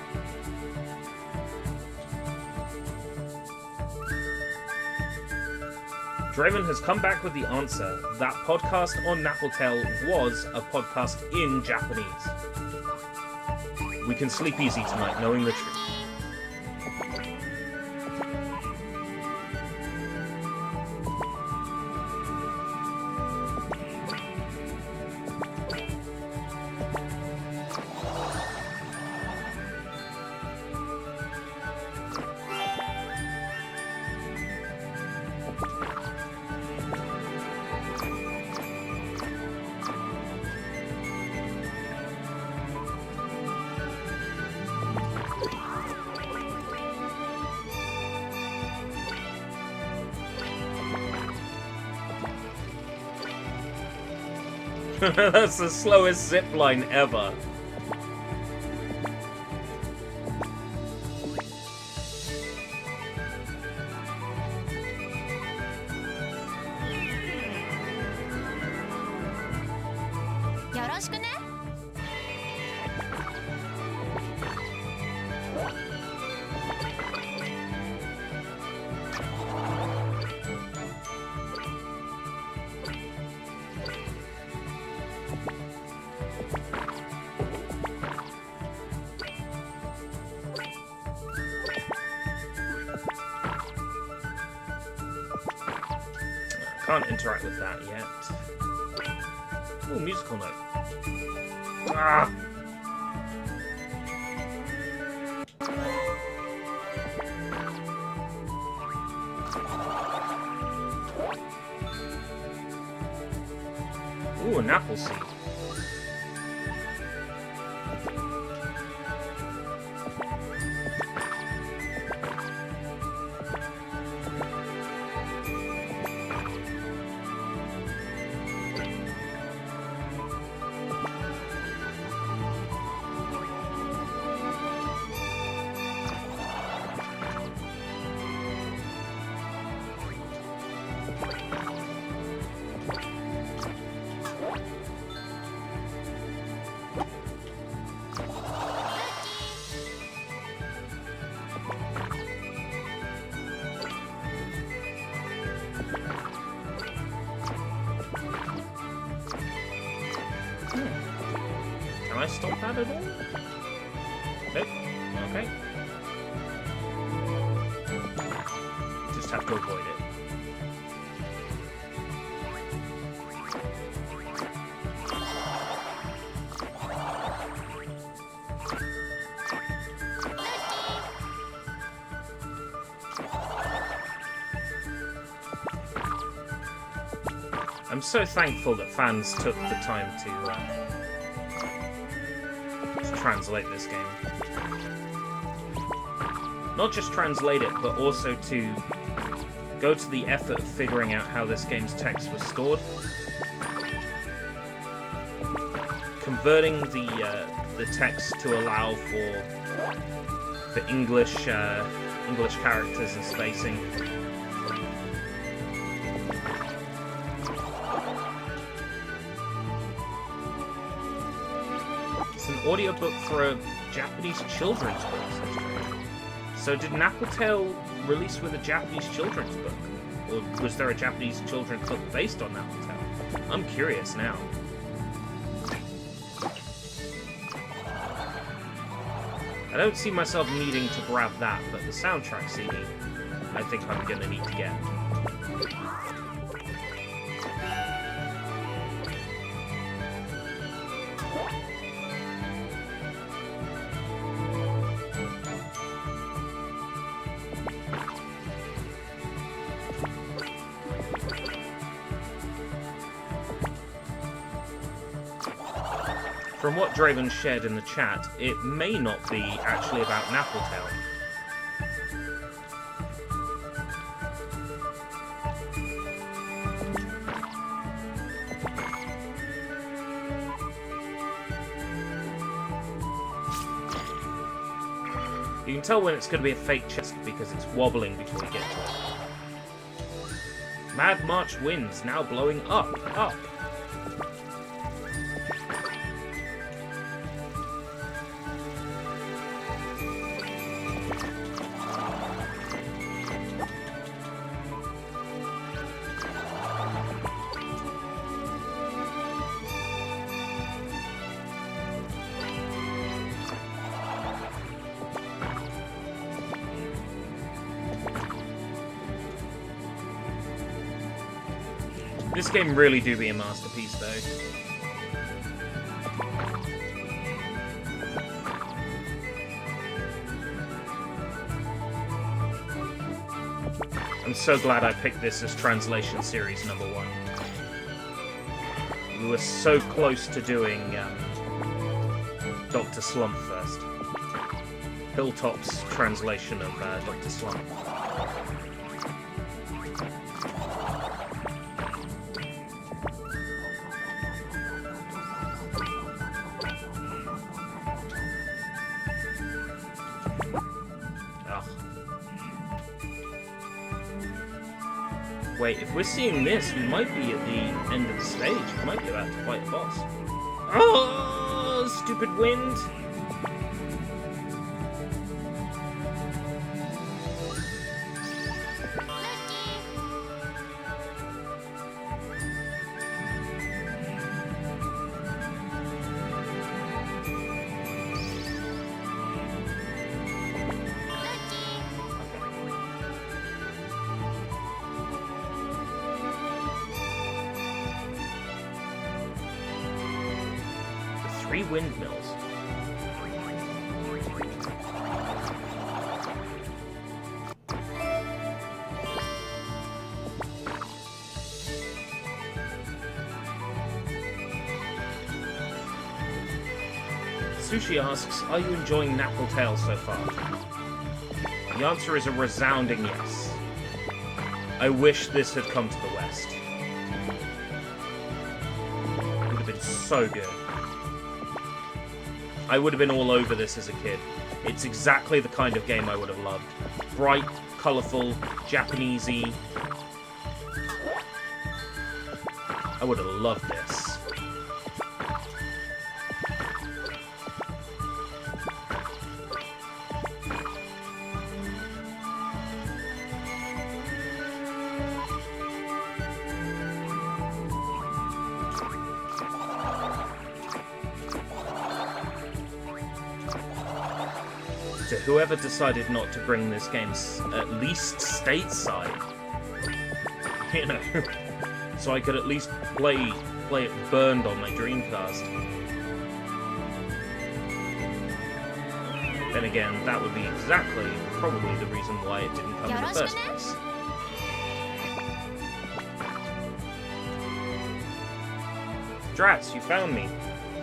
Draven has come back with the answer. That podcast on Napple Tale was a podcast in Japanese. We can sleep easy tonight knowing the truth. That's the slowest zipline ever. Can't interact with that yet. Ooh, musical note. Ah! Ooh, an apple seed. Can I stop that at all? Nope. Okay. Just have to avoid it. I'm so thankful that fans took the time to translate this game. Not just translate it, but also to go to the effort of figuring out how this game's text was stored. Converting the text to allow for English characters and spacing. Audiobook for a Japanese children's book. So did Napple Tale release with a Japanese children's book? Or was there a Japanese children's book based on Napple Tale? I'm curious now. I don't see myself needing to grab that, but the soundtrack CD, I think I'm gonna need to get. From what Draven shared in the chat, it may not be actually about Napple Tale. You can tell when it's going to be a fake chest because it's wobbling before you get to it. Mad March winds, now blowing up. This game really do be a masterpiece, though. I'm so glad I picked this as Translation Series #1. We were so close to doing Dr. Slump first. Hilltop's translation of Dr. Slump. Wait, if we're seeing this, we might be at the end of the stage. We might be about to fight a boss. Oh, stupid wind! Three windmills. Sushi asks, are you enjoying Napple Tale so far? The answer is a resounding yes. I wish this had come to the West. It would have been so good. I would have been all over this as a kid. It's exactly the kind of game I would have loved. Bright, colourful, Japanesey. I would have loved this. To whoever decided not to bring this game at least stateside, you know, so I could at least play it burned on my Dreamcast. Then again, that would be exactly, probably the reason why it didn't come in the first place. Drats, you found me.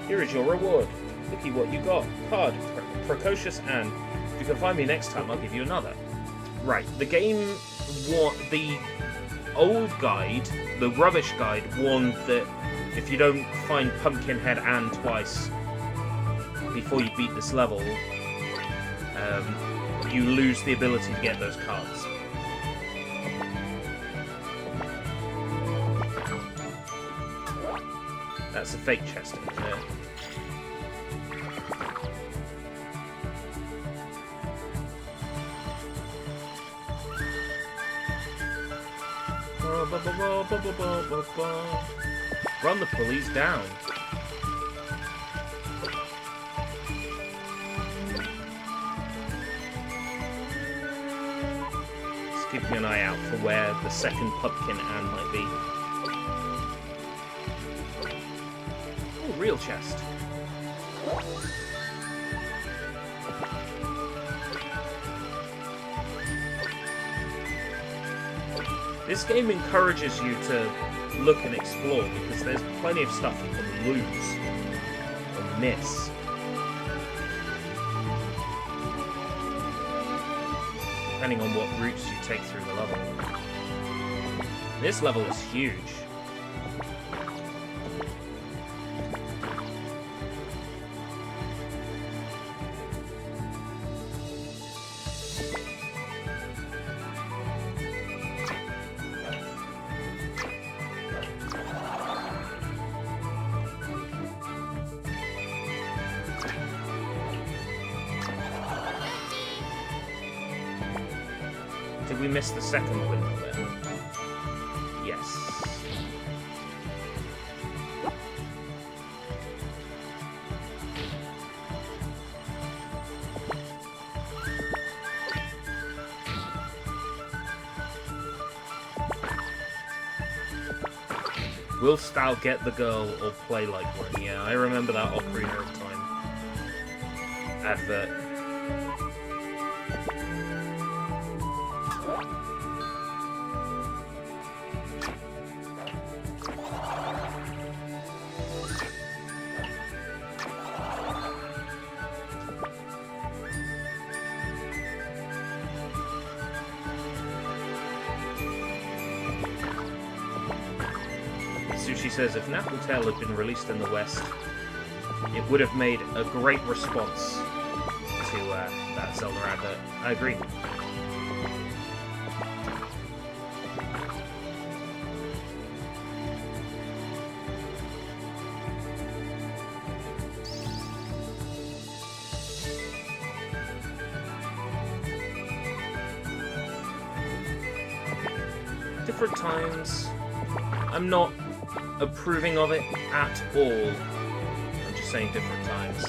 Here is your reward. Looky what you got. Card. Precocious Anne. If you can find me next time, I'll give you another. Right, the game... the old guide, the rubbish guide, warned that if you don't find Pumpkinhead Anne twice before you beat this level, you lose the ability to get those cards. That's a fake chest, isn't it? Run the police down. Just keeping an eye out for where the second Pumpkin Anne might be. Oh, real chest. This game encourages you to look and explore because there's plenty of stuff you can lose or miss. Depending on what routes you take through the level. This level is huge. Did we miss the second window then? Yes. Will Style get the girl or play like one? Yeah, I remember that Ocarina of Time advert. Sushi says, if Napple Tale had been released in the West, it would have made a great response to that Zelda advert. I agree. different times. I'm not approving of it at all. I'm just saying different times.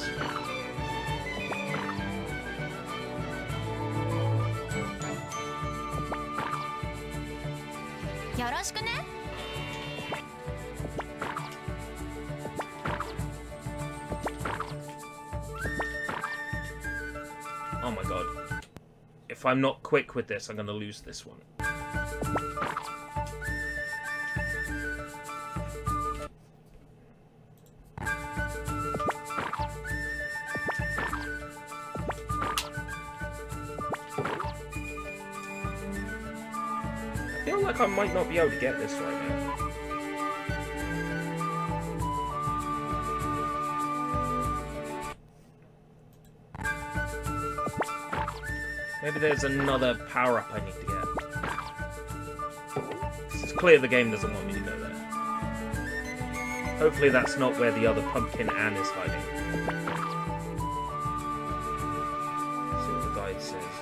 Oh my god. If I'm not quick with this, I'm going to lose this one. I feel like I might not be able to get this right now. Maybe there's another power-up I need to get. It's clear the game doesn't want me to go there. Hopefully that's not where the other Pumpkin Ann is hiding. Let's see what the guide says.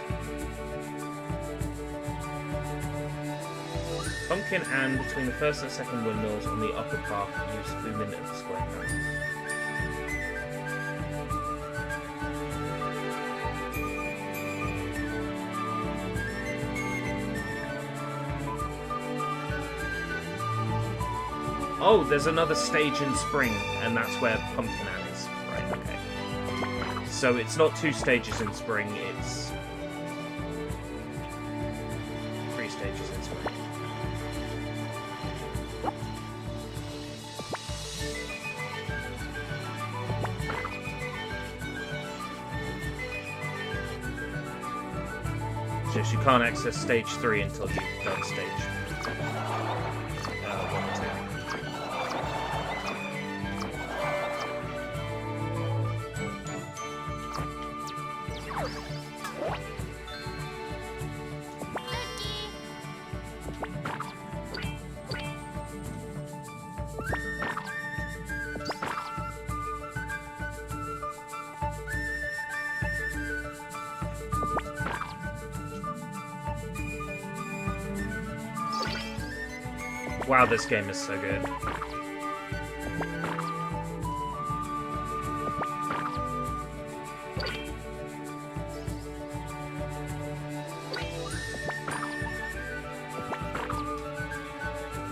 Pumpkin Ann between the first and second windmills on the upper path use lumen at the square map. Oh, there's another stage in spring, and that's where Pumpkin Ann is. Right, okay. So it's not 2 stages in spring, it's 3 stages in spring. Just you can't access stage 3 until you've done stage 1 and 2. Wow, this game is so good.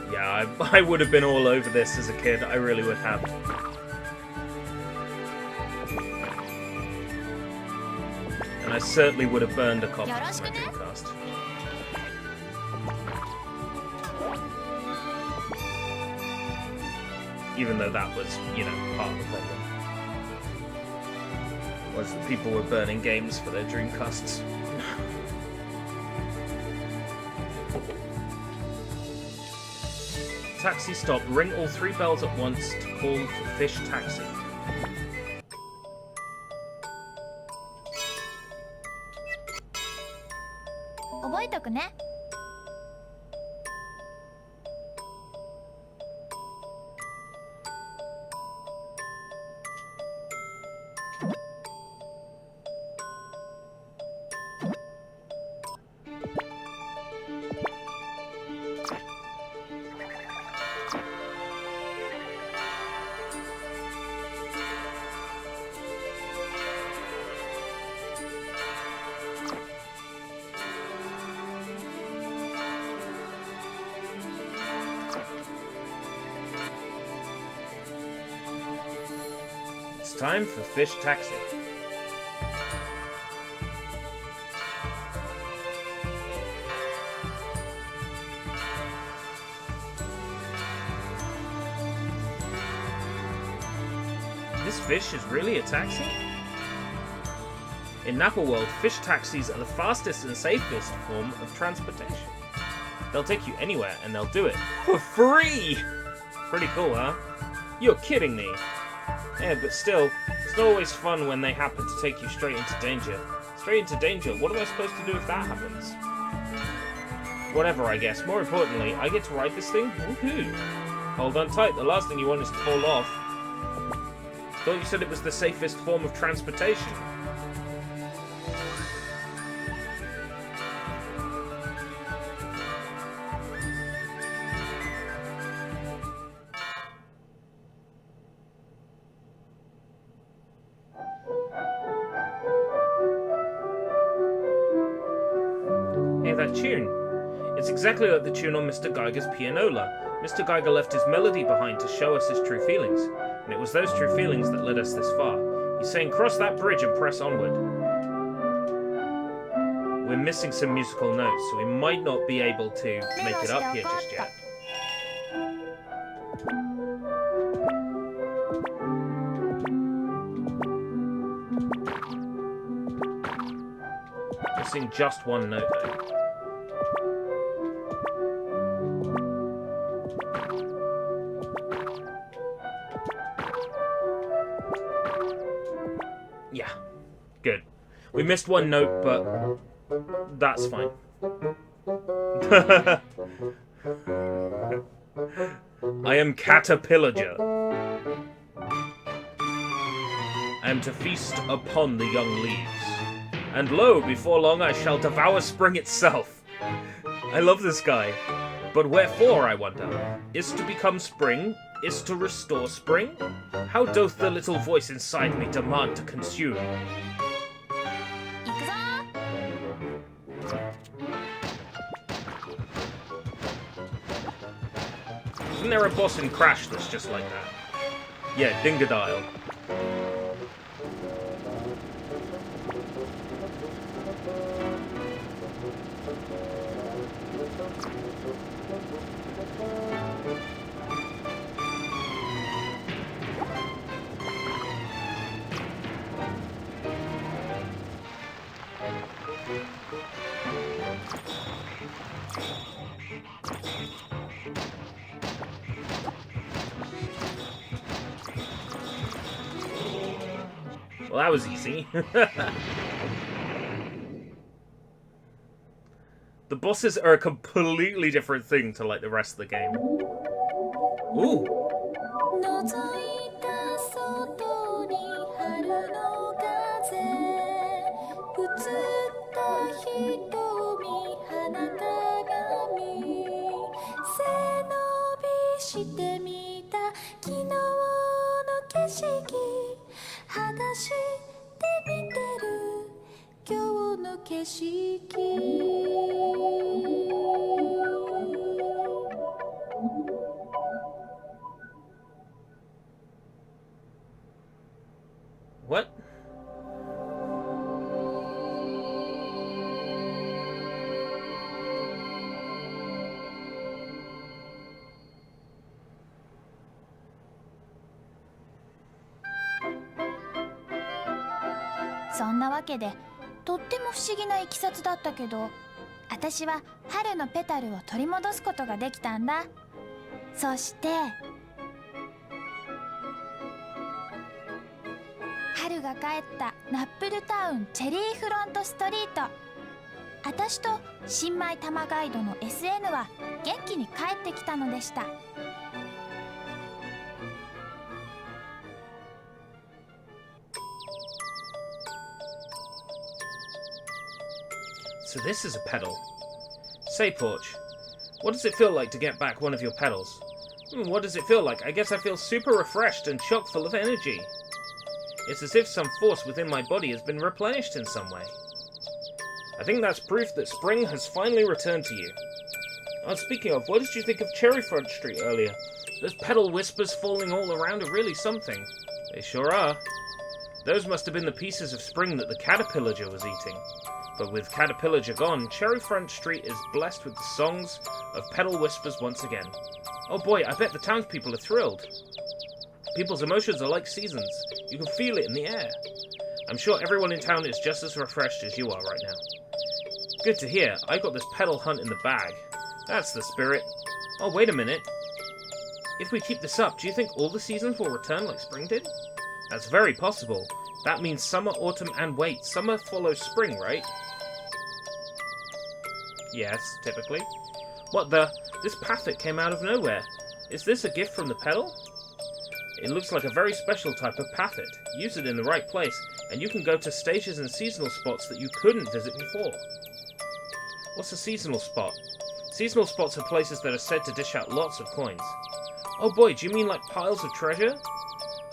Yeah, I would have been all over this as a kid. I really would have. And I certainly would have burned a copy of my Dreamcast. Even though that was, you know, part of the problem. Was that people were burning games for their Dreamcasts. Taxi stop. Ring all 3 bells at once to call for fish taxi. It's time for fish taxi. This fish is really a taxi? In Napple World, fish taxis are the fastest and safest form of transportation. They'll take you anywhere and they'll do it for free! Pretty cool, huh? You're kidding me. Yeah, but still, it's not always fun when they happen to take you straight into danger. Straight into danger? What am I supposed to do if that happens? Whatever, I guess. More importantly, I get to ride this thing? Woohoo! Hold on tight, the last thing you want is to fall off. Thought you said it was the safest form of transportation. tune. It's exactly like the tune on Mr. Geiger's pianola. Mr. Geiger left his melody behind to show us his true feelings, and it was those true feelings that led us this far. He's saying cross that bridge and press onward. We're missing some musical notes, so we might not be able to make it up here just yet. Missing just one note though. Yeah, good. We missed one note, but that's fine. I am Caterpillager. I am to feast upon the young leaves. And lo, before long I shall devour spring itself. I love this guy. But wherefore, I wonder? Is to become spring? Is to restore spring? How doth the little voice inside me demand to consume? Isn't there a boss in Crash that's just like that? Yeah, Dingodile. Well, that was easy. The bosses are a completely different thing to like the rest of the game. Ooh. What?そんなわけでとっても不思議ないきさつだったけど、私は春のペタルを取り戻すことができたんだ。そして春が帰ったナップルタウンチェリーフロントストリート。私と新米玉ガイドの SN は元気に帰ってきたのでした。So this is a pedal. Say, Porch, what does it feel like to get back one of your pedals? What does it feel like? I guess I feel super refreshed and chock full of energy. It's as if some force within my body has been replenished in some way. I think that's proof that spring has finally returned to you. Oh, speaking of, what did you think of Cherryfront Street earlier? Those pedal whispers falling all around are really something. They sure are. Those must have been the pieces of spring that the Caterpillager was eating. But with Caterpillager gone, Cherryfront Street is blessed with the songs of pedal whispers once again. Oh boy, I bet the townspeople are thrilled. People's emotions are like seasons. You can feel it in the air. I'm sure everyone in town is just as refreshed as you are right now. Good to hear. I got this pedal hunt in the bag. That's the spirit. Oh, wait a minute. If we keep this up, do you think all the seasons will return like spring did? That's very possible. That means summer, autumn, and wait, summer follows spring, right? Yes, typically. What the? This pathet came out of nowhere. Is this a gift from the pedal? It looks like a very special type of pathet. Use it in the right place, and you can go to stages and seasonal spots that you couldn't visit before. What's a seasonal spot? Seasonal spots are places that are said to dish out lots of coins. Oh boy, do you mean like piles of treasure?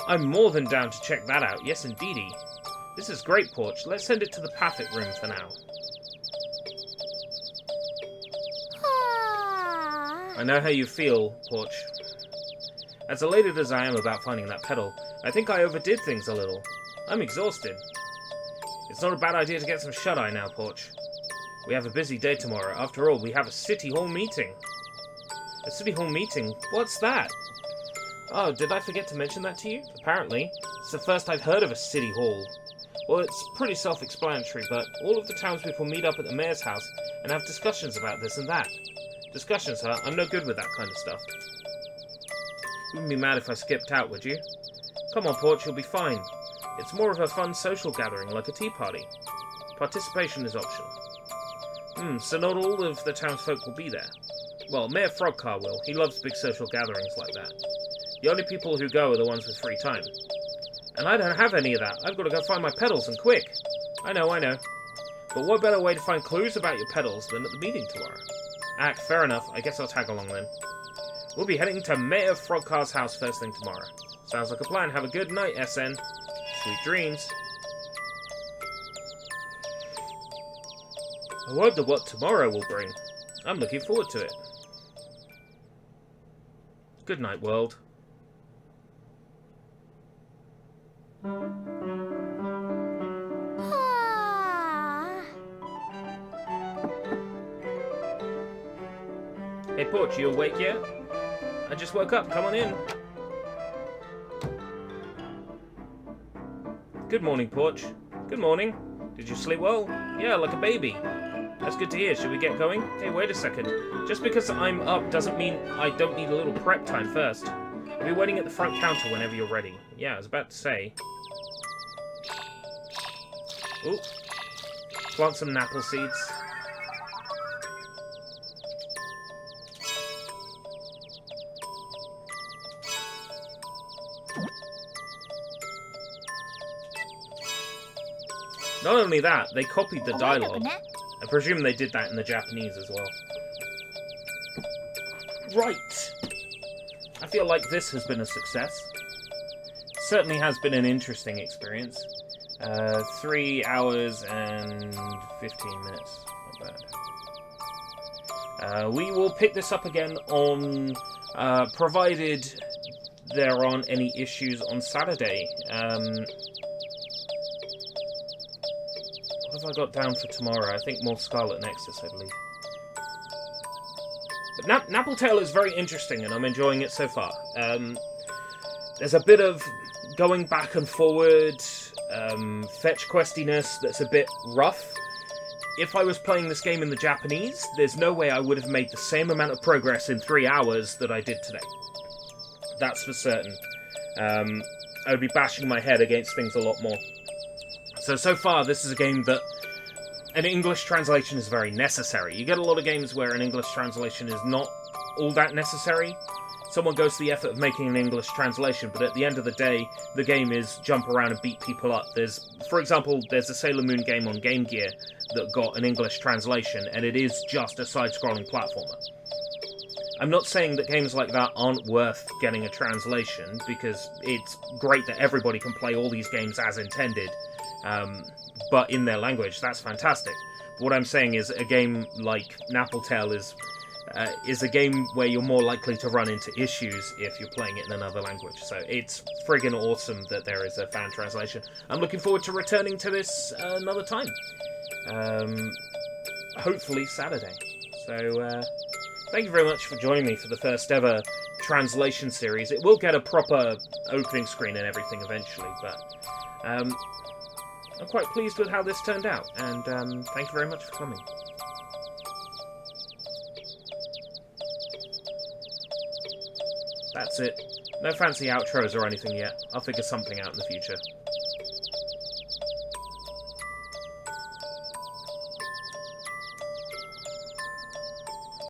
I'm more than down to check that out, yes indeedy. This is great, Porch. Let's send it to the pathet room for now. I know how you feel, Porch. As elated as I am about finding that pedal, I think I overdid things a little. I'm exhausted. It's not a bad idea to get some shut-eye now, Porch. We have a busy day tomorrow. After all, we have a City Hall meeting. A City Hall meeting? What's that? Oh, did I forget to mention that to you? Apparently. It's the first I've heard of a City Hall. Well, it's pretty self-explanatory, but all of the townspeople meet up at the mayor's house and have discussions about this and that. Discussions, huh? I'm no good with that kind of stuff. You wouldn't be mad if I skipped out, would you? Come on, Porch, you'll be fine. It's more of a fun social gathering, like a tea party. Participation is optional. So not all of the townsfolk will be there. Well, Mayor Frogcar will. He loves big social gatherings like that. The only people who go are the ones with free time. And I don't have any of that. I've got to go find my pedals, and quick. I know. But what better way to find clues about your pedals than at the meeting tomorrow? Fair enough. I guess I'll tag along then. We'll be heading to Mayor Frogcar's house first thing tomorrow. Sounds like a plan. Have a good night, SN. Sweet dreams. I wonder what tomorrow will bring. I'm looking forward to it. Good night, world. Hey, Porch, you awake yet? I just woke up. Come on in. Good morning, Porch. Good morning. Did you sleep well? Yeah, like a baby. That's good to hear. Should we get going? Hey, wait a second. Just because I'm up doesn't mean I don't need a little prep time first. I'll be waiting at the front counter whenever you're ready. Yeah, I was about to say. Ooh. Plant some Napple seeds. Not only that, they copied the dialogue. I presume they did that in the Japanese as well. Right. I feel like this has been a success. Certainly has been an interesting experience. 3 hours and 15 minutes. Not bad. We will pick this up again on, provided there aren't any issues on Saturday. What have I got down for tomorrow? I think more Scarlet Nexus, I believe. But Napple Tale is very interesting, and I'm enjoying it so far. There's a bit of going back and forward, fetch questiness that's a bit rough. If I was playing this game in the Japanese, there's no way I would have made the same amount of progress in 3 hours that I did today. That's for certain. I would be bashing my head against things a lot more. So far, this is a game that an English translation is very necessary. You get a lot of games where an English translation is not all that necessary. Someone goes to the effort of making an English translation, but at the end of the day, the game is jump around and beat people up. For example, there's a Sailor Moon game on Game Gear that got an English translation, and it is just a side-scrolling platformer. I'm not saying that games like that aren't worth getting a translation, because it's great that everybody can play all these games as intended, but in their language. That's fantastic. But what I'm saying is a game like Napple Tale is a game where you're more likely to run into issues if you're playing it in another language. So it's friggin' awesome that there is a fan translation. I'm looking forward to returning to this another time. Hopefully Saturday. So thank you very much for joining me for the first ever translation series. It will get a proper opening screen and everything eventually, but I'm quite pleased with how this turned out, and thank you very much for coming. That's it. No fancy outros or anything yet. I'll figure something out in the future.